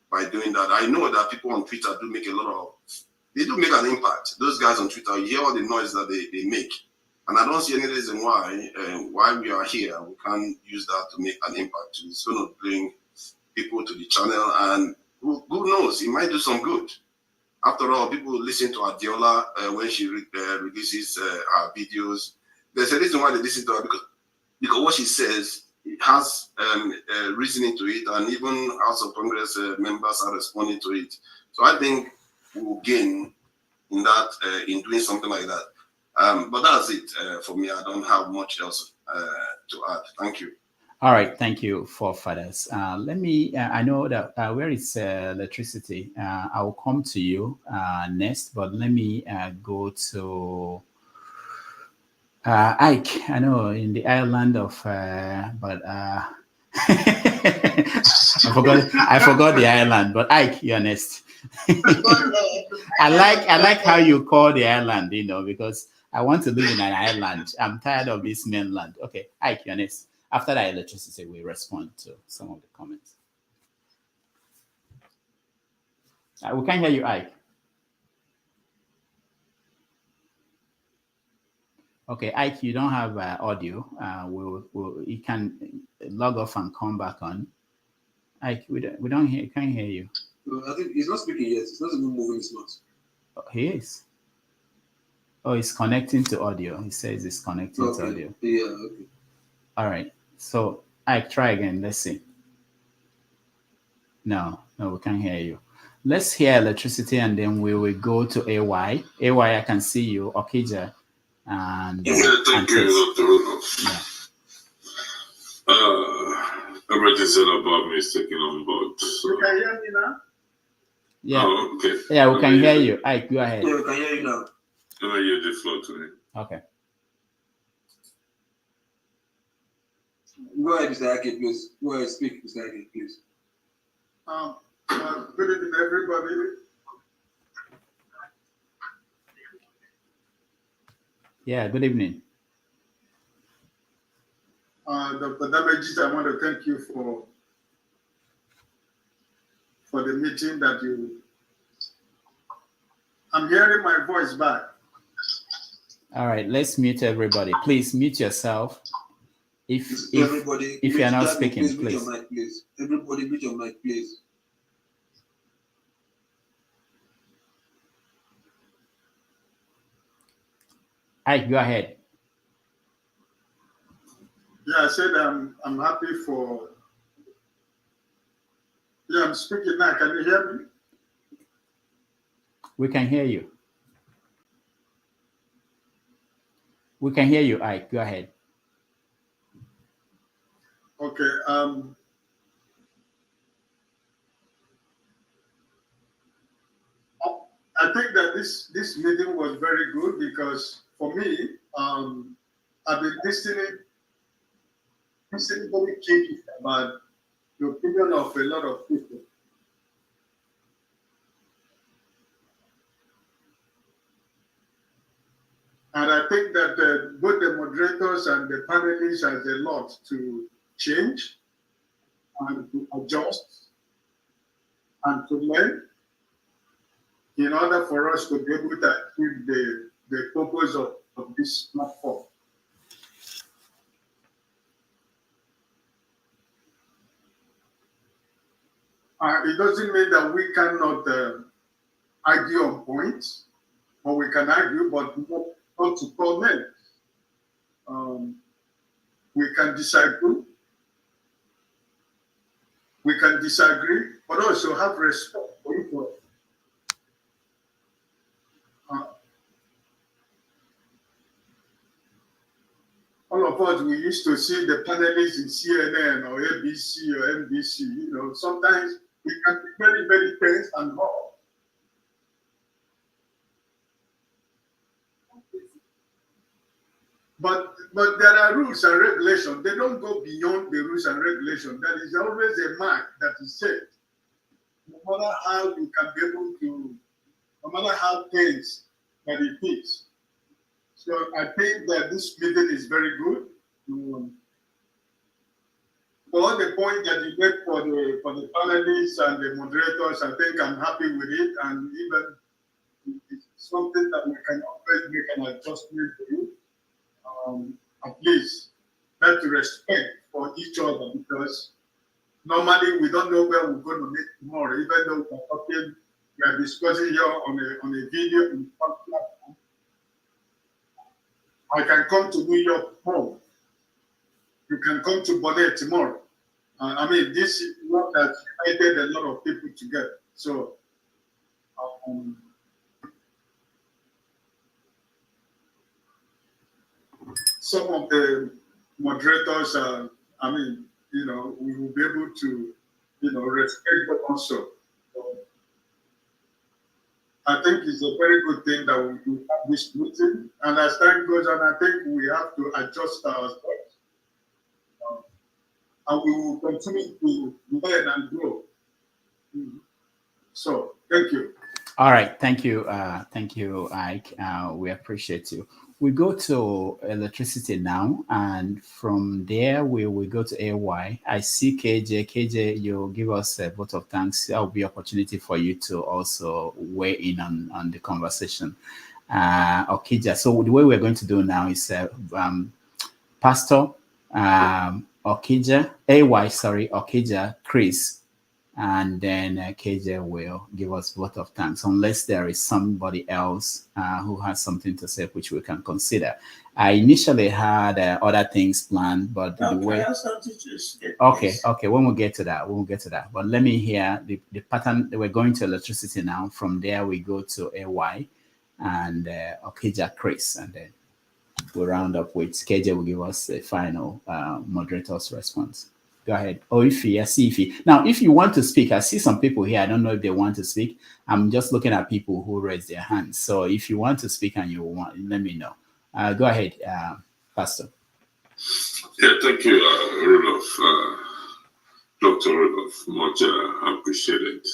P: by doing that. I know that people on Twitter do make an impact. Those guys on Twitter, you hear all the noise that they make. And I don't see any reason why we are here, we can't use that to make an impact. It's going to bring people to the channel, and who knows, it might do some good. After all, people listen to Adiola when she releases her videos. There's a reason why they listen to her, because what she says, it has reasoning to it, and even House of Congress members are responding to it. So I think we'll gain in that, in doing something like that. But that's it for me. I don't have much else to add. Thank you.
B: All right. Thank you, forefathers. Let me, I know that where is electricity? I will come to you next, but let me go to Ike. I know in the island of, but I forgot the island, but Ike, you're next. I like how you call the island, because I want to live in an island. I'm tired of this mainland. Okay, Ike, you're next. After that electricity, we respond to some of the comments. We can't hear you, Ike. Okay, Ike, you don't have audio. You can log off and come back on. Ike, can't hear you.
H: I think he's not speaking yet. He's not even moving his mouth.
B: Oh, he is. Oh, he's connecting to audio. He says he's connecting to audio.
H: Yeah, okay.
B: All right. So Ike, try again. Let's see. No, we can't hear you. Let's hear electricity, and then we will go to AY. AY, I can see you. Okija. And
C: thank you, Dr. Rudolph. Yeah. Everything said about me is taken on board. So.
H: You can hear me now?
B: Yeah.
C: Oh, okay.
B: Yeah, we can hear you. Ike, go ahead.
H: Yeah, we can hear you now.
C: Let me hear the floor to me.
B: Okay.
H: Go ahead, Mr. Ake, please. Go ahead, speak, Mr. Ake, please.
Q: Good evening, everybody.
B: Yeah, good evening.
Q: Dr. Damages, I want to thank you for the meeting that you. I'm hearing my voice back.
B: All right, let's mute everybody. Please mute yourself. If you're not speaking, please.
H: Mute your mic, please. Everybody, mute your mic, please.
B: All right, go ahead.
Q: Yeah, I said I'm happy for. Yeah, I'm speaking now. Can you hear me?
B: We can hear you. We can hear you, Ike. Go ahead.
Q: Okay. I think that this meeting was very good because for me, I've been listening very keenly about the opinion of a lot of people. And I think that both the moderators and the panelists has a lot to change and to adjust and to learn in order for us to be able to achieve the purpose of this platform. It doesn't mean that we cannot argue on points, or we can argue, but not to comment. We can disagree. We can disagree, but also have respect for each other. All of us, we used to see the panelists in CNN or ABC or NBC. You know, sometimes we can be very, very tense and hard. But there are rules and regulations. They don't go beyond the rules and regulations. There is always a mark that is set. No matter how you can be able to, no matter how tense that it is. So I think that this meeting is very good. For the point that you made for the panelists and the moderators, I think I'm happy with it. And even it's something that we can always make an adjustment to you. At least that respect for each other, because normally we don't know where we're going to meet tomorrow, even though we're talking, we are discussing here on a video in platform. I can come to New York home. You can come to Bonnet tomorrow. I mean, this is what has united a lot of people together. So, some of the moderators, I mean, you know, we will be able to, you know, respect them also. I think it's a very good thing that we have this meeting. And as time goes on, I think we have to adjust ourselves. And we will continue to learn and grow. So, thank you.
B: All right, thank you, Ike. We appreciate you. We go to electricity now, and from there we will go to AY. I see KJ. KJ, you'll give us a vote of thanks. That will be opportunity for you to also weigh in on the conversation. Okija. So the way we're going to do now is Pastor Okija, Okija, Chris, and then KJ will give us vote of thanks, unless there is somebody else who has something to say, which we can consider. I initially had other things planned, but the way. Okay. When we get to that, But let me hear the pattern. We're going to electricity now. From there, we go to AY and Okija, Chris, and then we'll round up with KJ will give us a final moderator's response. Go ahead. Oh, Ify, I see Ify. Now, if you want to speak, I see some people here. I don't know if they want to speak. I'm just looking at people who raise their hands. So if you want to speak and you want, let me know. Go ahead, Pastor.
C: Yeah, thank you, Rudolph. Dr. Rudolph, much appreciated.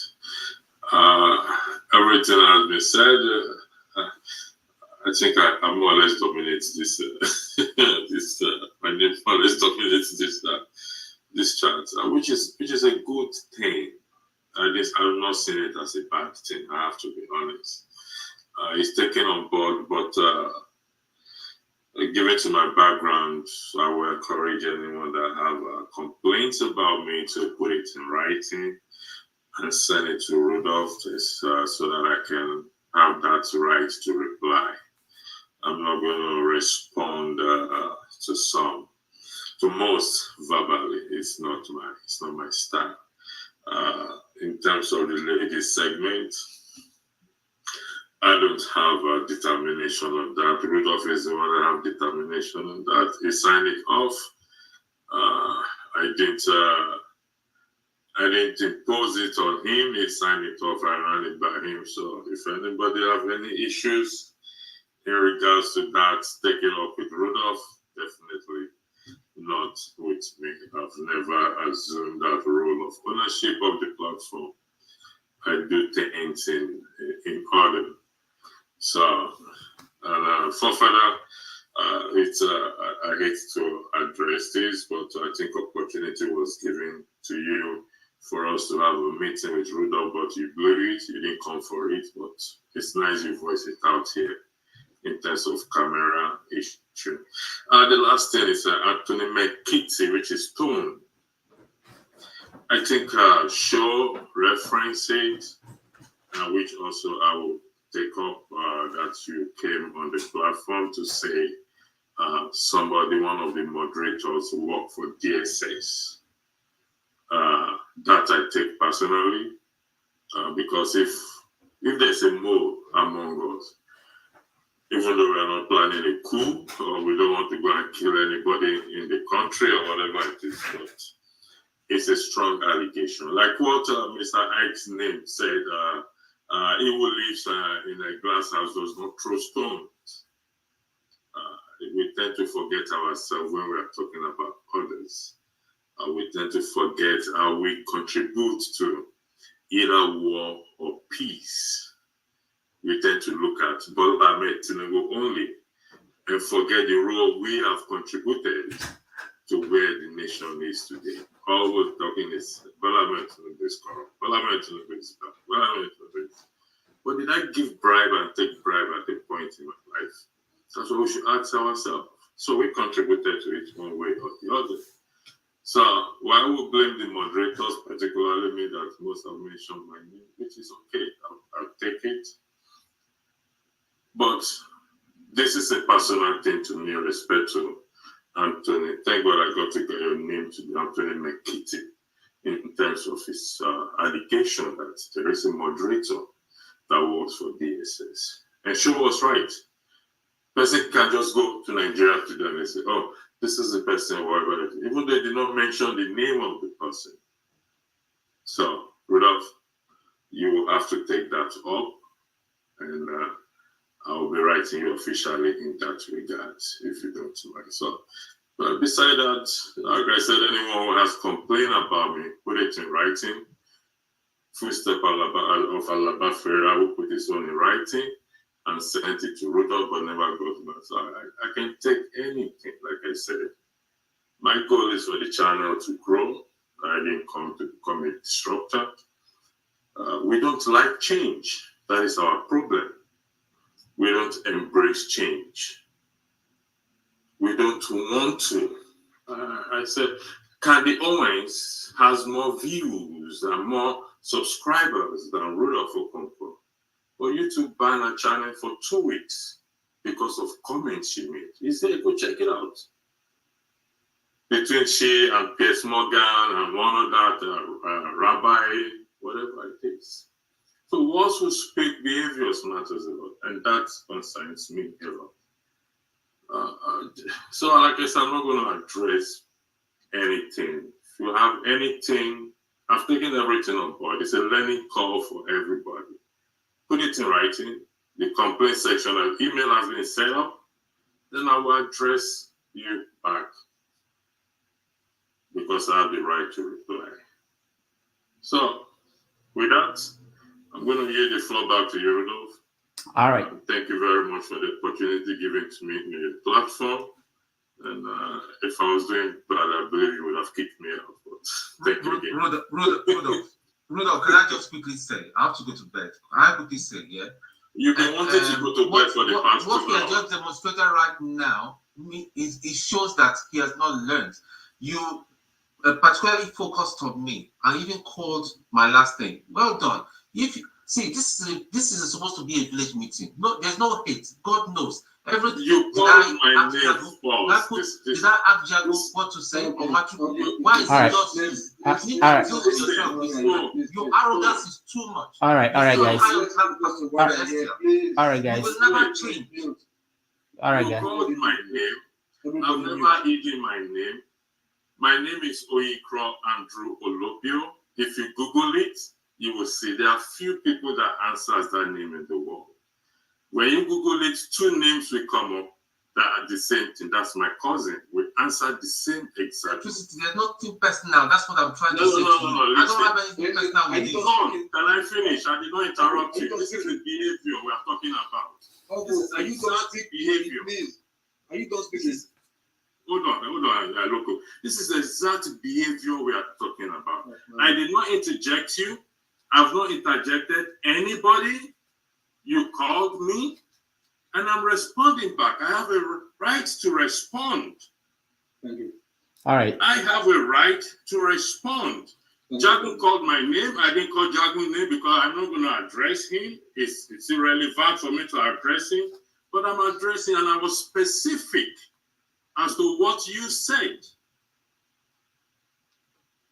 C: Everything has been said. I think I more or less dominate this. My name more or less dominates this chart, which is a good thing. I'm not seeing it as a bad thing. I have to be honest. It's taken on board, but given to my background, I will encourage anyone that have complaints about me to put it in writing and send it to Rudolph so that I can have that right to reply. I'm not going to respond to most verbally. It's not my style. In terms of the ladies segment, I don't have a determination on that. Rudolph is the one that have determination on that. He signed it off. I didn't impose it on him. He signed it off. I ran it by him. So if anybody have any issues in regards to that, take it up with Rudolph. Definitely not with me. I've never assumed that role of ownership of the platform. I do things in order. So, and for further, I hate to address this, but I think opportunity was given to you for us to have a meeting with Rudolph, but you blew it. You didn't come for it, but it's nice you voice it out here in terms of camera issue. The last thing is Anthony McKitty, which is Tone. I think show reference it, which also I will take up that you came on the platform to say one of the moderators work for DSS. That I take personally, because if there's a mole among us, even though we're not planning a coup or we don't want to go and kill anybody in the country or whatever it is, but it's a strong allegation. Like what Mr. Ike's name said, he who lives in a glass house does not throw stones. We tend to forget ourselves when we are talking about others. We tend to forget how we contribute to either war or peace. We tend to look at Bola Ahmed Tinubu only and forget the role we have contributed to where the nation is today. All we're talking is Bola Ahmed Tinubu is corrupt. Bola Ahmed Tinubu is bad. Bola Ahmed Tinubu is. But did I give bribe and take bribe at a point in my life? That's what we should ask ourselves. So we contributed to it one way or the other. So why would blame the moderators, particularly me, that most have mentioned my name, which is okay. I'll take it. But this is a personal thing to me, respect to Anthony. Thank God I got to get your name to be Anthony McKitty in terms of his allegation that there is a moderator that works for DSS. And she was right. Person can just go to Nigeria today and say, oh, this is the person, whatever it is. Even though they did not mention the name of the person. So, Rudolph, you will have to take that up. And I will be writing you officially in that regard, if you don't mind. So, but beside that, like I said, anyone who has complained about me, put it in writing. Footstep of Alaba Ferreira will put his own in writing and sent it to Rudolph, but never got back. So I can take anything, like I said. My goal is for the channel to grow. I didn't come to become a disruptor. We don't like change. That is our problem. We don't embrace change. We don't want to. I said, Candy Owens has more views and more subscribers than Rudolph Okonkwo. But YouTube banned her channel for 2 weeks because of comments she made. Is there? Go check it out. Between she and Piers Morgan and one of that rabbi, whatever it is. So once we speak, behaviors matters a lot, and that concerns me a lot. So like I said, I'm not going to address anything. If you have anything, I've taken everything on board. It's a learning call for everybody. Put it in writing. The complaint section and email has been set up. Then I will address you back because I have the right to reply. So, with that, I'm going to yield the floor back to you, Rudolph.
B: All right.
C: Thank you very much for the opportunity given to me in the platform. And if I was doing bad, I believe you would have kicked me out. But thank you again.
J: Rudolph, can I just quickly say, I have to go to bed. I quickly say, yeah?
C: You've been wanting to go to bed for the past 2 hours.
J: What he has just demonstrated right now, it shows that he has not learned. You particularly focused on me and even called my last name. Well done. If you, see, this is supposed to be a village meeting. No, there's no hate. God knows. Everything.
C: You called my name false.
J: Did I ask Jago what to say or what to? Why is
B: All
J: it
B: right.
J: not you? You need
B: All
J: to
B: right.
J: deal with yourself. Your arrogance is too much.
B: All right, guys. All right, guys.
J: You will never change.
B: All right,
C: You
B: guys.
C: called my name. I've never hidden my name. My name is Oyikro Andrew Olopio. If you Google it, you will see there are few people that answers that name in the world. When you Google it, 2 names will come up that are the same thing. That's my cousin. We answered the same exact.
J: There's nothing personal. That's what I'm trying to say.
C: No.
J: I don't have anything personal with you.
C: Can I finish? I did not interrupt you. This is the behavior we are talking about. This is exact behavior.
H: Are you done speaking?
C: Hold on, local. This is the exact behavior we are talking about. I did not interject you. I've not interjected anybody. You called me, and I'm responding back. I have a right to respond.
H: Thank you.
B: All right.
C: I have a right to respond. Jagun called my name. I didn't call Jagun's name because I'm not going to address him. It's irrelevant for me to address him. But I'm addressing, and I was specific as to what you said.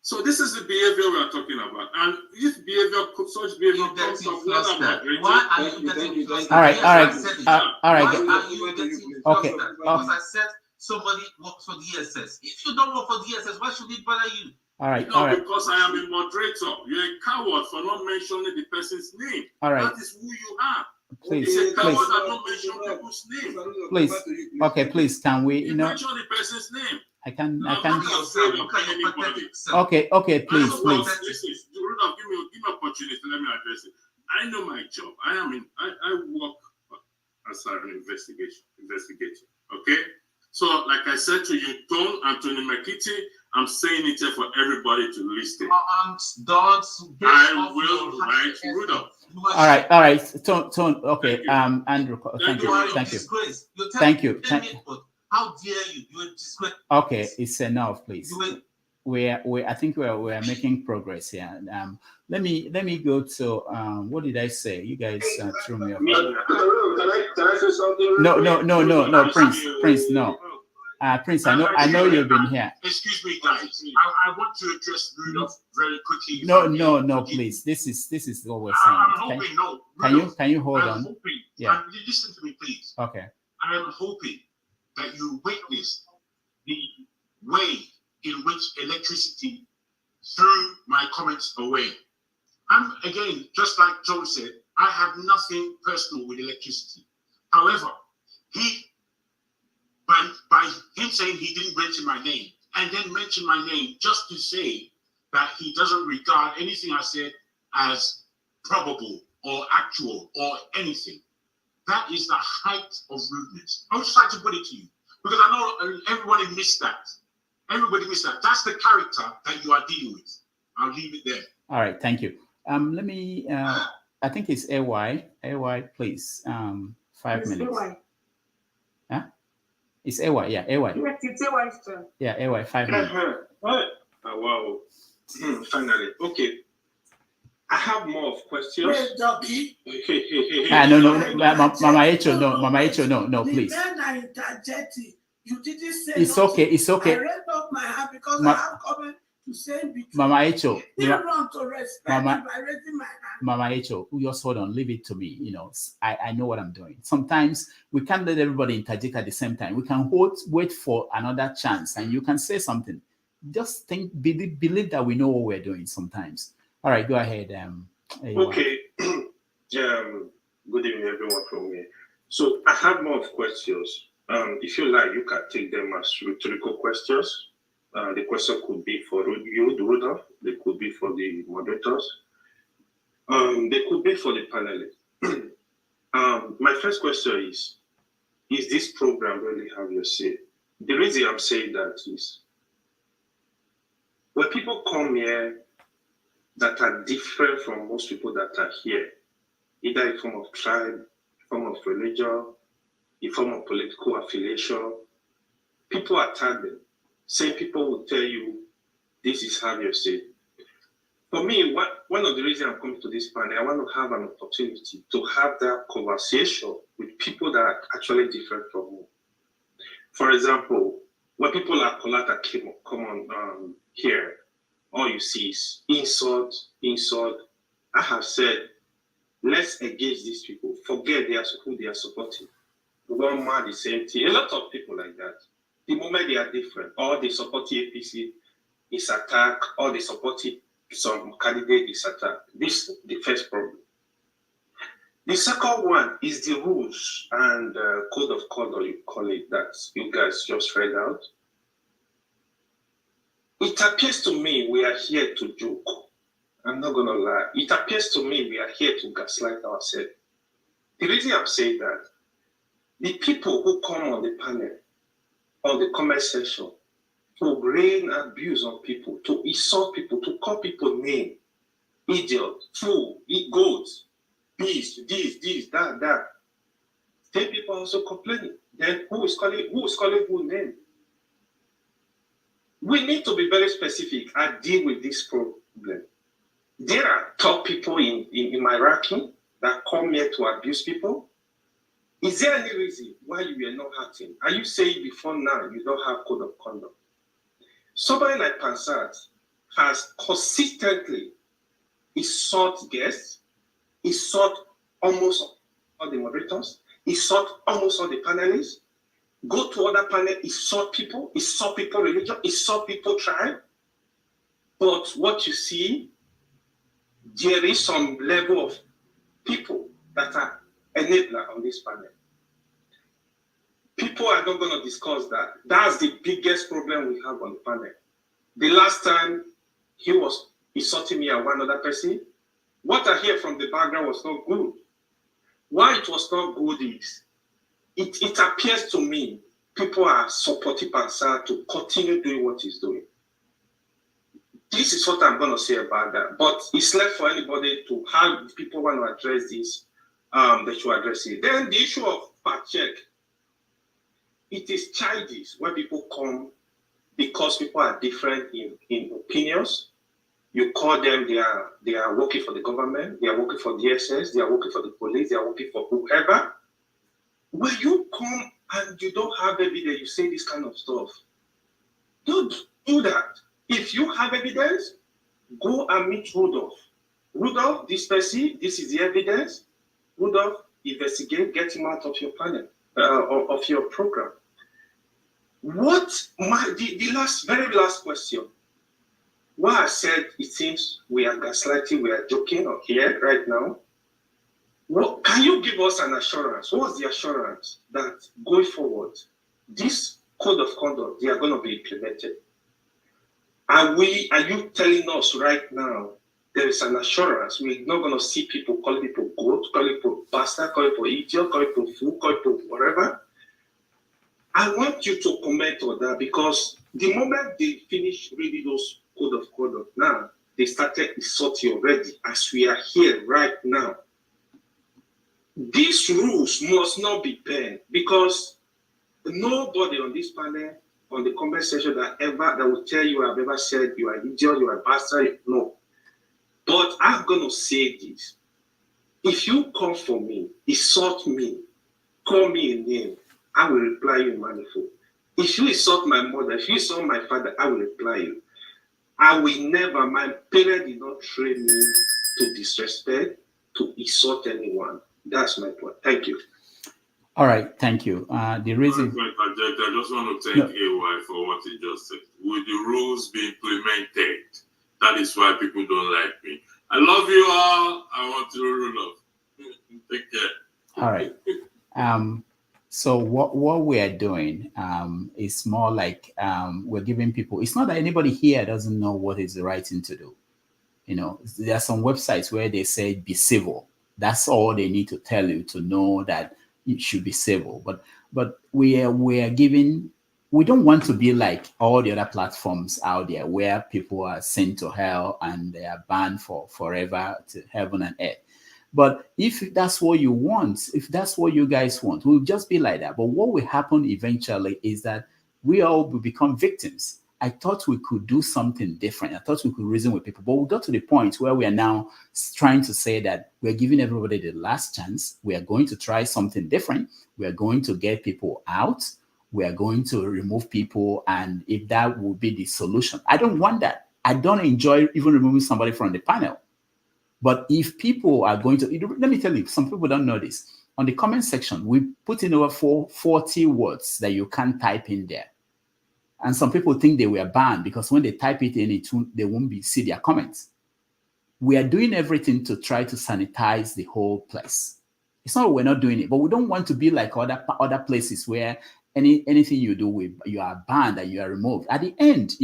C: So this is the behavior we are talking about. And if such behavior comes from what I'm moderating,
J: why are you getting flustered?
B: All right,
J: Yes,
B: all right,
J: I said it.
B: all right.
J: Why are you getting flustered?
B: Okay.
J: Because I said somebody works for the ESS. If you don't work for the ESS, why should it bother you?
B: All right,
C: no,
B: all right.
C: because I am a moderator. You're a coward for not mentioning the person's name.
B: All right.
C: That is who you are.
B: Please,
C: You're a coward
B: please.
C: that don't mention people's name.
B: Please. Okay, please. Can we?
C: You mention the person's name.
B: I can.
C: Anybody.
B: Okay. Please.
C: Listen, Rudolph, give me opportunity. Let me address it. I know my job. I work as an investigator. Okay. So, like I said to you, Don Anthony Makiti, I'm saying it here for everybody to listen. I will write Rudolph.
B: All right. Tone. Okay. Andrew. Thank you.
J: How dare you? You're disgrace.
B: Okay, it's enough, please. I think we're making progress here. Let me go to what did I say? You guys threw me off.
H: Can I say something?
B: No, Prince, no. Prince, I know you've been here.
G: Excuse me, guys. I want to address Rudolph very quickly.
B: No, please. This is what we're saying.
G: I'm hoping,
B: Can you hold on?
G: Hoping,
B: yeah.
G: Listen to me, please.
B: Okay.
G: I am hoping that you witness the way in which electricity threw my comments away. And again, just like John said, I have nothing personal with electricity. However, by him saying he didn't mention my name, and then mention my name just to say that he doesn't regard anything I said as probable or actual or anything. That is the height of rudeness. I would just like to put it to you, because I know everybody missed that. Everybody missed that. That's the character that you are dealing with. I'll leave it there.
B: All right, thank you. Let me, I think it's AY. AY, please. 5 minutes.
R: AY.
B: Huh? It's AY, yeah, AY.
R: It's AY's turn.
B: Yeah, AY, 5 minutes.
S: Wow. Finally. Okay. I have more questions.
A: Wait, Dobby.
B: No, Mama Echo, no, please.
A: The men are interjecting. You didn't say
B: it's
A: nothing.
B: It's okay.
A: I raised up my hand because I have comment to say between.
B: Mama Echo.
A: You wrong to respect by raising my hand.
B: Mama Echo, just hold on, leave it to me. I know what I'm doing. Sometimes we can't let everybody interject at the same time. We can wait for another chance, and you can say something. Just believe that we know what we're doing sometimes. All right, go ahead.
S: Okay. Good evening, everyone from me. So I have more questions. If you like, you can take them as rhetorical questions. The question could be for you, Rudolph. They could be for the moderators. They could be for the panelists. My first question is this program really have your say? The reason I'm saying that is when people come here that are different from most people that are here, either in form of tribe, form of religion, in form of political affiliation, people attack them. Same people will tell you, this is how you say. For me, one of the reasons I'm coming to this panel, I want to have an opportunity to have that conversation with people that are actually different from me. For example, when people like Kolata come on here, all you see is insult. I have said, let's engage these people. Forget who they are supporting. We don't mind the same thing. A lot of people like that. The moment they are different, or they support APC is attacked, or they support some candidate is attacked. This is the first problem. The second one is the rules and code of conduct, you call it, that you guys just read out. It appears to me we are here to joke. I'm not going to lie. It appears to me we are here to gaslight ourselves. The reason I'm saying that, the people who come on the panel, on the comment section, to rain abuse on people, to insult people, to call people name, idiot, fool, goat, beast, this, that. Then people also complaining. Then who is calling who name? We need to be very specific and deal with this problem. There are top people in my ranking that come here to abuse people. Is there any reason why you were not acting? Are you saying before now you don't have code of conduct? Somebody like Pansat has consistently insult guests, insult almost all the moderators, insult almost all the panelists, go to other panel, insult people religion, insult people tribe. But what you see, there is some level of people that are enabler on this panel. People are not going to discuss that. That's the biggest problem we have on the panel. The last time he was insulting me and one other person, what I hear from the background was not good. Why it was not good is, it appears to me people are supporting Pansar to continue doing what he's doing. This is what I'm going to say about that. But it's left for anybody to have people want to address this, they should address it. Then the issue of fact check. It is childish when people come because people are different in opinions. You call them, they are working for the government, they are working for DSS, they are working for the police, they are working for whoever. When you come and you don't have evidence, you say this kind of stuff. Don't do that. If you have evidence, go and meet Rudolph. Rudolph, this person, this is the evidence. Rudolph, investigate, get him out of your panel, of your program. The very last question. Why I said it seems we are gaslighting, we are joking or here right now. What can you give us an assurance? What's the assurance that going forward, this code of conduct, they are going to be implemented? Are you telling us right now there is an assurance we're not going to see people calling people goat, calling people bastard, calling people idiot, calling people fool, calling people whatever? I want you to comment on that because the moment they finish reading those code of conduct now, they started insulting already as we are here right now. These rules must not be banned because nobody on this panel, on the comment section that will tell you I've ever said you are an idiot, you are a bastard. No. But I'm going to say this. If you come for me, insult me, call me a name, I will reply you in manifold. If you insult my mother, if you insult my father, I will reply you. I will never, my parents did not train me to disrespect, to insult anyone. That's my point. Thank you.
B: All right, thank you. The reason...
C: I just want to thank AY for what he just said. Will the rules be implemented? That is why people don't like me. I love you all. I want to roll off. Take care.
B: All right. So what we are doing is more like we're giving people. It's not that anybody here doesn't know what is the right thing to do. You know, there are some websites where they say be civil. That's all they need to tell you to know that you should be civil. But we are giving. We don't want to be like all the other platforms out there where people are sent to hell and they are banned for forever to heaven and earth. But if that's what you want, if that's what you guys want, we'll just be like that. But what will happen eventually is that we all will become victims. I thought we could do something different. I thought we could reason with people, but we got to the point where we are now trying to say that we're giving everybody the last chance. We are going to try something different. We are going to get people out. We are going to remove people. And if that will be the solution, I don't want that. I don't enjoy even removing somebody from the panel. But if people are going to, let me tell you, some people don't know this. On the comment section, we put in over 40 words that you can't type in there. And some people think they were banned because when they type it in, they won't see their comments. We are doing everything to try to sanitize the whole place. It's not that we're not doing it, but we don't want to be like other places where anything you do, you are banned and you are removed. At the end,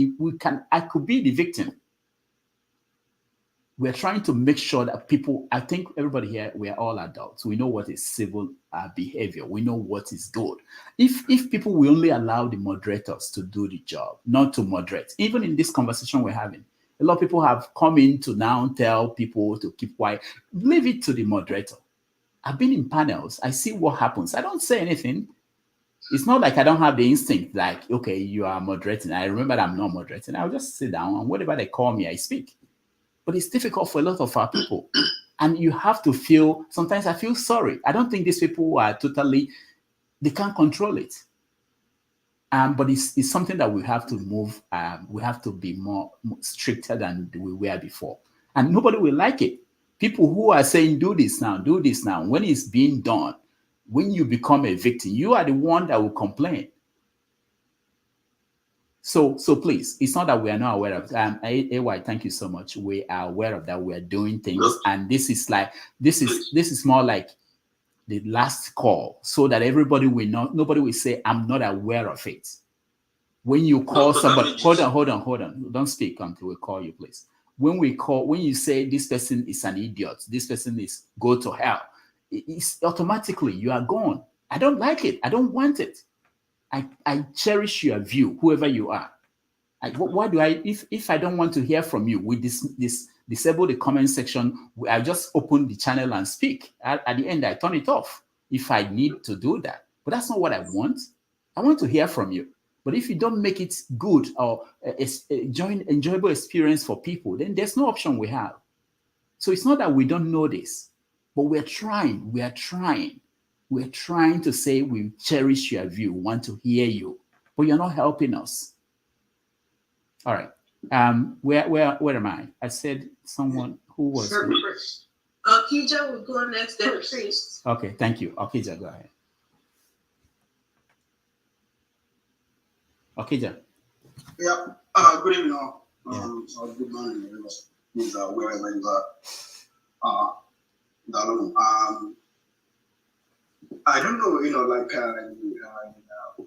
B: I could be the victim. We're trying to make sure that people, I think everybody here, we're all adults. We know what is civil behavior. We know what is good. If people will only allow the moderators to do the job, not to moderate, even in this conversation we're having, a lot of people have come in to now tell people to keep quiet. Leave it to the moderator. I've been in panels. I see what happens. I don't say anything. It's not like I don't have the instinct like, okay, you are moderating. I remember that I'm not moderating. I'll just sit down and whatever they call me, I speak. But it's difficult for a lot of our people. And you have to feel, sometimes I feel sorry. I don't think these people are they can't control it. But it's something that we have to move. We have to be more stricter than we were before. And nobody will like it. People who are saying, do this now. When it's being done, when you become a victim, you are the one that will complain. So please, it's not that we are not aware of AY, thank you so much. We are aware of that. We are doing things, and this is more like the last call, so that everybody will know. Nobody will say, I'm not aware of it. When you call somebody, hold on. Don't speak until we call you, please. When you say this person is an idiot, this person is go to hell, it's automatically you are gone. I don't like it. I don't want it. I cherish your view, whoever you are. Why do if I don't want to hear from you, we disable the comment section. I just open the channel and speak. At the end, I turn it off if I need to do that. But that's not what I want. I want to hear from you. But if you don't make it good or enjoyable experience for people, then there's no option we have. So it's not that we don't know this, but we're trying. We're trying to say we cherish your view, want to hear you, but you're not helping us. All right. Where am I? I said someone who was.
D: Okija will go next, then Chris.
B: Okay, thank you. Okija, go ahead. Okija.
H: Yeah. Good evening. Or good morning, wherever you are. I don't know,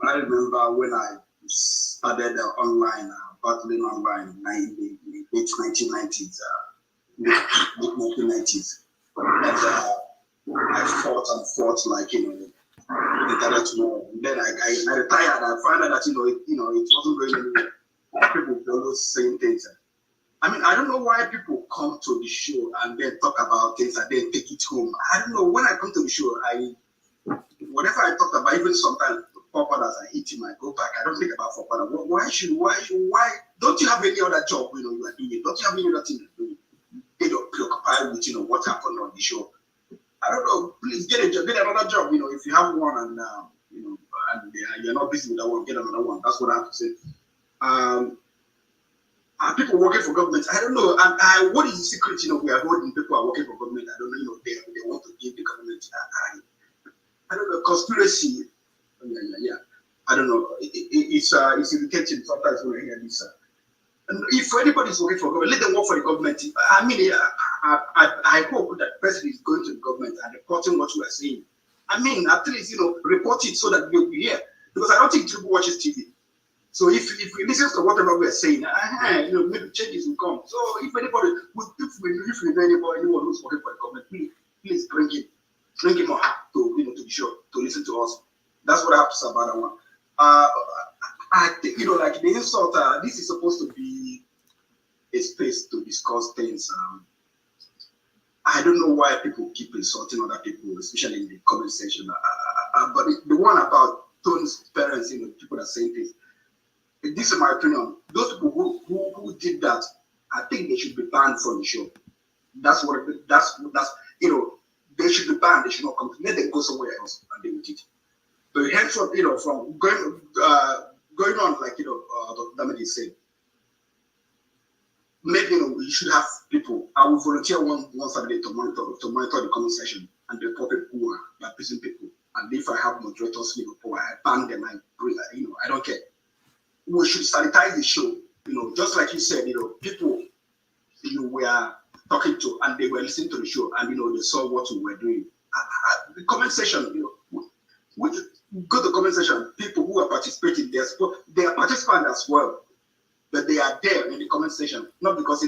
H: I remember when I started online, battling online in the late 1990s, I fought like, internet more. Then I retired. I found out that, it wasn't going anywhere. People were always saying things. I mean, I don't know why people come to the show and then talk about things and then take it home. I don't know. When I come to the show, whatever I talked about, even sometimes as I hit him, I go back. I don't think about Fopada. Why don't you have any other job? You are doing it. Don't you have any other thing to do? Get preoccupied with what happened on the show. I don't know. Please get another job. If you have one and and you're not busy with that one, get another one. That's what I have to say. Are people working for government? I don't know. And what is the secret? We are holding people are working for government. I don't know. They want to give the government. I don't know. Conspiracy. Yeah. I don't know. It's irritating sometimes when I hear this. And if anybody is working for government, let them work for the government. I mean, I hope that person is going to the government and reporting what we are saying.
R: I mean, at least, report it so that we'll be here. Because I don't think people watches TV. So if we listen to whatever we are saying, maybe changes will come. So if anybody, if we know anyone who's working for the government, please bring him on to to the show to listen to us. That's what I have to say about that one. I think like the insult. This is supposed to be a space to discuss things. I don't know why people keep insulting other people, especially in the comment section. But the one about Tony's parents, people that saying things. This is my opinion. Those people who did that, I think they should be banned from the show. That's they should be banned. They should not come. Let them go somewhere else and deal with it. But henceforth, from going on like Dr. Damadi said, maybe you should have people. I will volunteer one Saturday to monitor the comment section and report people who are abusing people. And if I have moderators, I ban them and bring. I don't care. We should sanitize the show, just like you said, people were talking to and they were listening to the show and they saw what we were doing. The comment section, we go to the comment section, people who are participating, they are participants as well, but they are there in the comment section, not because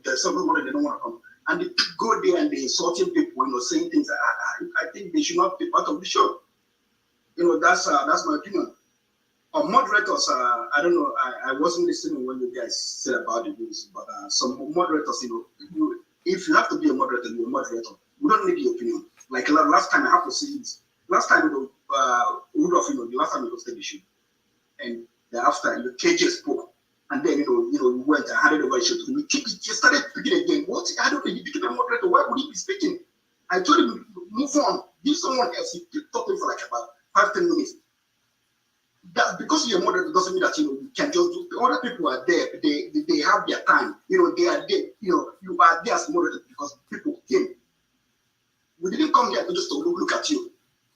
R: there's somebody they don't want to come. And they go there and they insulting people, saying things. I think they should not be part of the show. That's my opinion. Moderators, I don't know. I wasn't listening when you guys said about the rules, but some moderators, if you have to be a moderator, you're a moderator. We don't need your opinion. Like last time, I have to say this. Last time, Rudolph, the last time you hosted the show, and thereafter, KJ spoke, and then we went and handed over the show to him. He started speaking again. What? I don't know. He became a moderator. Why would he be speaking? I told him move on, give someone else. He kept talking for like about 5-10 minutes. That because you're a moderator doesn't mean that you can just do. Other people are there. They have their time. They are there. You are there as moderator because people came. We didn't come here to just look at you.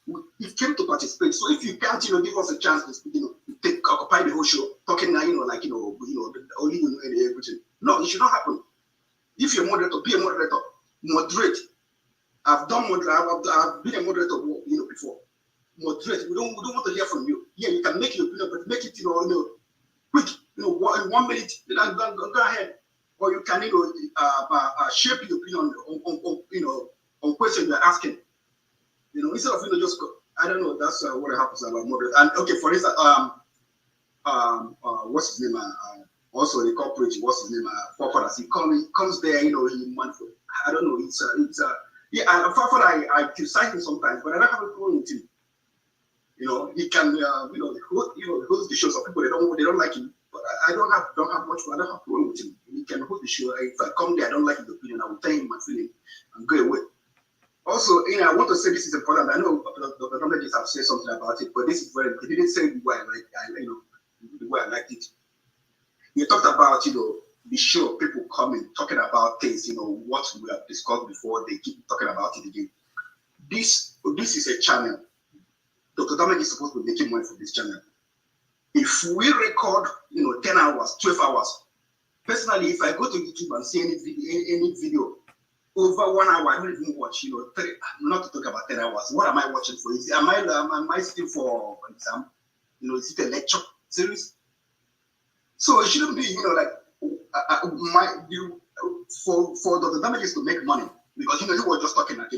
R: We came to participate. So if you can't, give us a chance to speak, occupy the whole show, talking now, only and everything. No, it should not happen. If you're a moderator, be a moderator. Moderate. I've been a moderator, before. Moderate. We don't want to hear from you. Yeah, you can make your opinion, but make it, quick. In 1 minute. Go ahead. Or you can, shape your opinion on questions you're asking. Instead of just go. I don't know. That's what happens about moderate. And okay, for instance, what's his name? Also the corporate. What's his name? Fafadas. He comes there. He I don't know. Yeah. Fafadas, I criticize him sometimes, but I don't have a problem with him. He can, host the show. Some people they don't like him, but I don't have problem with him. He can host the show. If I come there, I don't like his opinion, I will tell him my feeling and go away. Also, I want to say this is important. I know Dr. Dominic have said something about it, but this is very. He didn't say the way I liked it. He talked about the show, people coming talking about things, what we have discussed before. They keep talking about it again. This is a channel. Dr. Dominic is supposed to be making money from this channel. If we record, 10 hours, 12 hours, personally, if I go to YouTube and see any video over 1 hour, I don't even watch, not to talk about 10 hours. What am I watching for? Am I sitting for an exam? Is it a lecture series? So it shouldn't be, for Dr. Damages to make money. Because he was just talking like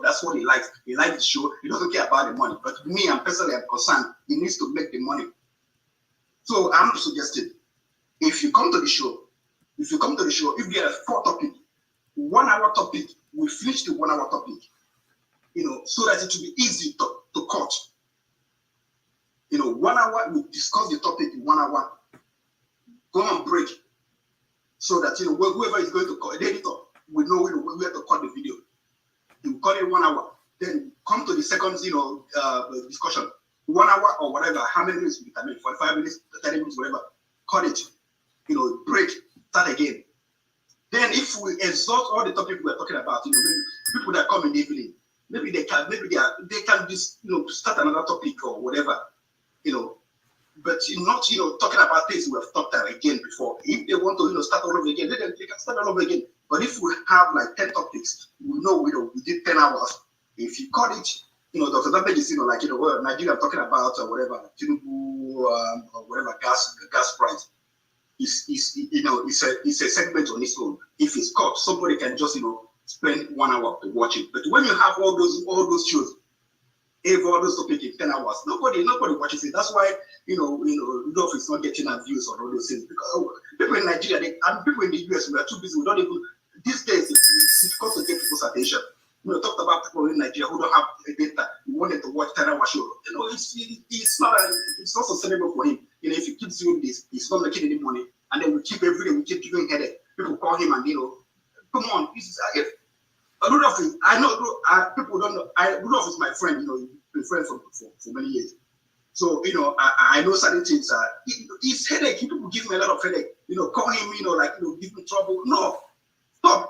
R: that's what he likes. He likes the show. He doesn't care about the money. But me, I'm personally concerned. He needs to make the money. So I'm suggesting, if you come to the show, if you get a 4 topic, 1 hour topic, we finish the 1 hour topic. So that it will be easy to cut. 1 hour, we discuss the topic in 1 hour. Go on break. So that whoever is going to cut, the editor, we know we have to cut the video. You cut it 1 hour, then come to the second, discussion. 1 hour or whatever, how many minutes we determine, 45 minutes, 30 minutes, whatever. Cut it, break, start again. Then if we exhaust all the topics we're talking about, maybe people that come in the evening, maybe they can just, start another topic or whatever, but not, talking about things we have talked about again before. If they want to, start all over again, they can start all over again. But if we have like 10 topics, we know we did 10 hours. If you cut it, Dr. Damage is, like, Nigeria talking about whatever, Tinubu, or whatever gas price. It's a segment on its own. If it's caught, somebody can just, spend 1 hour to watch it. But when you have all those shows, all those topics in 10 hours, nobody watches it. That's why, Rudolph is not getting our views on all those things. Because people in Nigeria, and people in the US, we are too busy. We don't even, these days, it's difficult to get people's attention. Talked about people in Nigeria who don't have data, who wanted to watch 10-hour show. It's not sustainable for him. If he keeps doing this, he's not making any money. And then we keep giving headache. People call him and, come on, Rudolph is, I know, people don't know. Rudolph is my friend, we've been friends for many years. So, I know certain things. His headache, people give him a lot of headache. Call him, give him trouble. No,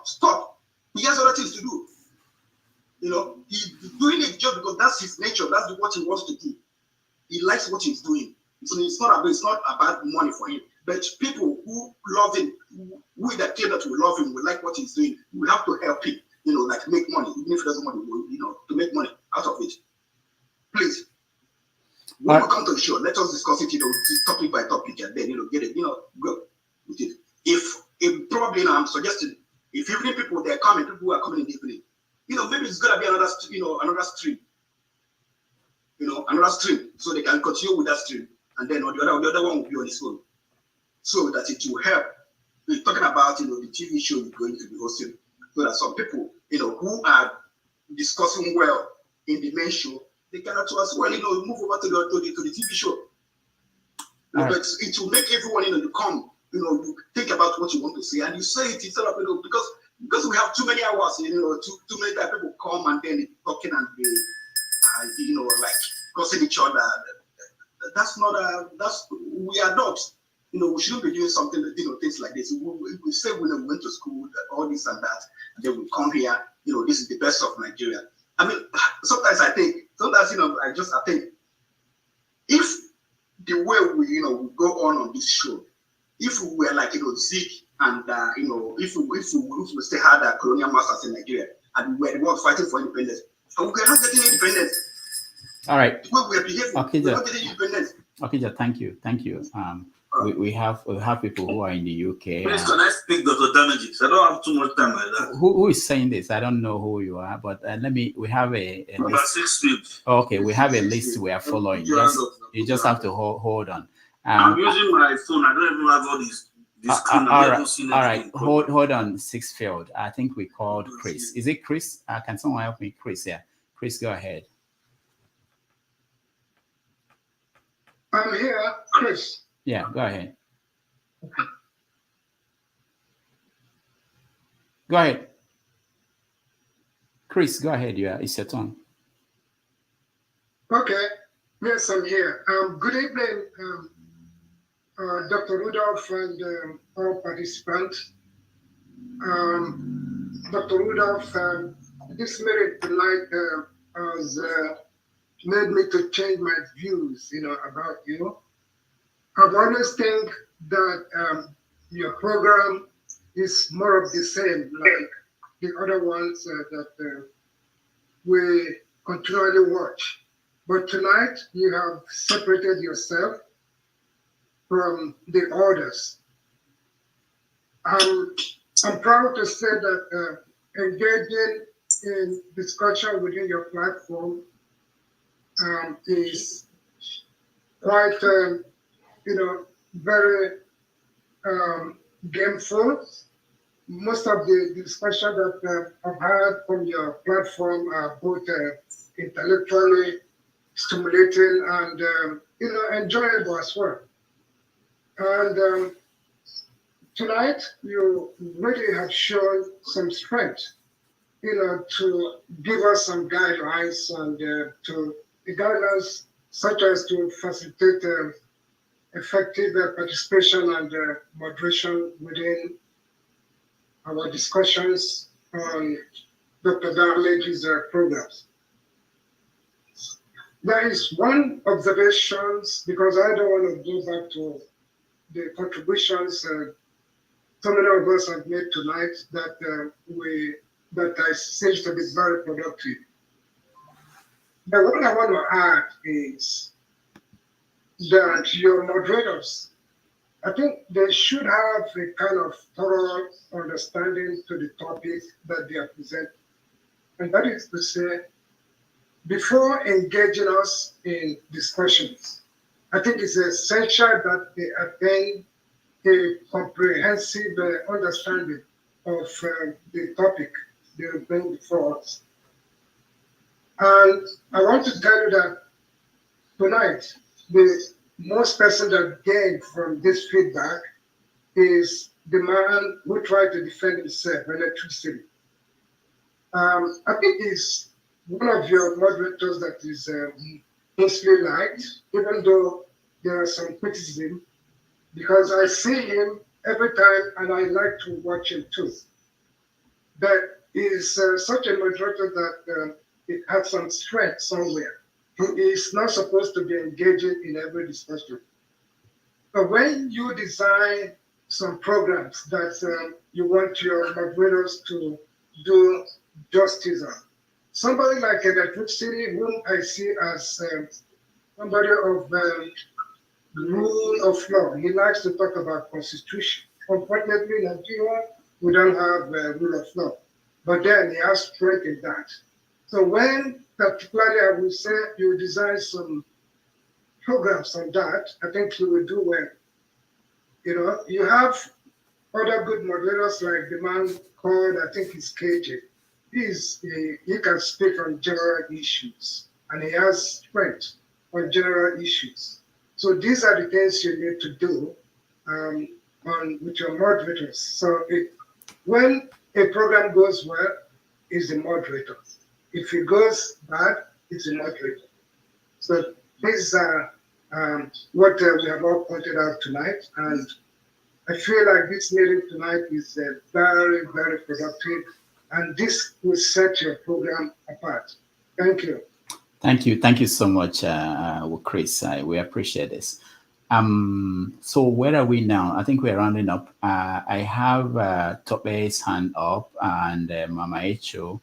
R: stop. He has other things to do. He's doing it just because that's his nature. That's what he wants to do. He likes what he's doing. So it's not about money for him. But people who love him, who that clear that we love him, we like what he's doing, we have to help him, like make money, even if he doesn't want to make money out of it. Please. When we come to the show, let us discuss it, topic by topic, and then, get it, go with it. If probably, I'm suggesting, if evening people, they're coming, people who are coming in the evening, maybe it's gonna be another stream, another stream, so they can continue with that stream, and then the other one will be on his phone, so that it will help. We're talking about, the TV show we're going to be hosting, so that some people, who are discussing well in the main show, they can also as well, move over to the TV show. But it will make everyone, you come, you think about what you want to say, and you say it instead of, because we have too many hours, too many times people come and then talking and they, like cursing each other. That's not we are adults. We shouldn't be doing something, things like this. We say when we went to school, all this and that, and then we come here, this is the best of Nigeria. I mean, sometimes I think, I think, if the way we go on this show, if we were like, Zeke, and if we still had a colonial masters in Nigeria, and we were the ones fighting for independence, and we are not getting independence.
B: All right.
R: The way we are behaving, we're not getting independence.
B: Okay, thank you. We have people who are in the UK.
T: Please, can I speak, Dr. Damages? I don't have too much time like that.
B: Who is saying this? I don't know who you are, but we have a
T: about
B: list.
T: 6 feet.
B: Okay, we have a list we are following. You just have to hold on.
T: I'm using my phone. I don't even have all this screen.
B: All right. Hold on, Sixfield. I think we called Chris. Is it Chris? Can someone help me? Chris, yeah. Chris, go ahead.
Q: I'm here, Chris.
B: Yeah, go ahead. Go ahead. Chris, go ahead. It's your turn.
Q: Okay. Yes, I'm here. Good evening, Dr. Rudolph and all participants. Dr. Rudolph, this meeting tonight has made me to change my views, about you. I've always think that your program is more of the same, like the other ones that we continually watch. But tonight, you have separated yourself from the others. I'm proud to say that engaging in discussion within your platform is quite, very gameful. Most of the discussion that I've had from your platform are both intellectually stimulating and enjoyable as well. And tonight you really have shown some strength, to give us some guidelines and to the guidelines such as to facilitate effective participation and moderation within our discussions on Dr. Damage's programs. There is one observation, because I don't want to go back to the contributions so many of us have made tonight that seems to be very productive. But what I want to add is that your moderators, I think they should have a kind of thorough understanding to the topic that they are presenting. And that is to say, before engaging us in discussions, I think it's essential that they attain a comprehensive understanding of the topic they bring before us. And I want to tell you that tonight, the most person that gained from this feedback is the man who tried to defend himself, electricity. I think he's one of your moderators that is mostly liked, even though there are some criticism, because I see him every time and I like to watch him too. But he's such a moderator that it has some strength somewhere. He is not supposed to be engaging in every discussion. But when you design some programs that you want your moderators to do justice on, somebody like electricity, whom I see as somebody of rule of law, he likes to talk about constitution. Unfortunately, in Nigeria, we don't have rule of law. But then he has strength in that. So when particularly I will say you design some programs on that, I think you will do well. You know, you have other good moderators like the man called, I think it's KJ. He can speak on general issues and he has strength on general issues. So these are the things you need to do with your moderators. So when a program goes well, it's the moderator. If it goes bad, it's the moderator. So these are what we have all pointed out tonight. And I feel like this meeting tonight is very, very productive. And this will set your program apart. Thank you.
B: Thank you. Thank you so much, Chris. We appreciate this. So where are we now? I think we're rounding up. I have Tope's hand up and Mama Echo.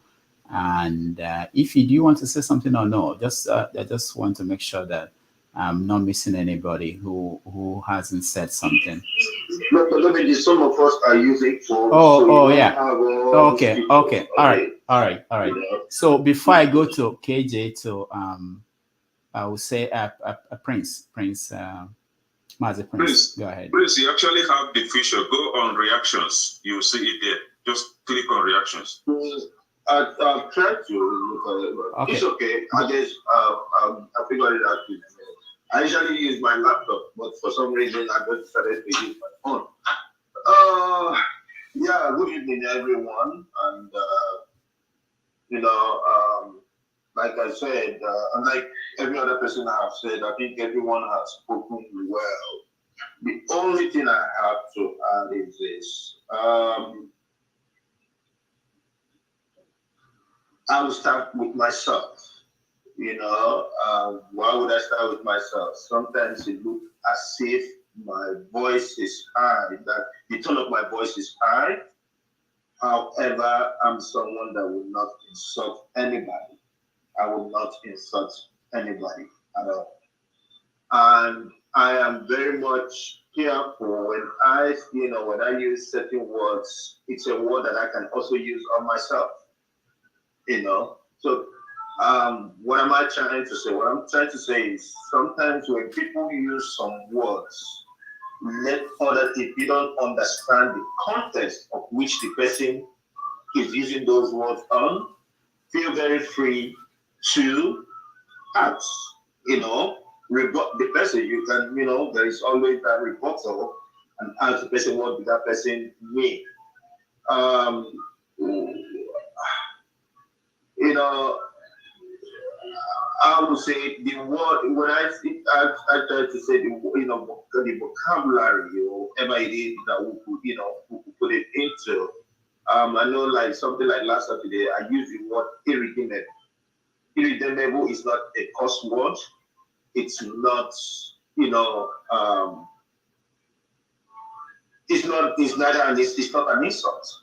B: And if you do want to say something or no, I just want to make sure that I'm not missing anybody who hasn't said something.
H: Some of us are using phones.
B: Yeah. Okay. All right. So before I go to KJ, I will say Prince, Mazi Prince. Go ahead.
F: Prince, you actually have the feature. Go on reactions. You will see it there. Just click on reactions.
H: I've tried to look at it, but okay. It's okay. I guess I figured it out. I usually use my laptop, but for some reason I just decided to use my phone. Yeah, good evening, everyone. And, like I said, unlike every other person I have said, I think everyone has spoken well. The only thing I have to add is this. I will start with myself. Why would I start with myself? Sometimes it looks as if my voice is high, that the tone of my voice is high. However, I'm someone that will not insult anybody. I will not insult anybody at all. And I am very much careful when I use certain words. It's a word that I can also use on myself. So what am I trying to say? What I'm trying to say is sometimes when people use some words, if you don't understand the context of which the person is using those words on, feel very free to ask, rebut the person. You can, there is always that rebuttal and ask the person what did that person mean. I would say the word, when I try to say the vocabulary or whatever it is that we could put it into. I know like something like last Saturday, I used the word irredeemable. Irredeemable is not a curse word. It's not, it's not an insult.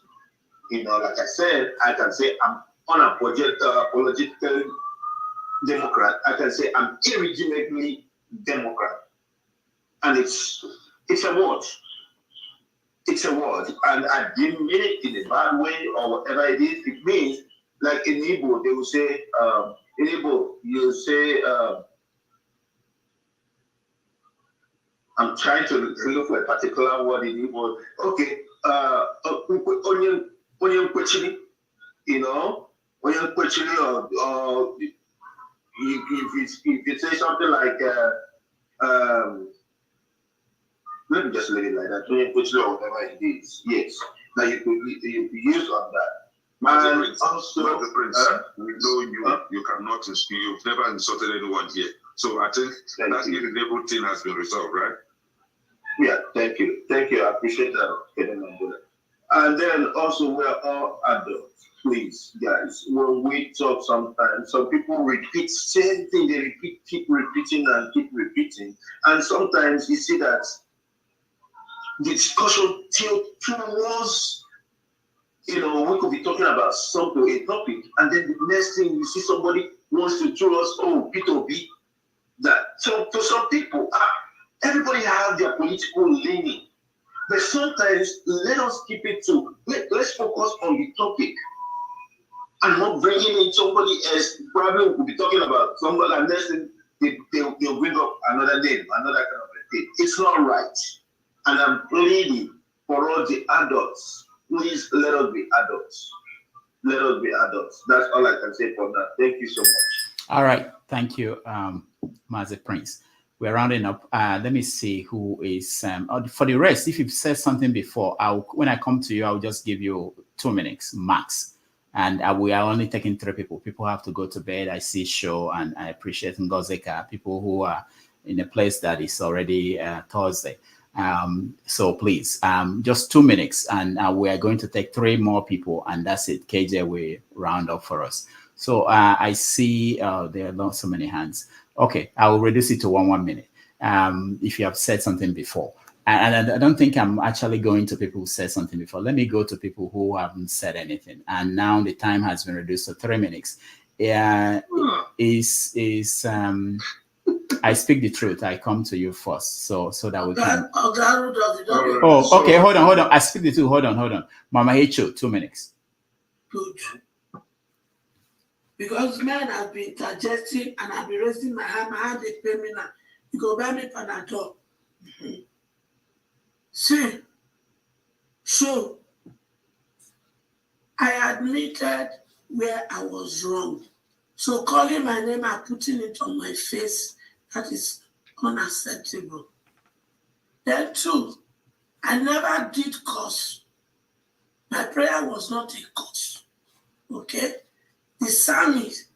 H: Like I said, I can say I'm unapologetically
T: Democrat, I can say I'm irredeemably Democrat. And it's a word. It's a word. And I didn't mean it in a bad way or whatever it is. It means, like in Igbo, they will say, in Igbo, you say, I'm trying to look for a particular word in Igbo. Okay, onion kwechili, you know, onion kwechili, or if you say something like, let me just leave it like that, onion kwechili or whatever it is. Yes, now you could use on that. And also,
F: we know you cannot insult. You've never insulted anyone here. So I think that irredeemable thing has been resolved, right?
T: Yeah, thank you. Thank you. I appreciate that. And then also, we're all adults. Please, guys, when we talk sometimes, some people repeat same thing. They keep repeating and keep repeating. And sometimes you see that the discussion tilts towards, you know, we could be talking about something, a topic, and then the next thing you see somebody wants to throw us, oh, P2B. That so for some people, everybody have their political leaning, but sometimes let us keep it to let's focus on the topic and not bringing in somebody else. Probably we could be talking about somebody, and next thing they'll bring up another name, another kind of a thing. It's not right, and I'm pleading for all the adults. Please let us be adults. Let us be adults. That's all I can say for that. Thank you so much.
B: All right. Thank you, Mazi Prince. We're rounding up. Let me see who is, for the rest, if you've said something before, when I come to you, I'll just give you 2 minutes max. And we are only taking 3 people. People have to go to bed. I see Show, and I appreciate Ngozeka, people who are in a place that is already Thursday. So please, just 2 minutes, and we are going to take 3 more people, and that's it. KJ will round up for us. So I see there are not so many hands. Okay, I will reduce it to 1 minute. If you have said something before, and I don't think I'm actually going to people who said something before. Let me go to people who haven't said anything, and now the time has been reduced to 3 minutes. I speak the truth. I come to you first, so that we can. Oh, okay. Hold on. I speak the truth. Hold on. Mama Hicho, 2 minutes.
A: Good. Because men have been digesting and I've been raising my hand they pay me now. You go buy me Panadol. See, so I admitted where I was wrong. So calling my name and putting it on my face, that is unacceptable. Then 2, I never did curse. My prayer was not a curse. Okay? The psalmist,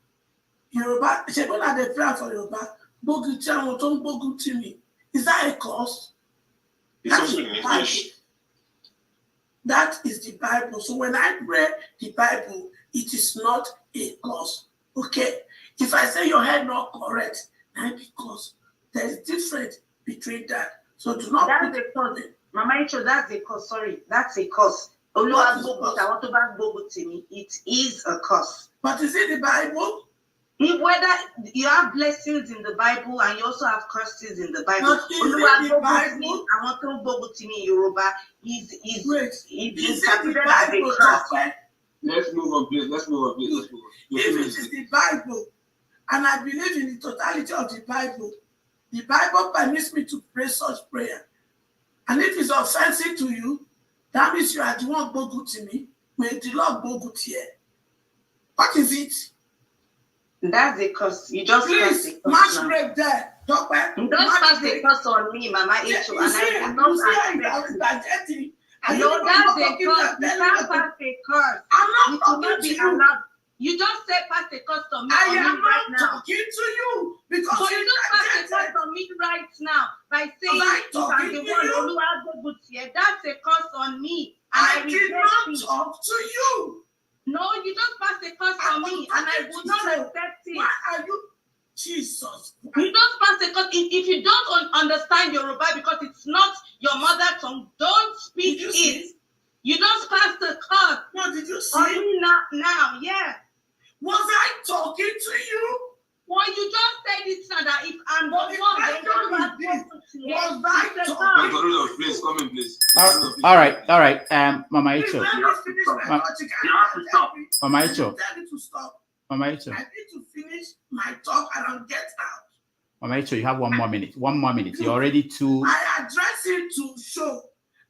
A: Yoruba, when I dey pray for Yoruba, Boguti àwọn tó ń gbógun mi. Is that a curse?
F: It's also in English.
A: That is the Bible. So when I pray the Bible, it is not a curse. Okay? If I say your head not correct, then because there is difference between that. So do not
I: put a curse. Mama Icho, that's a curse. Sorry, that's a curse. It is a curse.
A: But is it the Bible?
I: Whether you have blessings in the Bible and you also have curses in the Bible.
A: But is it the Bible?
I: I want to Bogutimi Yoruba is
A: the Bible?
H: Let's move on, please.
A: If it is the Bible, and I believe in the totality of the Bible permits me to pray such prayer. And if it's offensive to you, that means you are the one Bogutimi. May the Lord Bogut here. What is it?
I: That's a curse. You just
A: please match break there. Don't pass
I: the curse on me, Mama Icho. And I will not accept it. No, that's a curse. You can't pass a curse.
A: I'm not
I: talking to you. You just said pass the curse on me.
A: I am not talking to you because
I: so you just pass the curse on me right now by saying if I'm the one that's a curse on me.
A: I did not talk to you.
I: No, you just pass the curse on me, and I will not accept it.
A: Why are you, Jesus?
I: You just pass the curse. If you don't understand Yoruba because it's not your mother tongue, don't speak it. You just pass the curse.
A: What did you say?
I: On me now, yeah.
A: Was I talking to you?
U: Well, you just said it now that if I'm the one, then you have
A: was that
P: please come in, please.
B: All right. Mama Icho. Mama Icho.
A: Tell me to stop.
B: Mama Icho.
A: I need to finish my talk and I'll get out.
B: Mama Icho, you have 1 more minute. 1 more minute. You're already too.
A: I addressed him to show,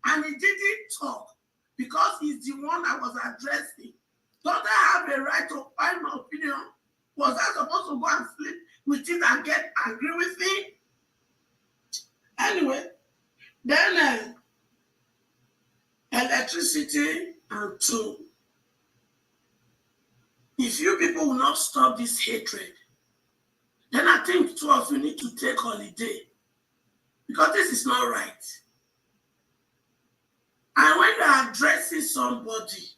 A: and he didn't talk because he's the one I was addressing. Don't I have a right to find my opinion? Was I supposed to go and sleep with it and get angry with him? Anyway, then electricity and 2. If you people will not stop this hatred, then I think 2 of you need to take holiday because this is not right. And when you're addressing somebody,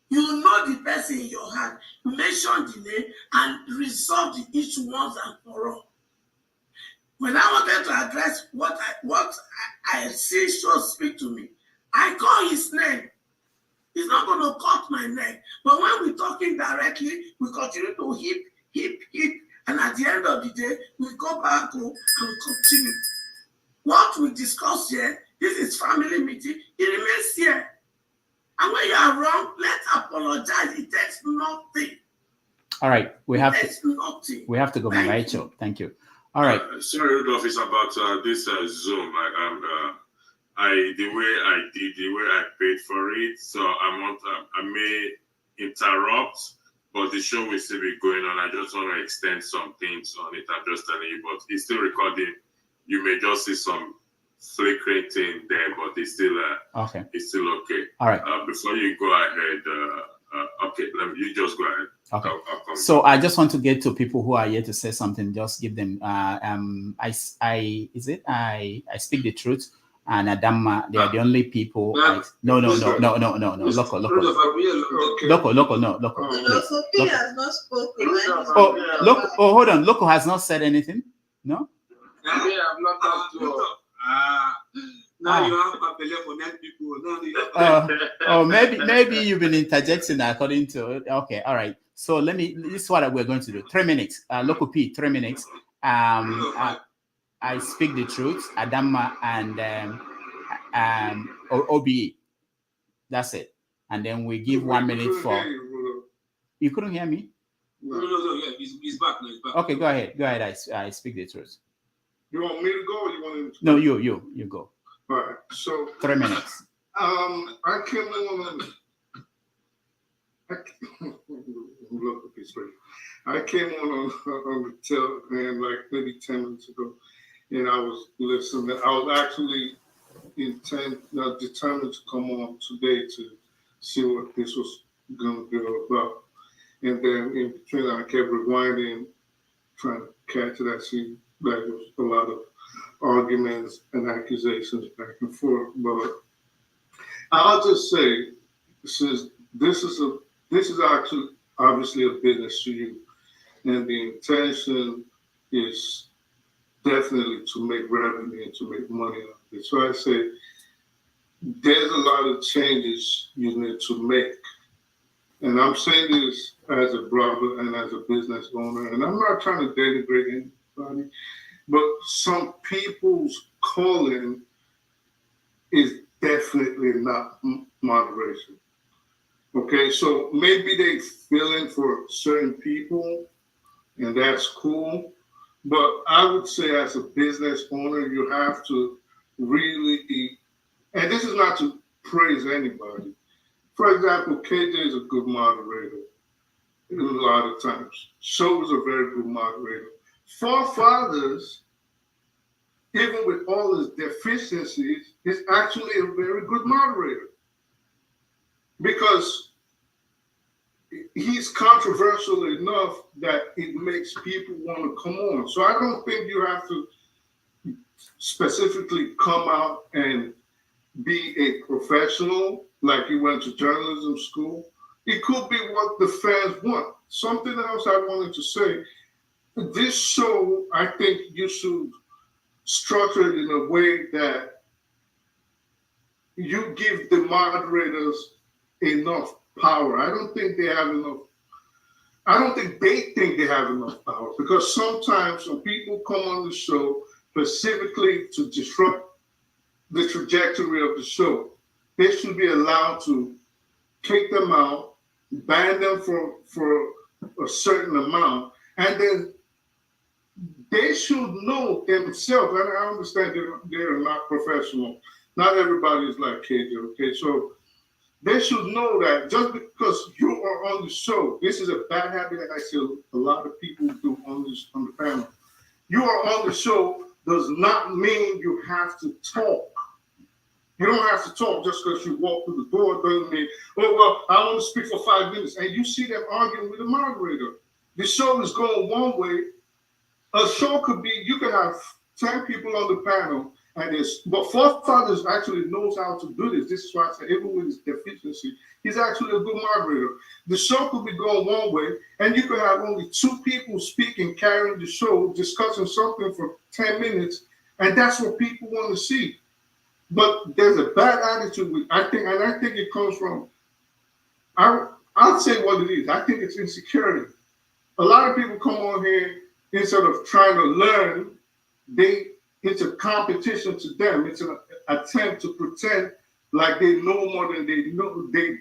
A: you know the person in your heart, mention the name and resolve the issue once and for all. When I wanted to address what I see should speak to me, I call his name. He's not going to cut my neck. But when we're talking directly, we continue to hip, and at the end of the day, we go back home and we continue. What we discuss here, this is family meeting, it remains here. And when you are wrong, let's apologize. It takes nothing.
B: All right, we have to go, Mama
A: Thank
B: Icho. Thank you. All right.
C: Sorry, Rudolph, it's about this Zoom. The way I paid for it, so I may interrupt, but the show will still be going on. I just want to extend some things on it. I'm just telling you, but it's still recording. You may just see some flickering thing there, but it's still
B: okay.
C: It's still okay.
B: All right.
C: Before you go ahead, okay, you just go ahead.
B: Okay.
C: I'll come.
B: So I just want to get to people who are here to say something. Just give them. I speak the truth. And Adama, they are the only people. No. Local.
U: Sophie has not spoken.
B: Oh, hold on. Local has not said anything. No.
L: Yeah, I've not talked to now you have Papele for 9 people. Now you have
B: maybe you've been interjecting according to it. Okay, all right. So this is what we're going to do. 3 minutes. Local P, 3 minutes. I speak the truth, Adama and OBE. That's it. And then we give 1 minute for. You couldn't hear me?
L: No. Yeah, he's back now. He's back.
B: Okay, go ahead. I speak the truth.
M: You want me to go or you want him to
B: No, you go.
M: All right. So
B: 3 minutes.
M: I came on I came on the tail end like maybe 10 minutes ago, and I was listening. I was actually determined to come on today to see what this was going to be all about. And then in between, I kept rewinding, trying to catch it. I see that there was a lot of arguments and accusations back and forth. But I'll just say, since this is actually obviously a business to you, and the intention is definitely to make revenue and to make money out of it. So I say there's a lot of changes you need to make. And I'm saying this as a brother and as a business owner, and I'm not trying to denigrate anybody, but some people's calling is definitely not moderation. Okay, so maybe they feeling for certain people, and that's cool. But I would say as a business owner, you have to really, and this is not to praise anybody. For example, KJ is a good moderator a lot of times. Show is a very good moderator. Forefathers, even with all his deficiencies, is actually a very good moderator because he's controversial enough that it makes people want to come on. So I don't think you have to specifically come out and be a professional like you went to journalism school. It could be what the fans want. Something else I wanted to say, this show, I think you should structure it in a way that you give the moderators enough power. I don't think they have enough I don't think they think they have enough power, because sometimes when people come on the show specifically to disrupt the trajectory of the show, they should be allowed to kick them out, ban them for a certain amount, and then they should know themselves. And I understand they're not professional. Not everybody is like KJ, okay? So they should know that just because you are on the show, this is a bad habit that I see a lot of people do on the panel. You are on the show does not mean you have to talk. You don't have to talk just because you walk through the door. Doesn't mean, oh, well, I want to speak for 5 minutes. And you see them arguing with the moderator. The show is going one way. A show could be, you could have 10 people on the panel, but Forefathers actually knows how to do this. This is why I say, even with his deficiency, he's actually a good moderator. The show could be going one way, and you could have only 2 people speaking, carrying the show, discussing something for 10 minutes, and that's what people want to see. But there's a bad attitude with, I think it comes from, I'll say what it is. I think it's insecurity. A lot of people come on here, instead of trying to learn, it's a competition to them. It's an attempt to pretend like they know more than they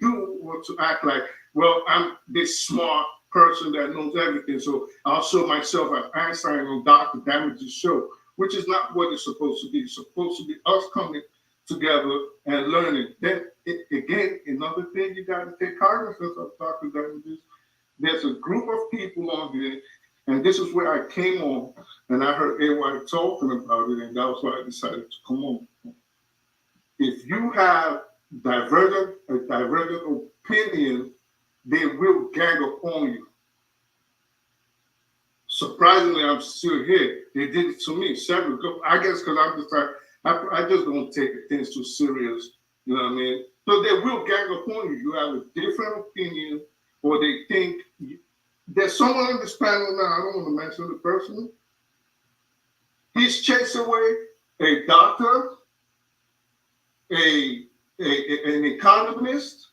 M: do, or to act like, well, I'm this smart person that knows everything, so I'll show myself as Einstein on Dr. Damage's show, which is not what it's supposed to be. It's supposed to be us coming together and learning. Then, again, another thing you got to take cognizance of, Dr. Damage's, there's a group of people on here, and this is where I came on, and I heard AY talking about it, and that was why I decided to come on. If you have a divergent opinion, they will gang up on you. Surprisingly, I'm still here. They did it to me several. I guess because I'm just like, I just don't take things too serious. You know what I mean? So they will gang up on you. You have a different opinion, or they think there's someone on this panel now. I don't want to mention the person. He's chased away a doctor, an economist,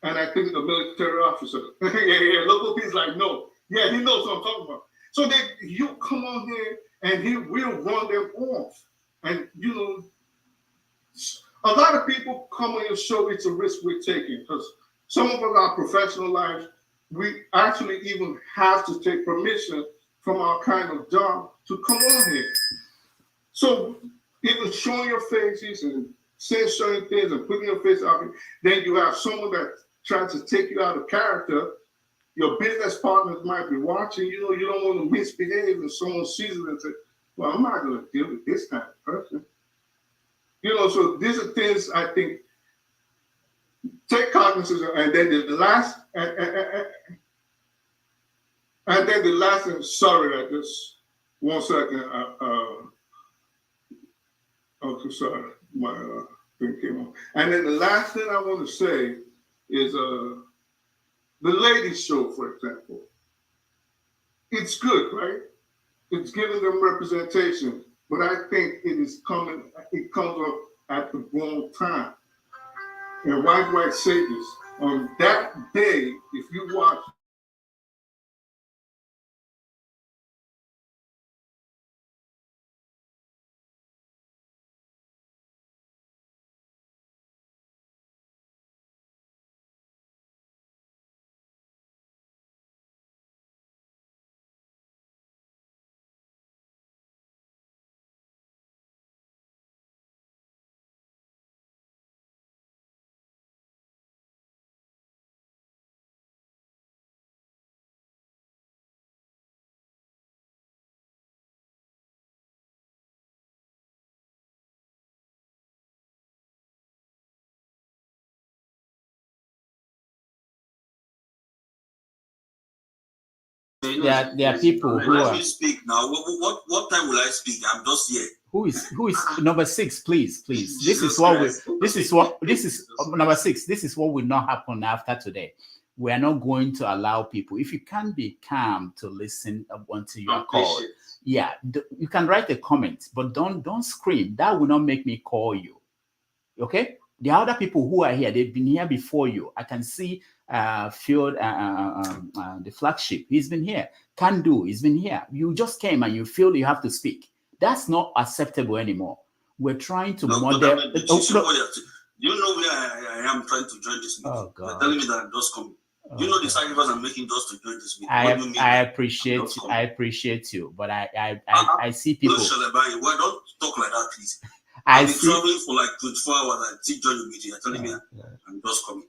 M: and I think a military officer. yeah, look what he's like. No, yeah, he knows what I'm talking about. So you come on here and he will run them off. And you know, a lot of people come on your show. It's a risk we're taking, because some of us, our professional lives, we actually even have to take permission from our kind of job to come on here. So even showing your faces and saying certain things and putting your face out, then you have someone that tries to take you out of character. Your business partners might be watching. You know, you don't want to misbehave, and someone sees it and says, well, I'm not going to deal with this kind of person. You know, so these are things I think, take cognizance of. And then the last, thing, sorry, I just, 1 second. Okay, sorry, my thing came on. And then the last thing I want to say is the ladies' show, for example. It's good, right? It's giving them representation, but I think it comes up at the wrong time. And why do I say this? On that day, if you watch
B: there are people who
P: Let
B: are.
P: me speak now. What time will I speak? I'm just here.
B: Who is number 6? Please. This is number 6. This is what will not happen after today. We are not going to allow people. If you can't be calm to listen until you are called, yeah, you can write a comment, but don't scream. That will not make me call you. Okay? The other people who are here, they've been here before you. I can see Field, the flagship. He's been here. Can do. He's been here. You just came and you feel you have to speak. That's not acceptable anymore. We're trying to model.
P: You know where I am trying to join this meeting.
B: Oh God!
P: You're telling me that I'm just coming. You know the sacrifice I'm making just to join this meeting.
B: I appreciate you, but I see people.
P: Why don't talk like that, please? I've been traveling for like 24 hours. I still join the meeting. You're telling me I'm just coming.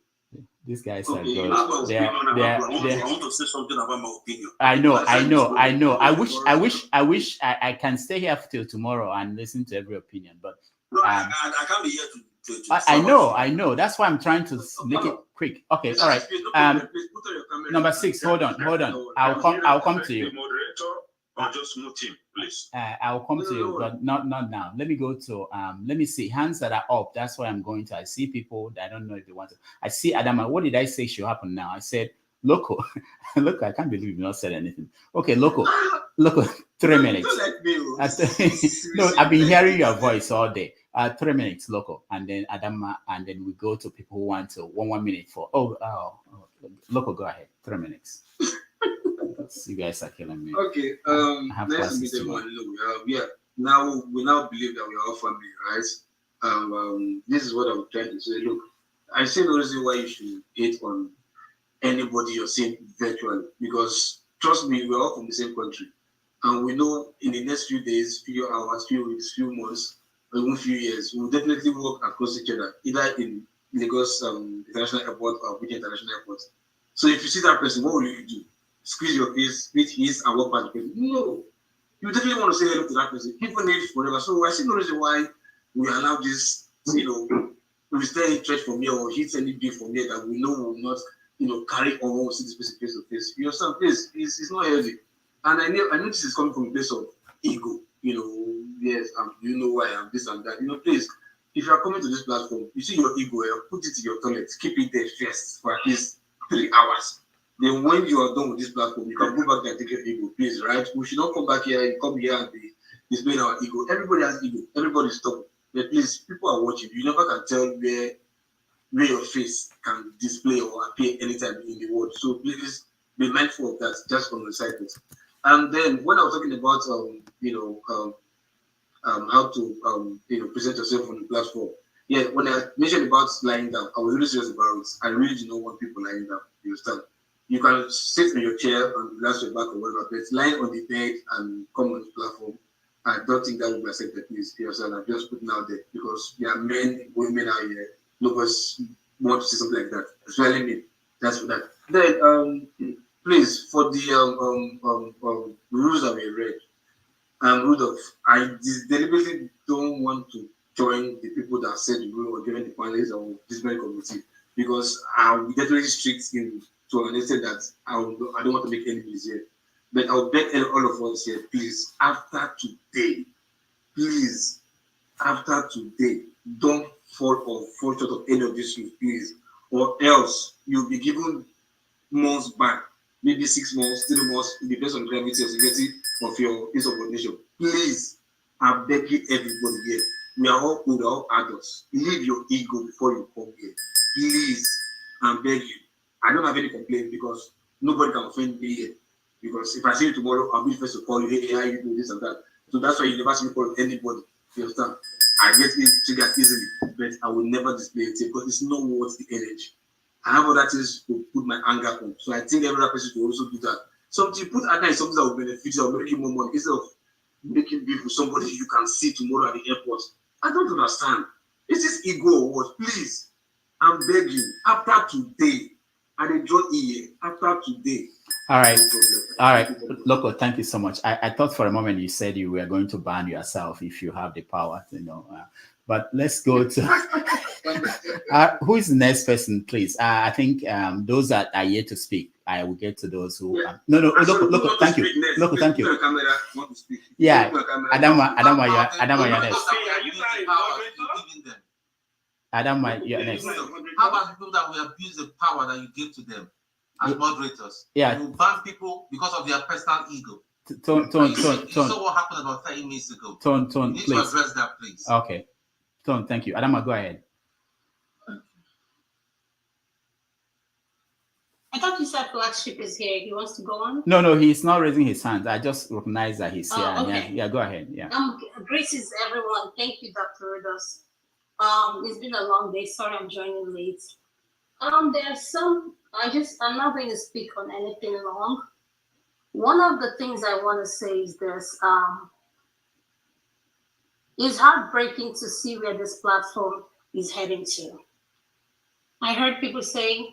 B: These guys
P: are
B: good.
P: I want to say something about my opinion.
B: I know. I wish I can stay here till tomorrow and listen to every opinion, but
P: no, I can't be here to
B: I know. That's why I'm trying to make it quick. Okay, all right. Number 6. Hold on. I'll come to you.
C: Or just mute him, please.
B: I'll come to you, but not now. Let me go to let me see hands that are up. That's where I'm going to. I see people that I don't know if they want to. I see Adama. What did I say should happen now? I said local. Look, I can't believe you've not said anything. Okay, local. 3 minutes. No, I've been hearing your voice all day. 3 minutes, local, and then Adama, and then we go to people who want to 1 minute for. Local, go ahead. 3 minutes. You guys are killing me.
H: Okay. Nice to meet everyone. Now we believe that we are all family, right? This is what I'm trying to say. Look, I see no reason why you should hate on anybody you're seeing virtually, because trust me, we're all from the same country, and we know in the next few days, few hours, few weeks, few months, or even few years, we'll definitely work across each other, either in Lagos International Airport or Abuja International Airport. So if you see that person, what will you do? Squeeze your face, meet his, and walk past the person? No. You definitely want to say hello to that person, even if forever. So I see no reason why we allow this, we stay in church from here or hit any big from here that we know will not, carry on when we see this person face to face. You understand? Please, it's not healthy. And I know this is coming from a place of ego. Yes, you know why I am, this and that. Please, if you are coming to this platform, you see your ego, put it in your toilet, keep it there first for at least 3 hours. Then when you are done with this platform, you can go back there and take your ego, please, right? We should not come back here and come here and be displaying our ego. Everybody has ego. Everybody's stubborn. But please, people are watching. You never can tell where your face can display or appear anytime in the world. So please be mindful of that, just from the side. And then when I was talking about how to present yourself on the platform, when I mentioned about lying down, I was really serious about it. I really do not want people lying down. You understand? You can sit on your chair and relax your back or whatever, but lying on the bed and come on the platform, I don't think that would be accepted, please. You understand? I'm just putting out there because there are men, women out here, nobody want to see something like that. Especially me. That's for that. Then, please, for the rules that we read, Rudolph, I deliberately don't want to join the people that said the rule or join the panelists or this very committee because I'll be definitely strict to an extent that I don't want to make enemies here. But I'll beg all of us here, please, after today, don't fall short of any of these rules, please, or else you'll be given months back, maybe 6 months, 3 months, it depends on the gravity or severity of your insubordination. Please, I'm begging everybody here. We are all adults. Leave your ego before you come here. Please, I'm begging you. I don't have any complaint because nobody can offend me here. Because if I see you tomorrow, I'll be the first to call you, hey, how you do this and that. So that's why you never see me call anybody. You understand? I get triggered easily, but I will never display it because it's not worth the energy. I have other things to put my anger on. So I think every other person should also do that. Something you put anger in something that will benefit you or make you more money instead of making beef with somebody you can see tomorrow at the airport. I don't understand. Is this ego or what? Please, I'm begging. After today, I enjoy it. After today.
B: All right, Loco, thank you so much. I thought for a moment you said you were going to ban yourself if you have the power, but let's go to who is the next person, please? I think those that are yet to speak. I will get to those who. No, Loco, thank you. Loco, thank you. Yeah, Adama, you're next. Adama, you're next.
J: How about people that will abuse the power that you give to them as moderators?
B: Yeah.
J: You ban people because of their personal ego.
B: Tone.
J: You saw what happened about 30 minutes ago.
B: Tone,
J: you need
B: please.
J: to address that, please.
B: Okay. Tone, thank you. Adama, go ahead.
U: I thought you said Flagship is here. He wants to go on?
B: No, he's not raising his hand. I just recognize that he's here.
U: Okay.
B: Yeah, go ahead. Yeah.
U: Greetings, everyone. Thank you, Dr. Rodos. It's been a long day. Sorry I'm joining late. There's some, I'm not going to speak on anything long. One of the things I want to say is this, it's heartbreaking to see where this platform is heading to. I heard people saying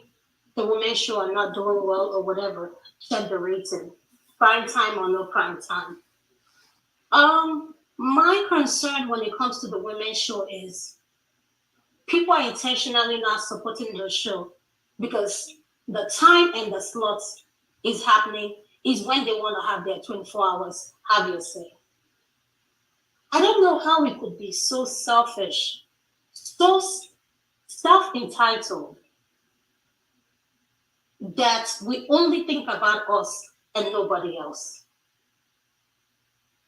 U: the women's show are not doing well or whatever. Check the rating. Prime time or no prime time. My concern when it comes to the women's show is people are intentionally not supporting the show because the time and the slots is happening is when they want to have their 24 hours, have your say. I don't know how we could be so selfish, so self-entitled that we only think about us and nobody else.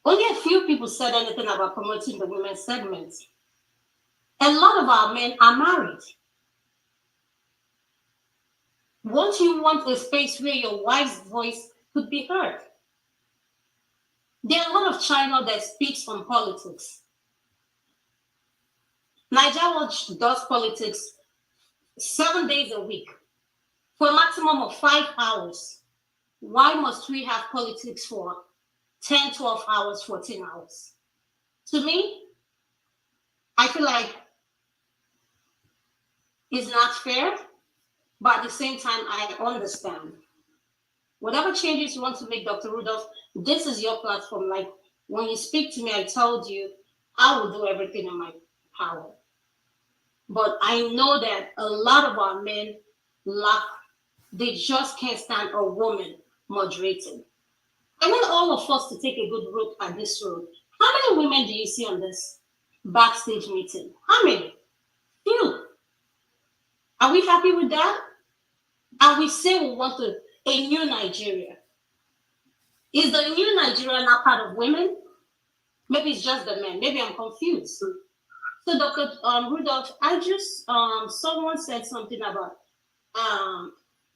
U: Only a few people said anything about promoting the women's segment. A lot of our men are married. Won't you want a space where your wife's voice could be heard? There are a lot of China that speaks on politics. Nigeria Watch does politics 7 days a week for a maximum of 5 hours. Why must we have politics for 10, 12 hours, 14 hours? To me, I feel like it's not fair, but at the same time, I understand. Whatever changes you want to make, Dr. Rudolph, this is your platform. Like when you speak to me, I told you I will do everything in my power. But I know that a lot of our men lack, they just can't stand a woman moderating. I want all of us to take a good look at this road. How many women do you see on this backstage meeting? How many? Few. Are we happy with that? And we say we want a new Nigeria. Is the new Nigeria not part of women? Maybe it's just the men. Maybe I'm confused. So Dr. Rudolph, I just, someone said something about,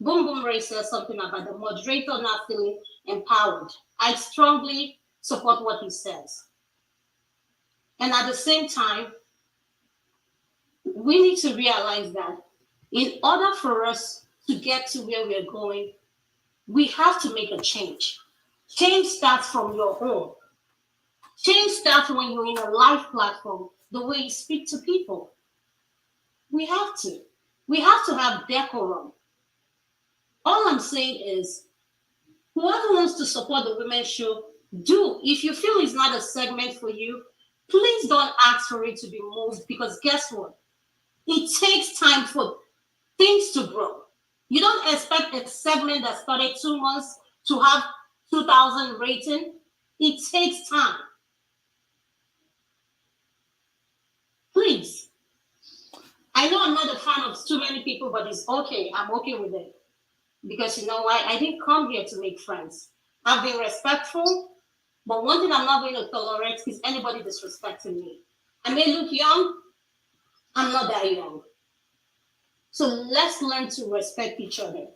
U: Boom Boom Ray said something about the moderator not feeling empowered. I strongly support what he says. And at the same time, we need to realize that in order for us to get to where we're going, we have to make a change. Change starts from your home. Change starts when you're in a live platform, the way you speak to people. We have to. We have to have decorum. All I'm saying is, whoever wants to support the women's show, do. If you feel it's not a segment for you, please don't ask for it to be moved, because guess what? It takes time for things to grow. You don't expect a segment that started 2 months to have 2,000 rating. It takes time. Please. I know I'm not a fan of too many people, but it's okay. I'm okay with it. Because you know why? I didn't come here to make friends. I've been respectful, but one thing I'm not going to tolerate is anybody disrespecting me. I may look young, I'm not that young. So let's learn to respect each other.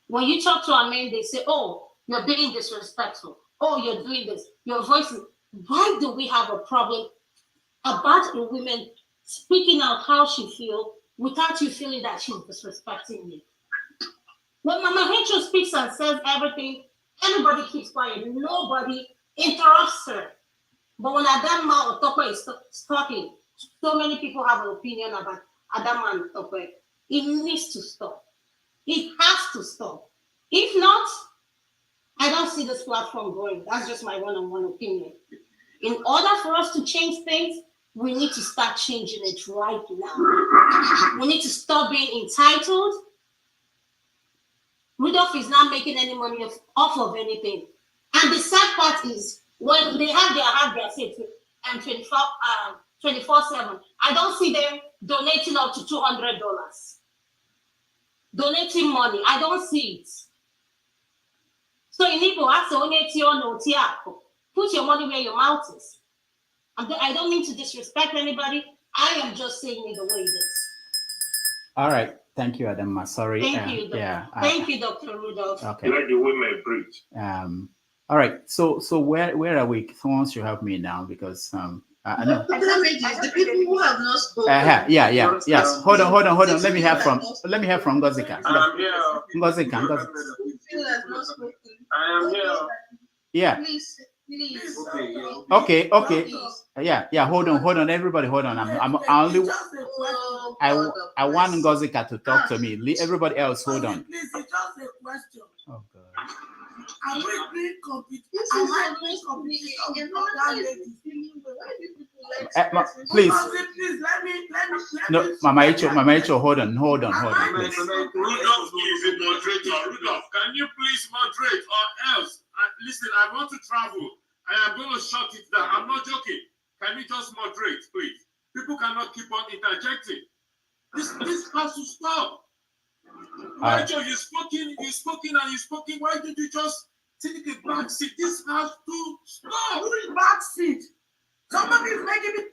U: When you talk to our men, they say, oh, you're being disrespectful. Oh, you're doing this. Your voice is... Why do we have a problem about a woman speaking out how she feels without you feeling that she's disrespecting me? When Mama Rachel speaks and says everything, everybody keeps quiet. Nobody interrupts her. But when Adama or Tope is talking, so many people have an opinion about Adama and Tope. It needs to stop. It has to stop. If not, I don't see this platform growing. That's just my one-on-one opinion. In order for us to change things, we need to start changing it right now. We need to stop being entitled. Rudolph is not making any money off of anything. And the sad part is, when they have their say and 24/7, I don't see them donating up to $200. Donating money, I don't see it. So in Igbo, I say, put your money where your mouth is. I don't mean to disrespect anybody. I am just saying it the way it is.
B: All right. Thank you, Adama. Sorry.
U: Thank you, Thank you, Dr. Rudolph.
B: Okay.
C: Let the women breathe.
B: All right. So where are we? Someone should help me now because I know.
D: The people who have not spoken.
B: Yes. Hold on. Let me hear from Ngozika.
C: I'm here.
B: Ngozika.
C: I am here.
B: Yeah.
D: Please.
B: Okay. Yeah. Hold on. Everybody, hold on. I want Ngozika to talk to me. Everybody else, hold on.
A: Please, it's just a question.
B: Oh God.
A: Am I doing competition with other ladies?
B: Please.
A: Please, let me.
B: No, Mama Icho, hold on, please.
C: Rudolph is a moderator. Rudolph, can you please moderate or else? Listen, I want to travel. I am going to shut it down. I'm not joking. Can you just moderate, please? People cannot keep on interjecting. This has to stop. Rachel, you've spoken. Why did you just take a back seat? This has to stop.
A: Who is back seat? Somebody is making it.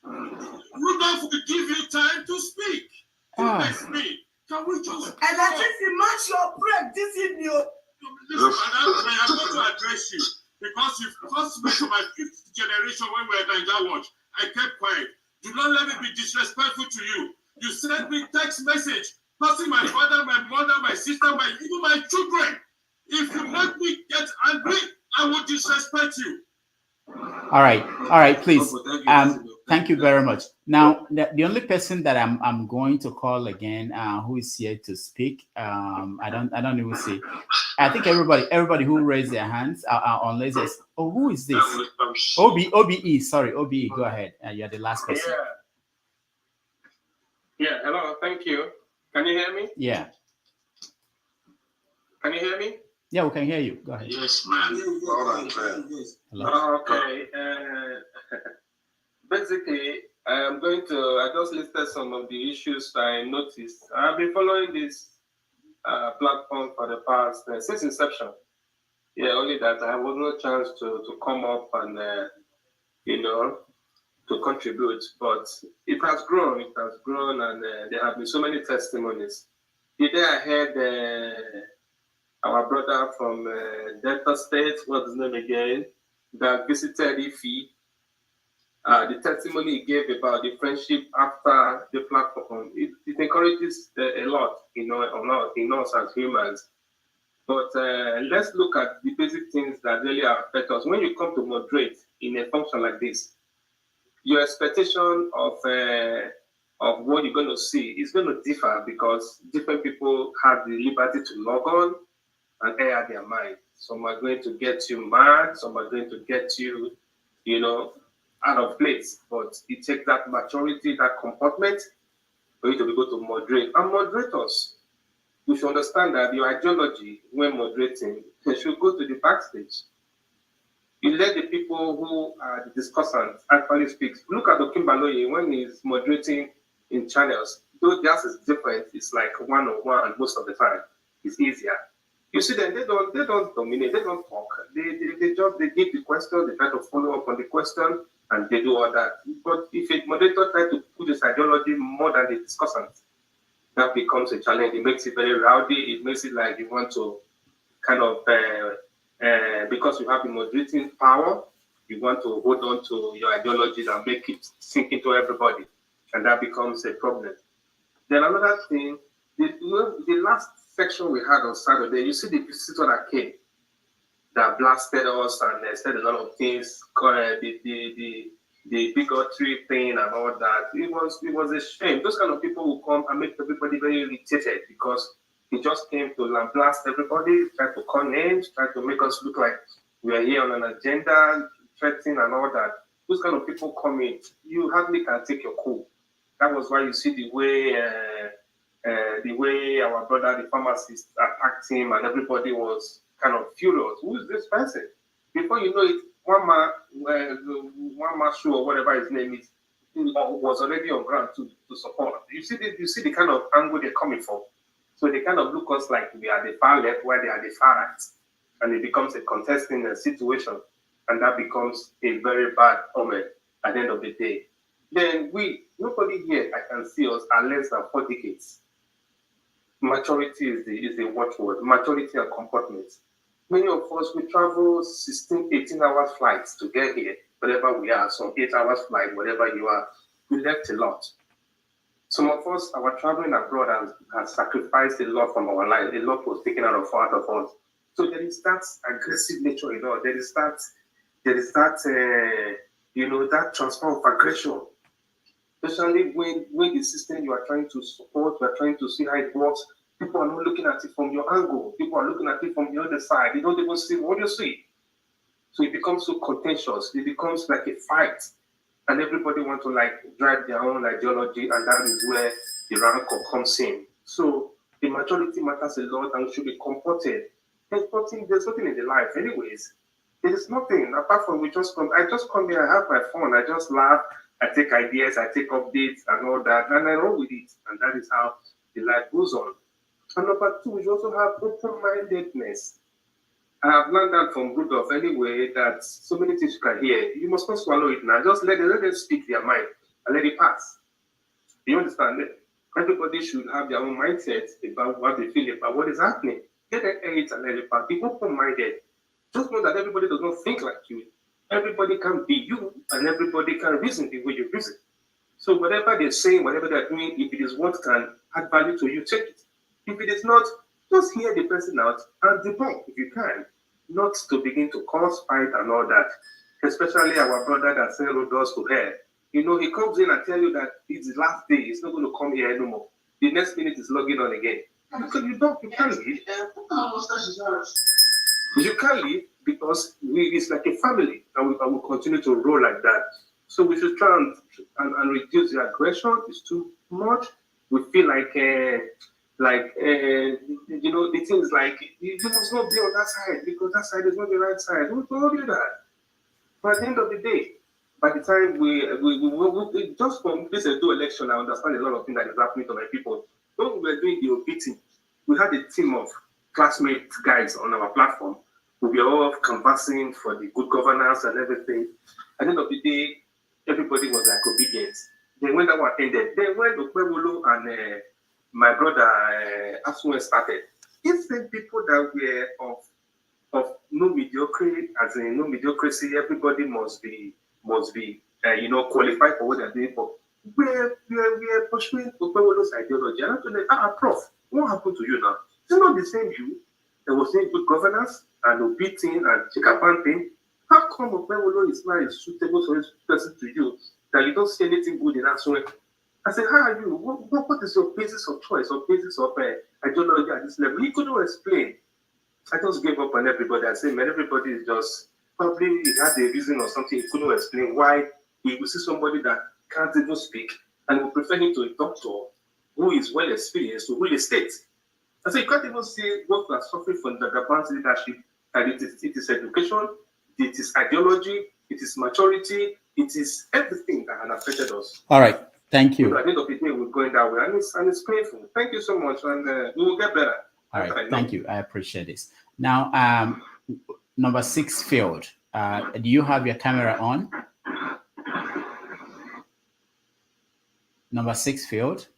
C: Rudolph will give you time to speak. Goodness me. Can we just
A: and I think you match your break this evening.
C: Listen, I'm going to address you because you've caused me to my 5th generation when we were in Nigeria Watch. I kept quiet. Do not let me be disrespectful to you. You sent me text message, passing my father, my mother, my sister, even my children. If you make me get angry, I will disrespect you.
B: All right, please. Thank you very much. Now, the only person that I'm going to call again, who is here to speak, I don't even see. I think everybody who raised their hands, unless there's, who is this? OBE. Sorry, OBE. Go ahead. You're the last person.
E: Yeah. Hello. Thank you. Can you hear me?
B: Yeah.
E: Can you hear me?
B: Yeah, we can hear you. Go ahead.
C: Yes, man.
E: Hello. Okay. Basically, I just listed some of the issues I noticed. I've been following this platform for the past, since inception. Yeah, only that I was no chance to come up and, to contribute. But it has grown, and there have been so many testimonies. The day I heard our brother from Delta State, what's his name again, that visited Ife, the testimony he gave about the friendship after the platform, it encourages a lot, in us as humans. But let's look at the basic things that really affect us. When you come to moderate in a function like this, your expectation of what you're going to see is going to differ because different people have the liberty to log on and air their mind. Some are going to get you mad, some are going to get you, out of place. But it takes that maturity, that comportment for you to be able to moderate. And moderators, you should understand that your ideology when moderating should go to the backstage. You let the people who are the discussants actually speak. Look at Okimbaloye when he's moderating in channels. Though theirs is different, it's like one-on-one, and most of the time it's easier. You see them, they don't dominate, they don't talk. They give the question, they try to follow up on the question, and they do all that. But if a moderator tries to put his ideology more than the discussant, that becomes a challenge. It makes it very rowdy. It makes it like you want to kind of, because you have the moderating power, you want to hold on to your ideology and make it sink into everybody. And that becomes a problem. Then another thing, the last section we had on Saturday, you see the visitor that came, that blasted us and said a lot of things, the bigotry thing and all that. It was a shame. Those kind of people will come and make everybody very irritated because he just came to blast everybody, try to call names, try to make us look like we are here on an agenda, threatening and all that. Those kind of people come in, you hardly can take your cool. That was why you see the way our brother, the pharmacist, attacked him, and everybody was kind of furious. Who is this person? Before you know it, one man show or whatever his name is, was already on ground to support. You see the kind of angle they're coming from. So they kind of look us like we are the far left, while they are the far right, and it becomes a contesting situation, and that becomes a very bad omen at the end of the day. then nobody here I can see us are less than 4 decades. Maturity is the watchword. Maturity and comportment. Many of us, we travel 16, 18 hours flights to get here, wherever we are, some 8 hours flight, wherever you are. We left a lot. Some of us, our traveling abroad has sacrificed a lot from our life. A lot was taken out of us. So there is that aggressive nature, there is that that transfer of aggression. Especially when the system you are trying to support, you are trying to see how it works, people are not looking at it from your angle. People are looking at it from the other side. They don't even see what you see. So it becomes so contentious. It becomes like a fight. And everybody wants to drive their own ideology, and that is where the rancor comes in. So the maturity matters a lot and should be comported. There's nothing in the life anyways. There is nothing apart from I just come here, I have my phone, I just laugh, I take ideas, I take updates and all that, and I roll with it. And that is how the life goes on. And number 2, we also have open-mindedness. I have learned that from Rudolph anyway, that so many things you can hear. You must not swallow it now. Just let them speak their mind and let it pass. You understand it? Everybody should have their own mindset about what they feel about what is happening. Let them hear it and let it pass. Be open-minded. Just know that everybody does not think like you. Everybody can be you, and everybody can reason the way you reason. So whatever they're saying, whatever they're doing, if it is what can add value to you, take it. If it is not, just hear the person out and debunk if you can. Not to begin to cause fight and all that. Especially our brother that sent Rhodos to hell. He comes in and tell you that it's the last day, he's not going to come here anymore. The next minute is logging on again. Because you can't leave. You can't leave because it's like a family, and we will continue to roll like that. So we should try and reduce the aggression. It's too much. We feel like the things like you must not be on that side because that side is not the right side. Who told you that? But at the end of the day, by the time we just from this do election, I understand a lot of things that is happening to my people. When we were doing the OPT, we had a team of classmate guys on our platform. We were all conversing for the good governance and everything. At the end of the day, everybody was obedient. Then when that one ended, then when Okwewolo and my brother Aswe started, these same people that were of no mediocrity, as in no mediocrity, everybody must be qualified for what they're doing for. We're pursuing Okwewolo's ideology. And I'm telling you, Prof, what happened to you now? It's not the same you. There was saying good governance and obeying and checkapanting. How come Okwewolo is not suitable for this person to you that you don't see anything good in Aswe? I said, how are you? What is your basis of choice or basis of ideology at this level? He couldn't explain. I just gave up on everybody. I said, man, everybody is just probably had a reason or something. He couldn't explain why he would see somebody that can't even speak and would prefer him to a doctor who is well experienced to rule a state. I said, you can't even see what we are suffering from the advanced leadership. And it is education, it is ideology, it is maturity, it is everything that has affected us.
B: All right. Thank you.
E: So at the end of the day, we're going that way, and it's painful. Thank you so much, and we will get better.
B: All right, thank you. I appreciate this. Now, number 6 field. Do you have your camera on? Number 6 field.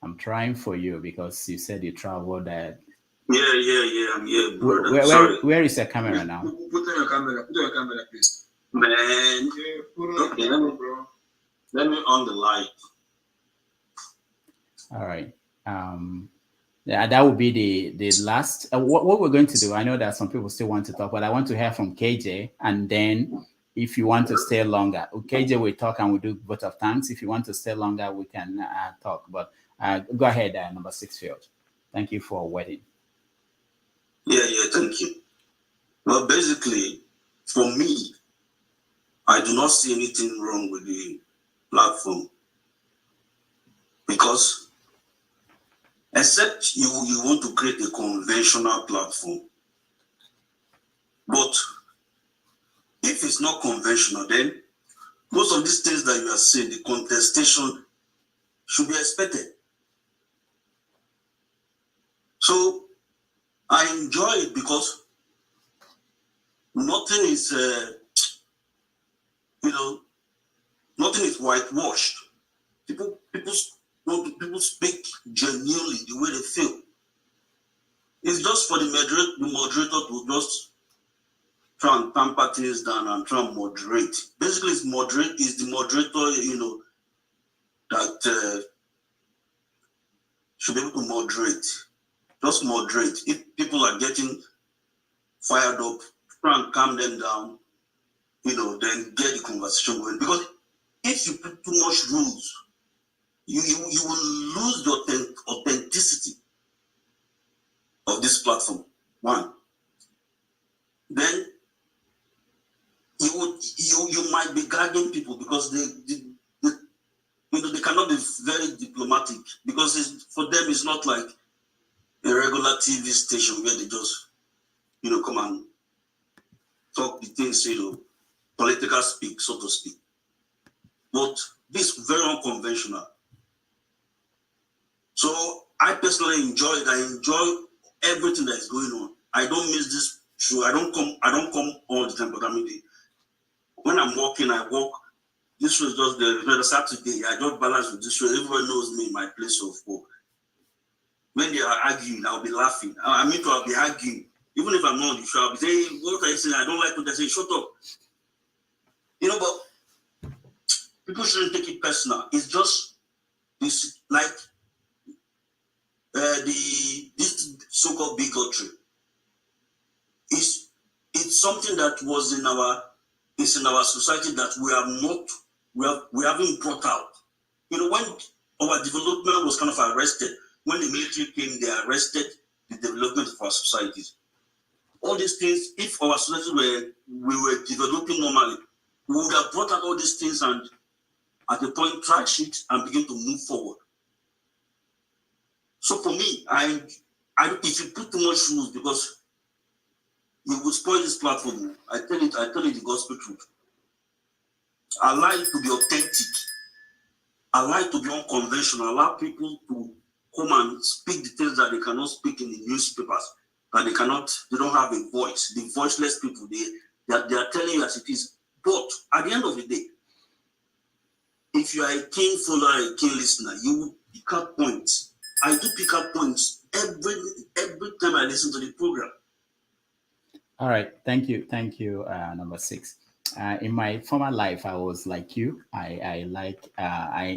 B: I'm trying for you because you said you traveled.
H: Yeah, I'm here, brother.
B: Where is your camera now?
H: Put on your camera, please.
O: Man, okay, let me on the light.
B: All right. Yeah, that would be the last. What we're going to do, I know that some people still want to talk, but I want to hear from KJ, and then if you want to stay longer, KJ will talk and we'll do vote of thanks. If you want to stay longer, we can talk. But go ahead, number 6 field. Thank you for waiting.
H: Yeah, thank you. Well, basically, for me, I do not see anything wrong with the platform because except you want to create a conventional platform. But if it's not conventional, then most of these things that you are saying, the contestation should be expected. So I enjoy it because nothing is,
K: Nothing is whitewashed. People speak genuinely the way they feel. It's just for the moderator to just try and tamper things down and try and moderate. Basically, it's the moderator, that should be able to moderate. Just moderate. If people are getting fired up, try and calm them down, then get the conversation going. Because if you put too much rules, you will lose the authenticity of this platform. One. Then you might be gagging people because they cannot be very diplomatic, because for them it's not like a regular TV station where they just come and talk the things, political speak, so to speak. But this is very unconventional. So I personally enjoy it. I enjoy everything that is going on. I don't miss this show. I don't come all the time, but when I'm walking, I walk. This was just the Saturday. I just balance with this show. Everyone knows me in my place of work. When they are arguing, I'll be laughing. I'll be arguing. Even if I'm not on the show, I'll be saying, what are you saying? I don't like what they say. Shut up. But people shouldn't take it personal. It's just this, like this so-called bigotry. It's something that was in our society that we haven't brought out. When our development was kind of arrested, when the military came, they arrested the development of our societies. All these things, if our society we were developing normally, we would have brought out all these things and at a point trash it and begin to move forward. So for me, if you put too much rules, because you will spoil this platform. I tell you the gospel truth. I like to be authentic. I like to be unconventional. Allow people to come and speak the things that they cannot speak in the newspapers, that they don't have a voice. The voiceless people, they are telling you as it is. But at the end of the day, if you are a keen follower, a keen listener, you will pick up points. I do pick up points every time I listen to the program.
B: All right, thank you, number 6. In my former life, I was like you. I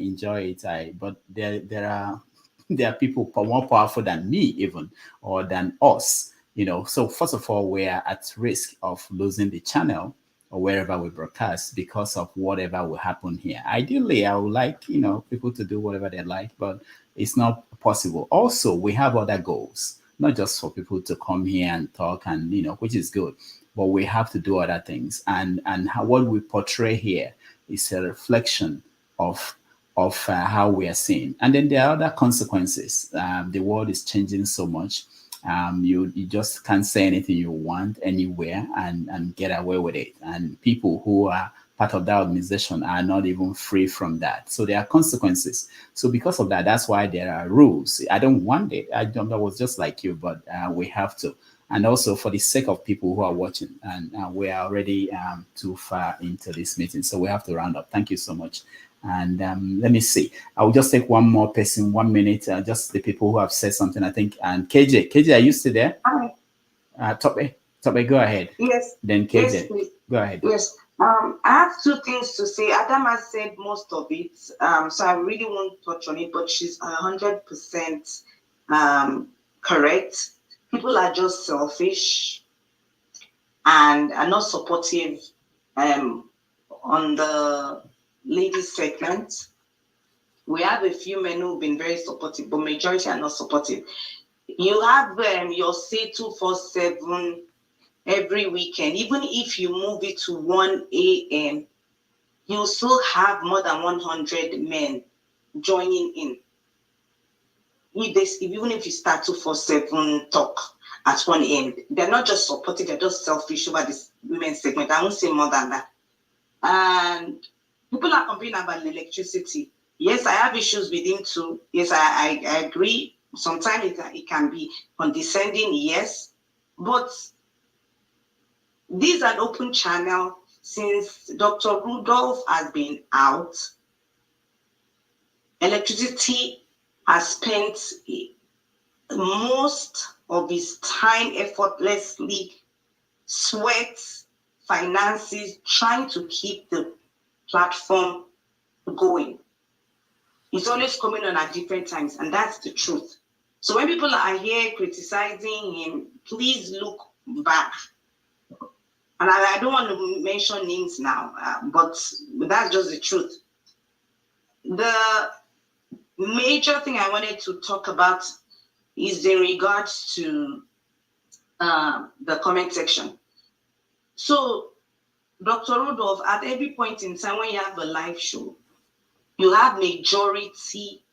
B: enjoy it. But there are people more powerful than me, even, or than us. So first of all, we are at risk of losing the channel or wherever we broadcast because of whatever will happen here. Ideally, I would like people to do whatever they like, but it's not possible. Also, we have other goals, not just for people to come here and talk and which is good, but we have to do other things. And what we portray here is a reflection of how we are seen. And then there are other consequences. The world is changing so much. You just can't say anything you want anywhere and get away with it. And people who are part of that organization are not even free from that. So there are consequences. So because of that, that's why there are rules. I don't want it. I was just like you, but we have to. And also for the sake of people who are watching, and we are already too far into this meeting, so we have to round up. Thank you so much. And let me see. I will just take one more person, 1 minute, just the people who have said something, I think. And KJ, are you still there?
I: Hi.
K: Tope,
I: go ahead. Yes.
K: Then KJ,
I: yes, please.
K: Go ahead.
I: Yes. I have 2 things to say. Adam has said most of it, so I really won't touch on it, but she's 100% correct. People are just selfish and are not supportive on the ladies segment. We have a few men who've been very supportive, but majority are not supportive. You have your say247 every weekend. Even if you move it to 1 a.m., you still have more than 100 men joining in. Even if you start 247 talk at 1 a.m., they're not just supportive, they're just selfish over this women's segment. I won't say more than that. And people are complaining about the electricity. Yes, I have issues with him too. Yes, I agree. Sometimes it can be condescending, yes. But this is an open channel. since Dr. Rudolph has been out, electricity has spent most of his time effortlessly, sweat, finances, trying to keep the platform going. It's always coming on at different times, and that's the truth. So when people are here criticizing him, please look back. And I don't want to mention names now, but that's just the truth. The major thing I wanted to talk about is in regards to the comment section. So, Dr. Rudolph, at every point in time when you have a live show, you have majority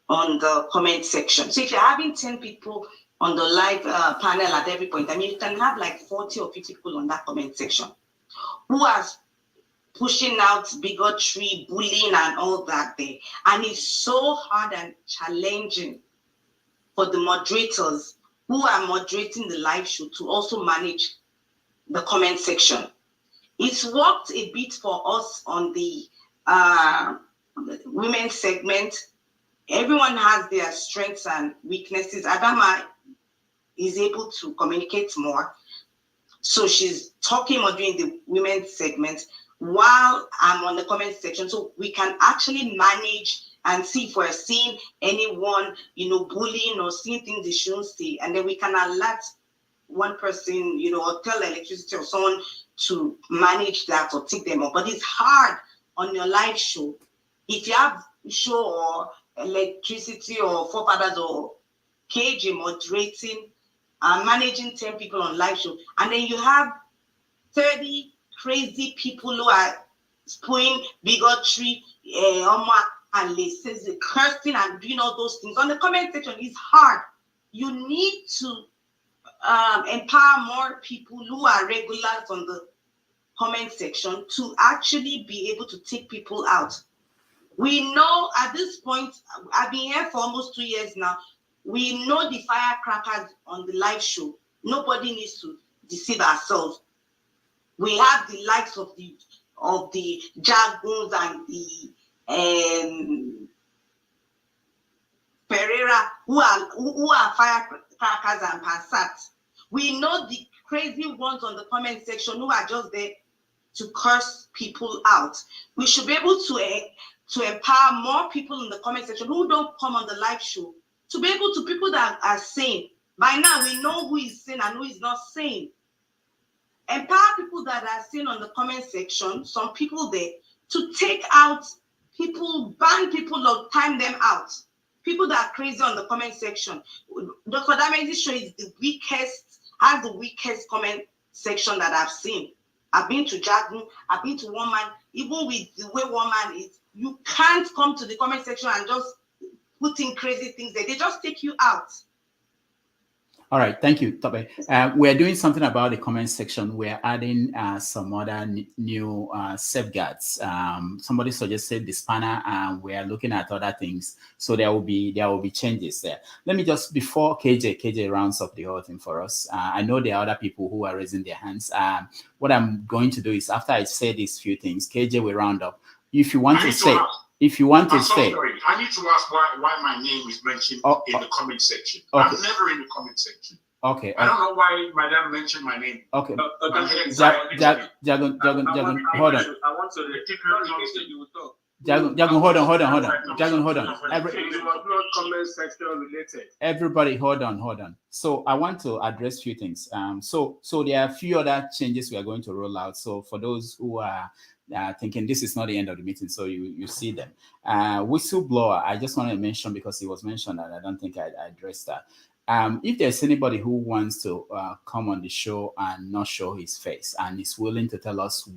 I: on the comment section. So if you're having 10 people on the live panel at every point, I mean, you can have like 40 or 50 people on that comment section who are pushing out bigotry, bullying, and all that there. And it's so hard and challenging for the moderators who are moderating the live show to also manage the comment section. It's worked a bit for us on the women's segment. Everyone has their strengths and weaknesses. Adama is able to communicate more. So she's talking more during the women's segment while I'm on the comment section. So we can actually manage and see if we're seeing anyone, bullying or seeing things they shouldn't see. And then we can alert one person, or tell electricity or someone to manage that or take them up. But it's hard on your live show. If you have show or electricity or forefathers or KJ moderating and managing 10 people on live show, and then you have 30 crazy people who are spewing bigotry, and racism, cursing and doing all those things on the comment section, is hard. You need to empower more people who are regulars on the comment section to actually be able to take people out. We know at this point, I've been here for almost 2 years now, we know the firecrackers on the live show. Nobody needs to deceive ourselves. We have the likes of the Jaguns and the Pereira who are firecrackers and Passats. We know the crazy ones on the comment section who are just there to curse people out. We should be able to empower more people in the comment section who don't come on the live show to be able to people that are sane. By now, we know who is sane and who is not sane. Empower people that are sane on the comment section, some people there, to take out people, ban people or time them out. People that are crazy on the comment section. Dr. Damezi's show is has the weakest comment section that I've seen. I've been to Jagun, I've been to One Man. Even with the way One Man is, you can't come to the comment section and just put in crazy things there. They just take you out.
B: All right, thank you, Tobe. We're doing something about the comment section. We're adding some other new safeguards. Somebody suggested the spanner, and we are looking at other things. So there will be changes there. Let me just, before KJ rounds up the whole thing for us. I know there are other people who are raising their hands. What I'm going to do is, after I say these few things, KJ will round up. If you want to say. If you want to say,
G: sorry, I need to ask why my name is mentioned in the comment section.
B: Okay.
G: I'm never in the comment section.
B: Okay.
G: I don't know why Madam mentioned my name.
B: Okay.
E: Jagun,
B: hold on.
E: I want to you will talk.
B: Jagun, hold on. Jagun, hold on.
E: Comment section related.
B: Everybody, hold on. So I want to address a few things. So there are a few other changes we are going to roll out. So for those who are thinking this is not the end of the meeting, so you see them. Whistleblower, I just want to mention, because it was mentioned and I don't think I addressed that. If there's anybody who wants to come on the show and not show his face and is willing to tell us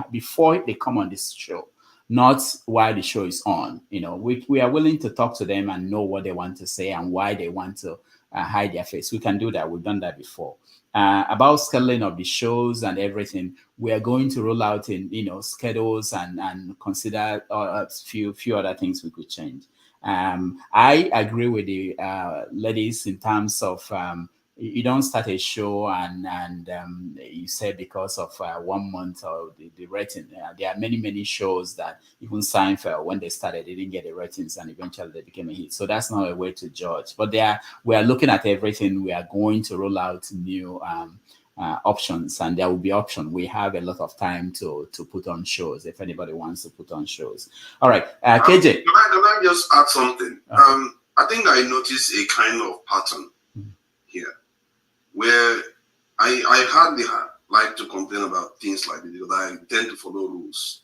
B: before they come on this show, not while the show is on, we are willing to talk to them and know what they want to say and why they want to hide their face. We can do that. We've done that before. About scheduling of the shows and everything, we are going to roll out in schedules and consider a few other things we could change. I agree with the ladies in terms of you don't start a show and you say because of 1 month or the rating. There are many shows that even Seinfeld, when they started, they didn't get the ratings and eventually they became a hit. So that's not a way to judge. But we are looking at everything. We are going to roll out new options, and there will be options. We have a lot of time to put on shows if anybody wants to put on shows. All right, KJ.
P: Can I just add something? Okay. I think I noticed a kind of pattern here where I hardly like to complain about things like this because I tend to follow rules.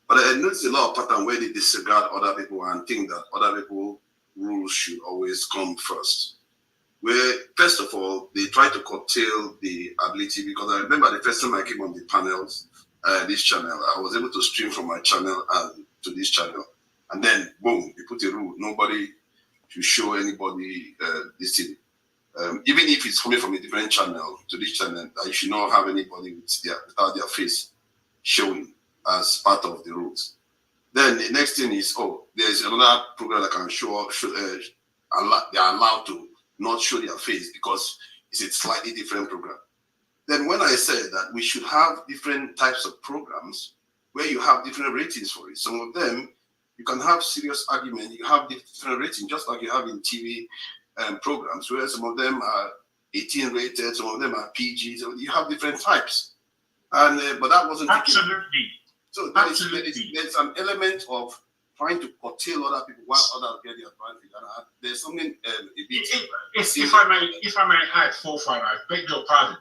P: But I noticed a lot of pattern where they disregard other people and think that other people's rules should always come first. Where, first of all, they try to curtail the ability, because I remember the first time I came on the panels, this channel, I was able to stream from my channel and to this channel. And then, boom, they put a rule. Nobody should show anybody this thing. Even if it's coming from a different channel to this channel, you should not have anybody without their face showing as part of the rules. Then the next thing is, there's another program that can they are allowed to not show their face because it's a slightly different program. Then when I said that we should have different types of programs where you have different ratings for it, some of them you can have serious argument, you have different ratings, just like you have in TV programs, where some of them are 18 rated, some of them are PG, so you have different types. And but that wasn't
G: absolutely.
P: So there's an element of trying to curtail other people while others get the advantage. And there's something
G: if I may add, Forefather, I beg your pardon,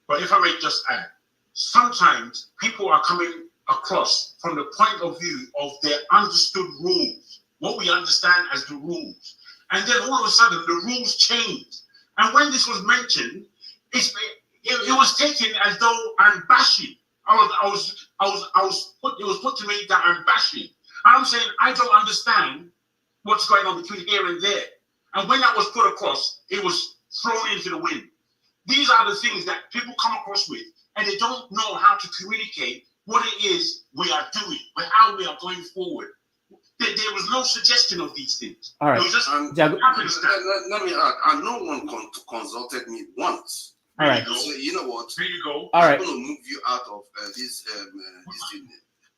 G: but if I may just add, sometimes people are coming across from the point of view of their understood rules, what we understand as the rules, and then all of a sudden the rules change. And when this was mentioned, it was taken as though I'm bashing. It was put to me that I'm bashing. I'm saying I don't understand what's going on between here and there. And when that was put across, it was thrown into the wind. These are the things that people come across with, and they don't know how to communicate what it is we are doing, but how we are going forward. There was no suggestion of these things.
B: All right.
P: It was just let me add, and no one consulted me once.
B: All right.
P: So, you know what?
G: Here you go.
B: All right.
P: I'm going to move you out of this thing.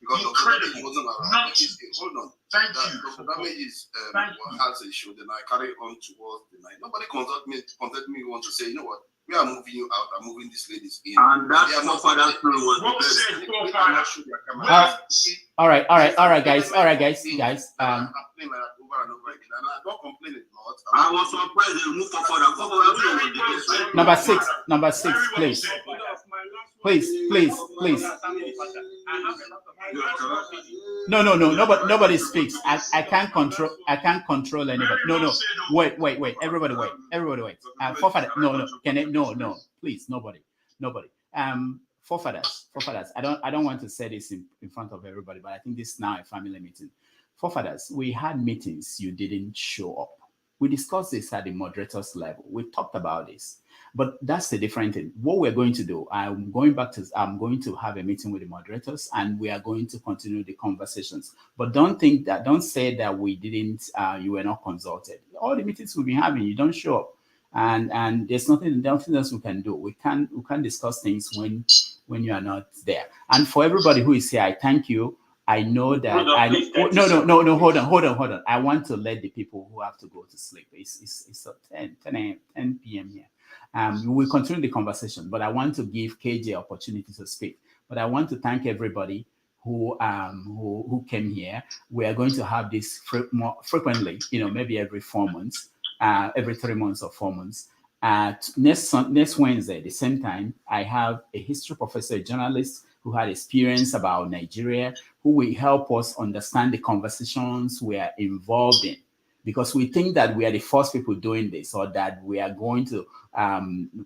P: Because
G: incredible.
P: Wasn't around. Hold on.
G: Thank you.
P: Dr. Damages has a show, then I carry on towards the night. Nobody contacted me want to say, you know what, we are moving you out, I'm moving these ladies in.
T: And that's what that was
G: what was said,
B: all right, guys.
T: I was surprised they moved forward.
B: Number six, please. Please. No. Nobody speaks. I can't control anybody. No. Wait. Everybody wait. Forefather. No. Please, nobody. Forefathers. I don't want to say this in front of everybody, but I think this is now a family meeting. Forefathers, we had meetings. You didn't show up. We discussed this at the moderators level. We talked about this. But that's the different thing. What we're going to do, I'm going to have a meeting with the moderators, and we are going to continue the conversations. But don't say that we didn't, you were not consulted. All the meetings we've been having, you don't show up. And there's nothing else we can do. We can discuss things when you are not there. And for everybody who is here, I thank you. I know that no, hold on. I want to let the people who have to go to sleep. It's 10 p.m. here. We will continue the conversation, but I want to give KJ opportunity to speak. But I want to thank everybody who came here. We are going to have this more frequently, maybe every 4 months, every 3 months or 4 months. Next Wednesday, the same time, I have a history professor, a journalist who had experience about Nigeria, who will help us understand the conversations we are involved in. Because we think that we are the first people doing this, or that we are going to,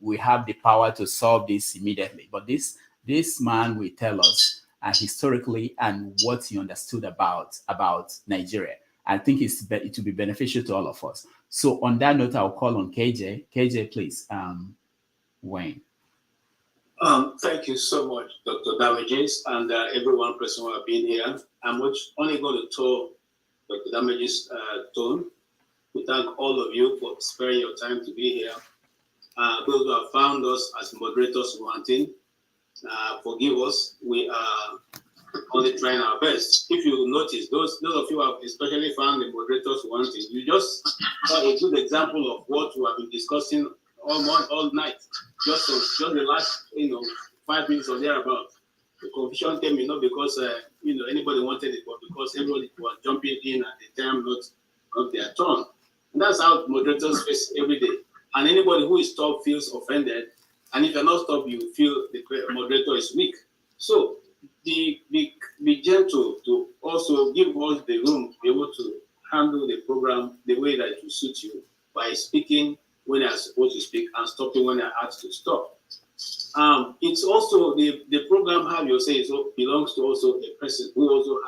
B: we have the power to solve this immediately. But this man will tell us historically and what he understood about Nigeria. I think it will be beneficial to all of us. So on that note, I'll call on KJ. KJ, please, Wayne.
N: Thank you so much, Dr. Damages, and everyone present who have been here. I'm only going to talk Dr. Damages' tone. We thank all of you for sparing your time to be here. Those who have found us as moderators wanting, forgive us. We are only trying our best. If you notice, those of you who have especially found the moderators wanting, you just saw a good example of what we have been discussing all night. Just the last 5 minutes or thereabout. The confusion came not because anybody wanted it, but because everybody was jumping in at the time not their turn. And that's how moderators face every day. And anybody who is stopped feels offended. And if you're not stopped, you feel the moderator is weak. So be gentle to also give us the room to be able to handle the program the way that it will suit you by speaking when you're supposed to speak and stopping when you're asked to stop. It's also the program Have Your Say belongs to also a person who also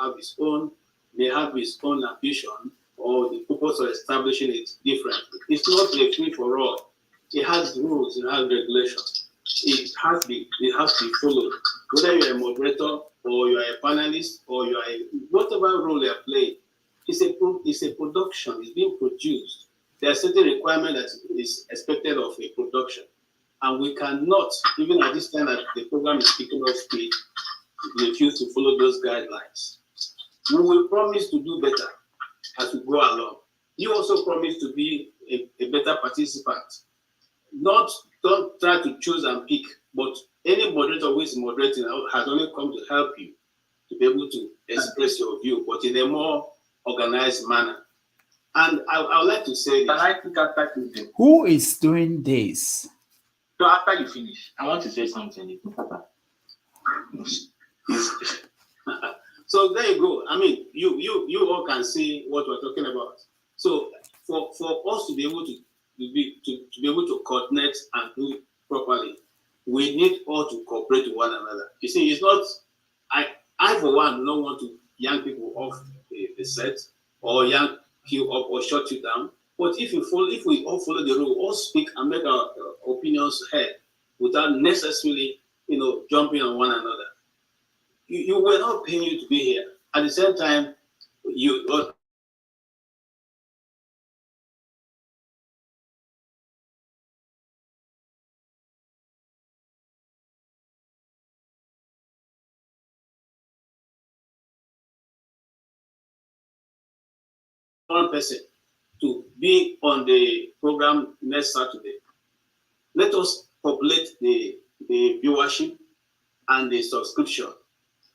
N: may have his own ambition, or the purpose of establishing it differently. It's not a free for all. It has rules, it has regulations. It has to be followed. Whether you're a moderator or you are a panelist or you are whatever role you are playing, it's a production. It's being produced. There are certain requirements that is expected of a production, and we cannot, even at this time that the program is picking up speed, refuse to follow those guidelines. We will promise to do better as we go along. You also promise to be a better participant. Don't try to choose and pick, but any moderator who is moderating has only come to help you to be able to express your view, but in a more organized manner. And I would like to say this.
B: Who is doing this?
O: So after you finish, I want to say something.
N: So there you go. I mean, you all can see what we're talking about. So for us to be able to be able to coordinate and do it properly, we need all to cooperate with one another. You see, it's not I for one don't want to yank people off the set or yank you up or shut you down. But if we all follow the rule, all speak and make our opinions heard without necessarily jumping on one another. You were not paying you to be here. At the same time, one person to be on the program next Saturday. Let us populate the viewership and the subscription.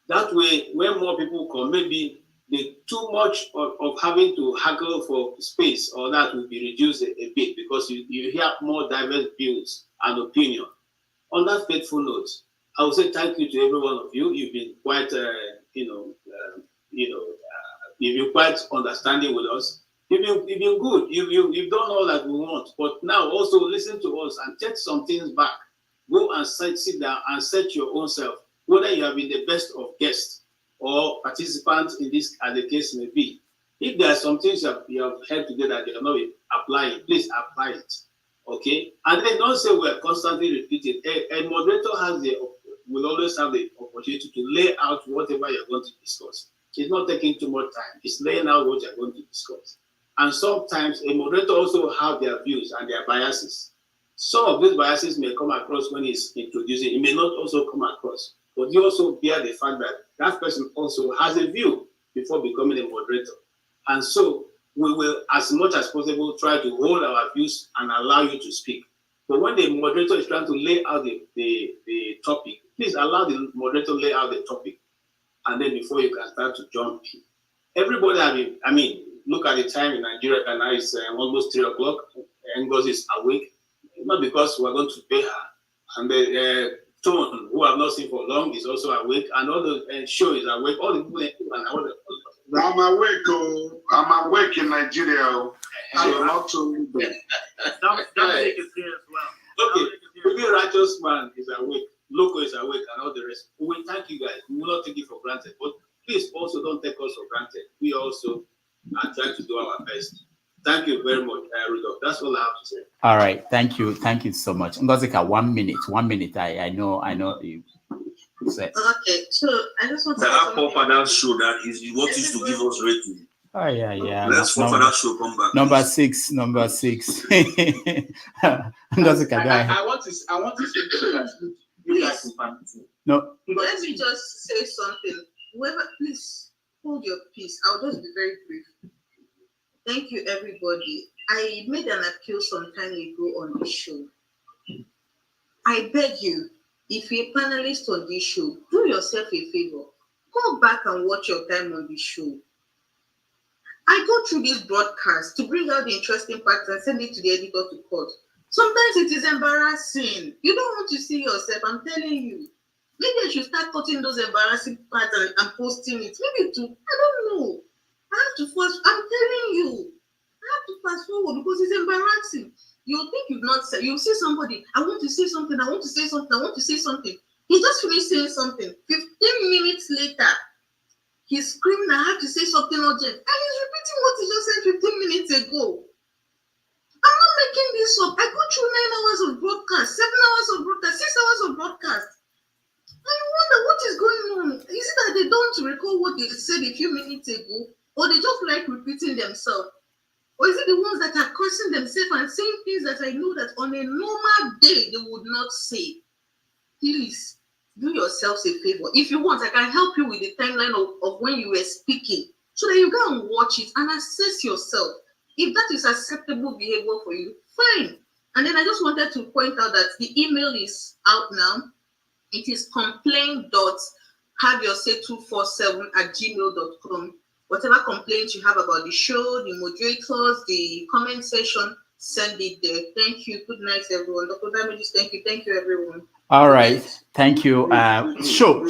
N: That way, when more people come, maybe the too much of having to haggle for space or that will be reduced a bit, because you hear more diverse views and opinion. On that faithful note, I will say thank you to every one of you. You've been quite, you've been quite understanding with us. You've been good. You've done all that we want. But now also listen to us and take some things back. Go and sit down and set your own self, whether you have been the best of guests or participants in this, as the case may be. If there are some things you have heard today that you are not applying, please apply it. Okay? And then don't say we're constantly repeating. A moderator will always have the opportunity to lay out whatever you're going to discuss. It's not taking too much time. It's laying out what you're going to discuss. And sometimes a moderator also have their views and their biases. Some of these biases may come across when he's introducing. It may not also come across. But you also bear the fact that that person also has a view before becoming a moderator. And so we will, as much as possible, try to hold our views and allow you to speak. But when the moderator is trying to lay out the topic, please allow the moderator to lay out the topic. And then before you can start to jump in. Everybody, look at the time in Nigeria, and now it's almost 3 o'clock. Ngozi is awake, not because we're going to pay her. And the Tone, who I've not seen for long, is also awake, and all the show is awake. All the people
L: I'm awake. I'm awake in Nigeria. So not to
N: Dominic is here as well. Okay, the righteous man is awake. Loco is awake, and all the rest. We thank you guys. We will not take it for granted, but please also don't take us for granted. We also are trying to do our best. Thank you very much, Rudolph. That's all I have to say.
B: All right, thank you so much. Ngozika, 1 minute. I know you said.
D: Okay, so I just want to
K: the Apple Father show that is what used to give us rating.
B: Oh yeah.
K: Let's for that show come back.
B: Number six.
O: I want to say that you guys will find it.
B: No.
D: Let me just say something. Whoever, please hold your peace. I'll just be very brief. Thank you, everybody. I made an appeal some time ago on this show. I beg you, if you're a panelist on this show, do yourself a favor. Go back and watch your time on this show. I go through this broadcast to bring out the interesting parts and send it to the editor to cut. Sometimes it is embarrassing. You don't want to see yourself, I'm telling you. Maybe I should start cutting those embarrassing parts and posting it. Maybe to, I don't know. I have to fast, I'm telling you. I have to fast forward because it's embarrassing. You think you've not said, you see somebody, I want to say something, I want to say something, I want to say something. He just finished saying something. 15 minutes later, he's screaming, I have to say something urgent. And he's repeating what he just said 15 minutes ago. I'm not making this up. I go through 9 hours of broadcast, 7 hours of broadcast, 6 hours of broadcast. I wonder what is going on. Is it that they don't recall what they said a few minutes ago? Or they just like repeating themselves? Or is it the ones that are cursing themselves and saying things that I know that on a normal day they would not say? Please, do yourselves a favor. If you want, I can help you with the timeline of when you were speaking so that you go and watch it and assess yourself. If that is acceptable behavior for you, fine. And then I just wanted to point out that the email is out now. It is complain.HaveYourSay247@gmail.com. Whatever complaints you have about the show, the moderators, the comment section, send it there. Thank you. Good night, everyone. Dr. Damages, thank you. Thank you, everyone.
B: All right. Thank you. Sure.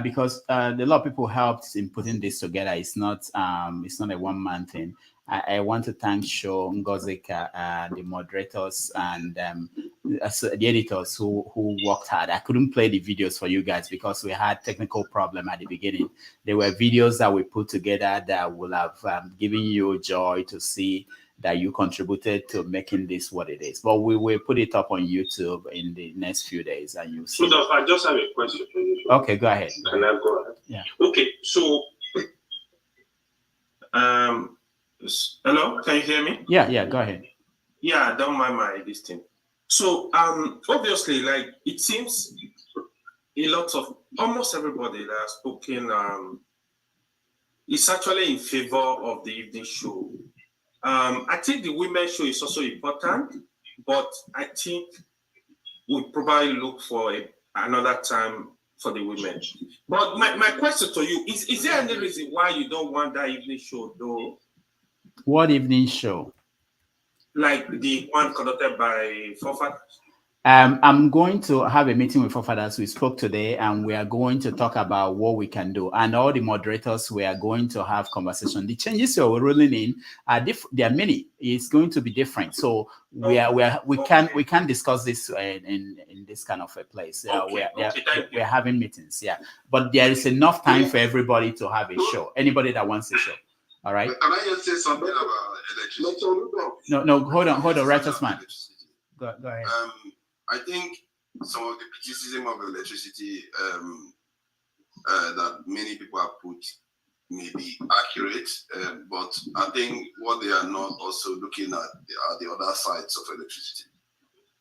B: Because a lot of people helped in putting this together. It's not a one-man thing. I want to thank Sho, Ngozika, the moderators, and the editors who worked hard. I couldn't play the videos for you guys because we had technical problem at the beginning. There were videos that we put together that will have given you joy to see that you contributed to making this what it is. But we will put it up on YouTube in the next few days, and you see.
C: So I just have a question for you.
B: Okay, go ahead.
C: Can I go ahead?
B: Yeah.
C: Okay, so hello, can you hear me?
B: Yeah, go ahead.
C: Yeah, I don't mind my this thing. So obviously, like it seems a lot of almost everybody that has spoken is actually in favor of the evening show. I think the women's show is also important, but I think we'll probably look for another time for the women. But my question to you is there any reason why you don't want that evening show though?
B: What evening show?
C: Like the one conducted by Forefathers?
B: I'm going to have a meeting with Forefathers. We spoke today, and we are going to talk about what we can do. And all the moderators, we are going to have conversation. The changes you're rolling in are there are many. It's going to be different. So we can discuss this in this kind of a place. We're having meetings. Yeah, but there is enough time for everybody to have a show. Anybody that wants a show. All right.
P: Can I just say something about electricity?
B: No. Hold on, righteous man. Go ahead.
P: I think some of the criticism of electricity that many people have put may be accurate, but I think what they are not also looking at are the other sides of electricity.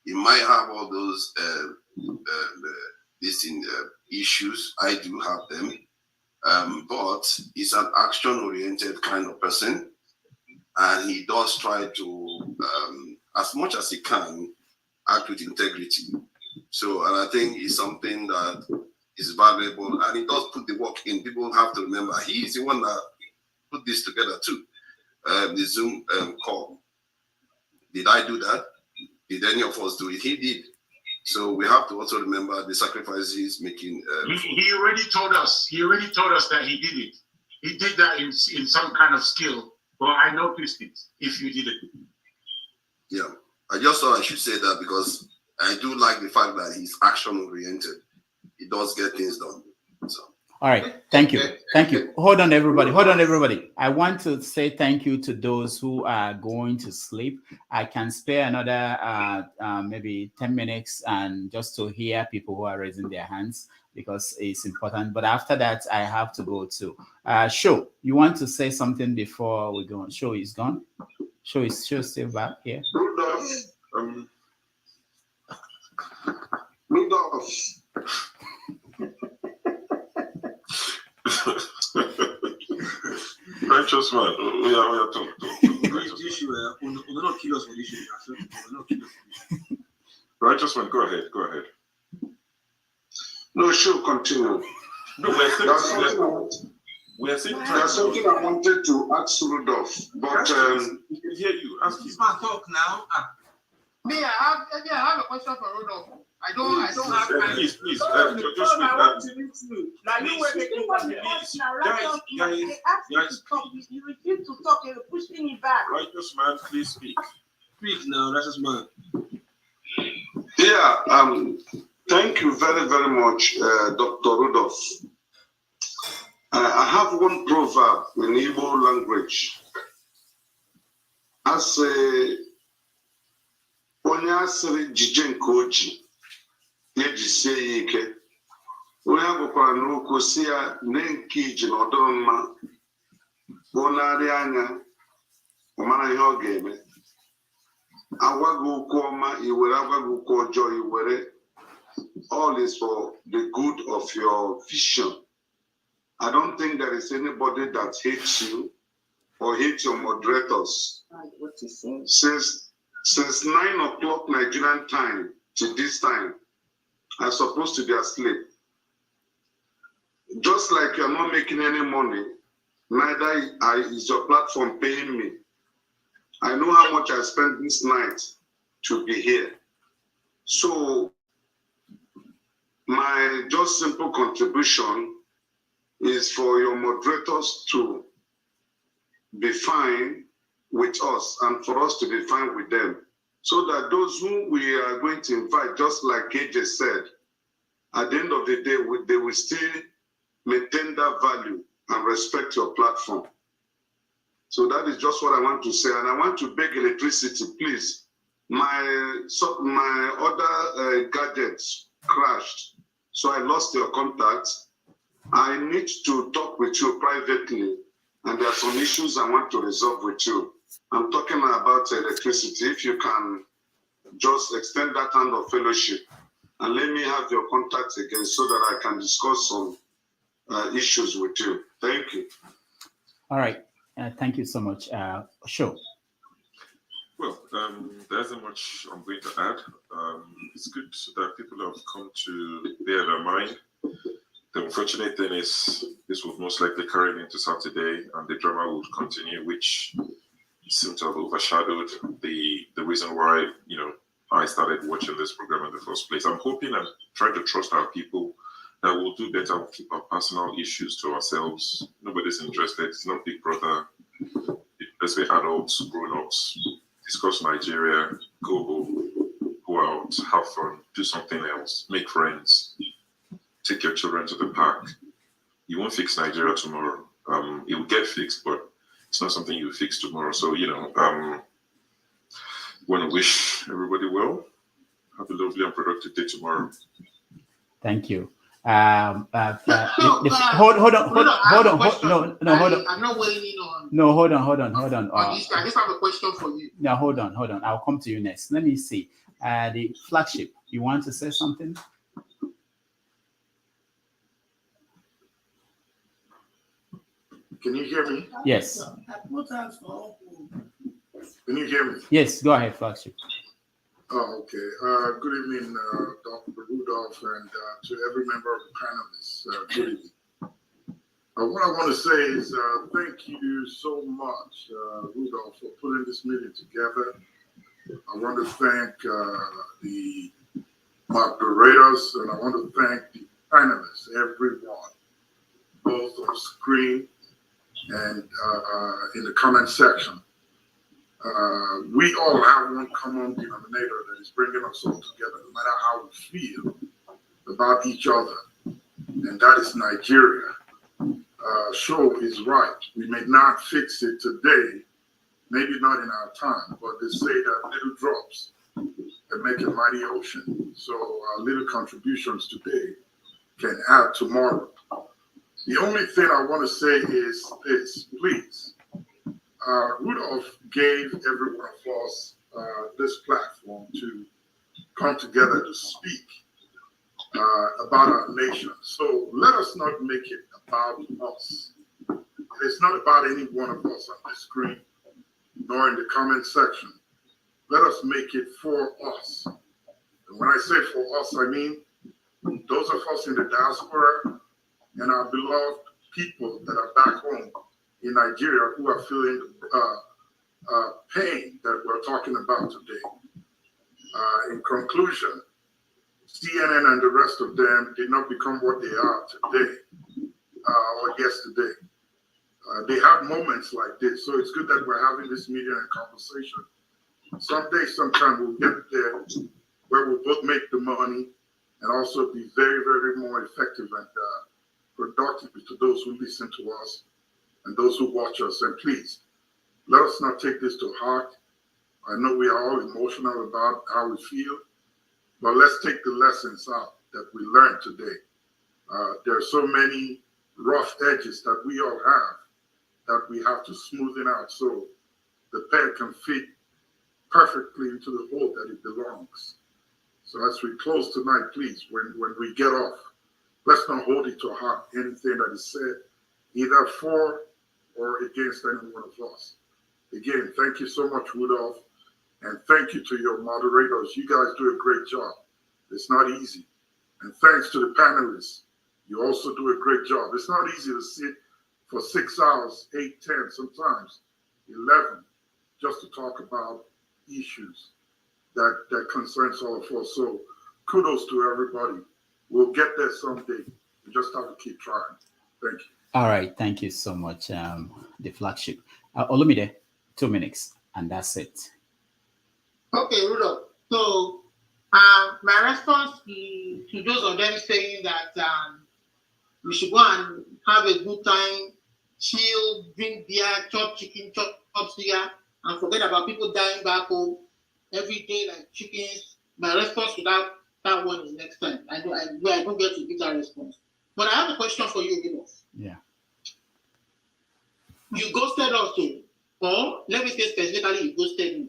P: You might have all those issues. I do have them, but he's an action-oriented kind of person, and he does try to, as much as he can, act with integrity. So, and I think it's something that is valuable, and he does put the work in. People have to remember he is the one that put this together too. The Zoom call. Did I do that? Did any of us do it? He did. So we have to also remember the sacrifices he's making.
G: He already told us. He already told us that he did it. He did that in some kind of skill. But I noticed it. If you did it.
P: Yeah. I just thought I should say that because I do like the fact that he's action-oriented. He does get things done. So.
B: All right. Thank you. Thank you. Hold on, everybody. Hold on, everybody. I want to say thank you to those who are going to sleep. I can spare another maybe 10 minutes and just to hear people who are raising their hands because it's important. But after that, I have to go to Show. You want to say something before we go on? Show is gone. Show is still back here.
L: Rudolph.
F: Righteous man, we are talking. Righteous man, go ahead.
L: No, sure, continue.
F: No, there's
L: something I wanted to ask Rudolph, but
F: hear you. Ask him.
J: Talk now.
Q: Me, I have a question for Rudolph. I don't have time.
F: Please, just
Q: I want to meet you. Now you were making fun of me.
F: Guys,
Q: you refuse to talk. You're pushing me back.
F: Righteous man, please speak.
K: Speak now, righteous man.
L: Yeah, thank you very, very much, Dr. Rudolph. I have one proverb in Igbo language. I say, onye asịrị jije nke oji ejisie ya ike onye agụkwara n'okwu si ya nne nke iji na ọdụrụ mma bụ narị anya ọ mara ihe ọ ga-eme agwa gị okwu ọma iwere agwa gị okwu ọjọọ iwere all is for the good of your vision. I don't think there is anybody that hates you or hates your moderators.
I: What you say?
L: Since 9 o'clock Nigerian time to this time, I'm supposed to be asleep. Just like you're not making any money, neither is your platform paying me. I know how much I spent this night to be here. So my just simple contribution is for your moderators to be fine with us and for us to be fine with them, so that those who we are going to invite, just like AJ said, at the end of the day, they will still maintain that value and respect your platform. So that is just what I want to say. And I want to beg electricity, please. My other gadgets crashed, so I lost your contact. I need to talk with you privately, and there are some issues I want to resolve with you. I'm talking about electricity. If you can just extend that hand of fellowship and let me have your contact again so that I can discuss some issues with you. Thank you.
B: All right. Thank you so much. Sure.
F: Well, there isn't much I'm going to add. It's good that people have come to bear their mind. The unfortunate thing is this will most likely carry into Saturday and the drama will continue, which seems to have overshadowed the reason why, I started watching this program in the first place. I'm hoping and trying to trust our people that we'll do better. We'll keep our personal issues to ourselves. Nobody's interested. It's not Big Brother. Let's be adults, grown-ups, discuss Nigeria, go out, have fun, do something else, make friends, take your children to the park. You won't fix Nigeria tomorrow. It will get fixed, but it's not something you fix tomorrow. So, want to wish everybody well. Have a lovely and productive day tomorrow.
B: Thank you.
Q: Hold on. I'm not waiting on.
B: No, hold on.
Q: I just have a question for you.
B: Now, hold on. I'll come to you next. Let me see. The flagship. You want to say something?
M: Can you hear me?
B: Yes.
M: Can you hear me?
B: Yes, go ahead, flagship.
M: Oh, okay. Good evening, Dr. Rudolph, and to every member of the panelists. Good evening. What I want to say is thank you so much, Rudolph, for putting this meeting together. I want to thank the moderators, and I want to thank the panelists, everyone, both on screen and in the comment section. We all have one common denominator that is bringing us all together, no matter how we feel about each other. and that is Nigeria. Show is right. We may not fix it today, maybe not in our time, but they say that little drops that make a mighty ocean. So our little contributions today can add tomorrow. The only thing I want to say is this, please. Rudolph gave every one of us this platform to come together to speak about our nation. So let us not make it about us. It's not about any one of us on the screen, nor in the comment section. Let us make it for us. And when I say for us, I mean those of us in the diaspora and our beloved people that are back home in Nigeria who are feeling pain that we're talking about today. In conclusion, CNN and the rest of them did not become what they are today or yesterday. They have moments like this, so it's good that we're having this meeting and conversation. Someday, sometime, we'll get there where we'll both make the money and also be very, very more effective and productive to those who listen to us and those who watch us. And please, let us not take this to heart. I know we are all emotional about how we feel, but let's take the lessons out that we learned today. There are so many rough edges that we all have that we have to smoothen out so the pen can fit perfectly into the hole that it belongs. So as we close tonight, please, when we get off, let's not hold it to heart, anything that is said, either for or against any one of us. Again, thank you so much, Rudolph, and thank you to your moderators. You guys do a great job. It's not easy. And thanks to the panelists. You also do a great job. It's not easy to sit for 6 hours, 8, 10, sometimes 11, just to talk about issues that concerns all of us. So kudos to everybody. We'll get there someday. We just have to keep trying. Thank you.
B: All right. Thank you so much, the flagship. Olumide, 2 minutes, and that's it.
S: Okay, Rudolph. So my response to those of them saying that we should go and have a good time, chill, drink beer, chop chicken, chop sugar, and forget about people dying back home every day like chickens. My response to that one is next time. I don't get to give that response. But I have a question for you, Rudolph.
B: Yeah.
S: You ghosted us too, or let me say specifically, you ghosted me.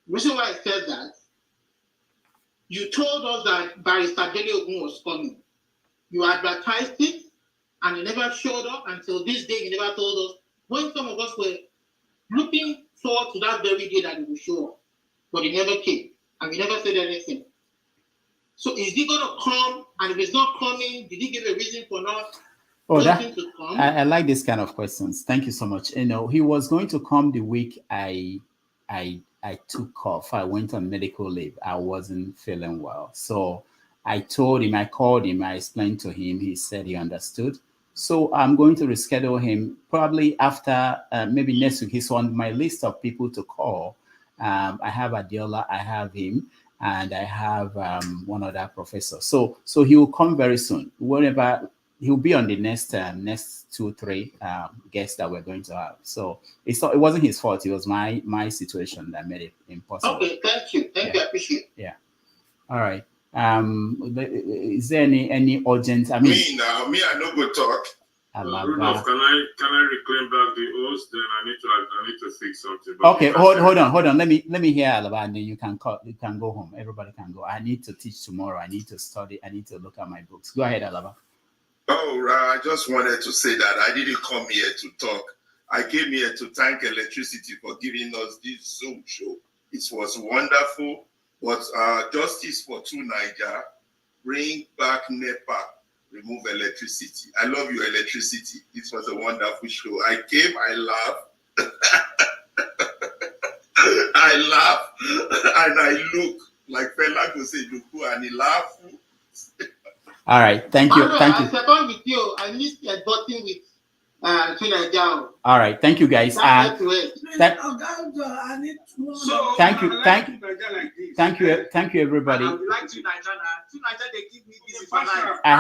S: The reason why I said that, you told us that Barrister Dele Ogun was coming. You advertised it, and he never showed up until this day. You never told us when some of us were looking forward to that very day that he would show up, but he never came, and we never said anything. So is he going to come? And if he's not coming, did he give a reason for not wanting to come?
B: I like this kind of questions. Thank you so much. You know, he was going to come the week I took off. I went on medical leave. I wasn't feeling well. So I told him, I called him, I explained to him. He said he understood. So I'm going to reschedule him probably after maybe next week. He's on my list of people to call. I have Adiola, I have him, and I have one other professor. So he will come very soon. Whenever he'll be on the next 2 or 3 guests that we're going to have. So it wasn't his fault. It was my situation that made it impossible.
S: Okay, thank you. Thank you. I appreciate it.
B: Yeah. All right. Is there any urgent? I mean,
P: I know good talk.
C: Rudolph, can I reclaim back the host? Then I need to fix something.
B: Okay, hold on. Let me hear Alaba, and then you can go home. Everybody can go. I need to teach tomorrow. I need to study. I need to look at my books. Go ahead, Alaba.
P: Oh, I just wanted to say that I didn't come here to talk. I came here to thank electricity for giving us this Zoom show. It was wonderful. But justice for 2 Niger, bring back NEPA, remove electricity. I love your electricity. It was a wonderful show. I came, I laughed. I laughed, and I look like Fela could say, and he laughed.
B: All right, thank you.
S: I second with you. I missed a button with
B: All right, thank you guys. Thank you, everybody. I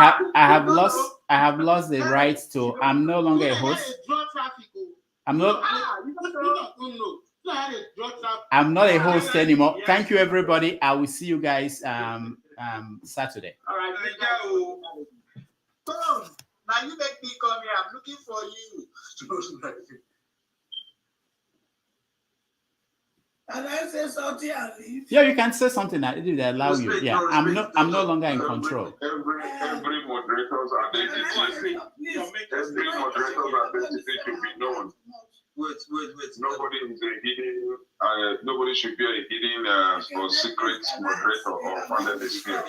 B: have lost the right to. I'm no longer a host. I'm not a host anymore. Thank you, everybody. I will see you guys Saturday.
O: All right. Tom, now you make me come here. I'm looking for you.
A: Can I say something and leave?
B: Yeah, you can say something. They allow you. Yeah, I'm no longer in control.
C: Every moderator's identity. Every moderator's identity should be known.
H: Wait.
C: Nobody is a hidden. Nobody should be a hidden or secret moderator or panelist here.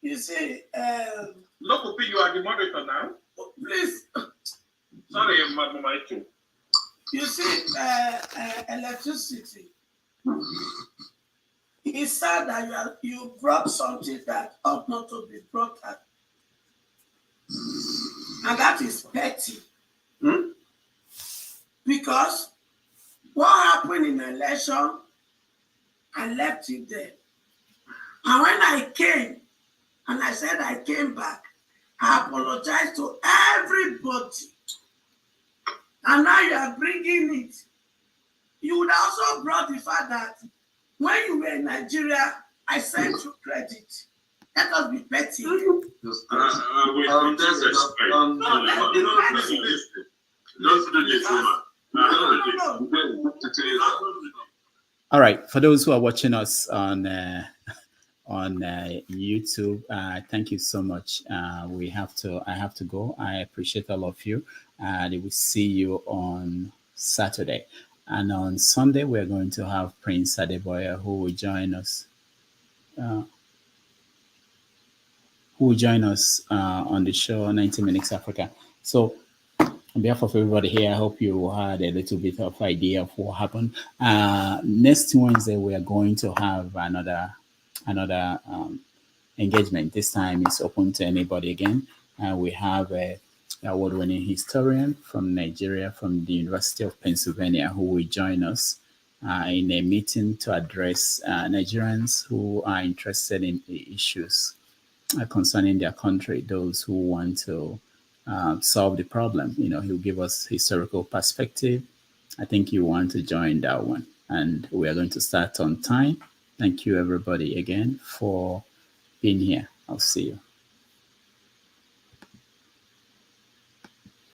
A: You see,
E: Look, you are the moderator now.
A: Please.
E: Sorry, my too.
A: You see, electricity. It's sad that you brought something that ought not to be brought up. And that is petty. Because what happened in the election, I left it there. And when I came, and I said I came back, I apologized to everybody. And now you are bringing it. You would also brought the fact that when you were in Nigeria, I sent you credit. Let us be petty.
B: All right. For those who are watching us on YouTube, thank you so much. I have to go. I appreciate all of you. We will see you on Saturday. And on Sunday, we're going to have Prince Adeboya who will join us. On the show 90 Minutes Africa. So on behalf of everybody here, I hope you had a little bit of idea of what happened. Next Wednesday, we are going to have another engagement. This time it's open to anybody again. We have a award-winning historian from Nigeria, from the University of Pennsylvania, who will join us in a meeting to address Nigerians who are interested in the issues concerning their country, those who want to solve the problem. He'll give us historical perspective. I think you want to join that one. And we are going to start on time. Thank you, everybody, again, for being here. I'll see you.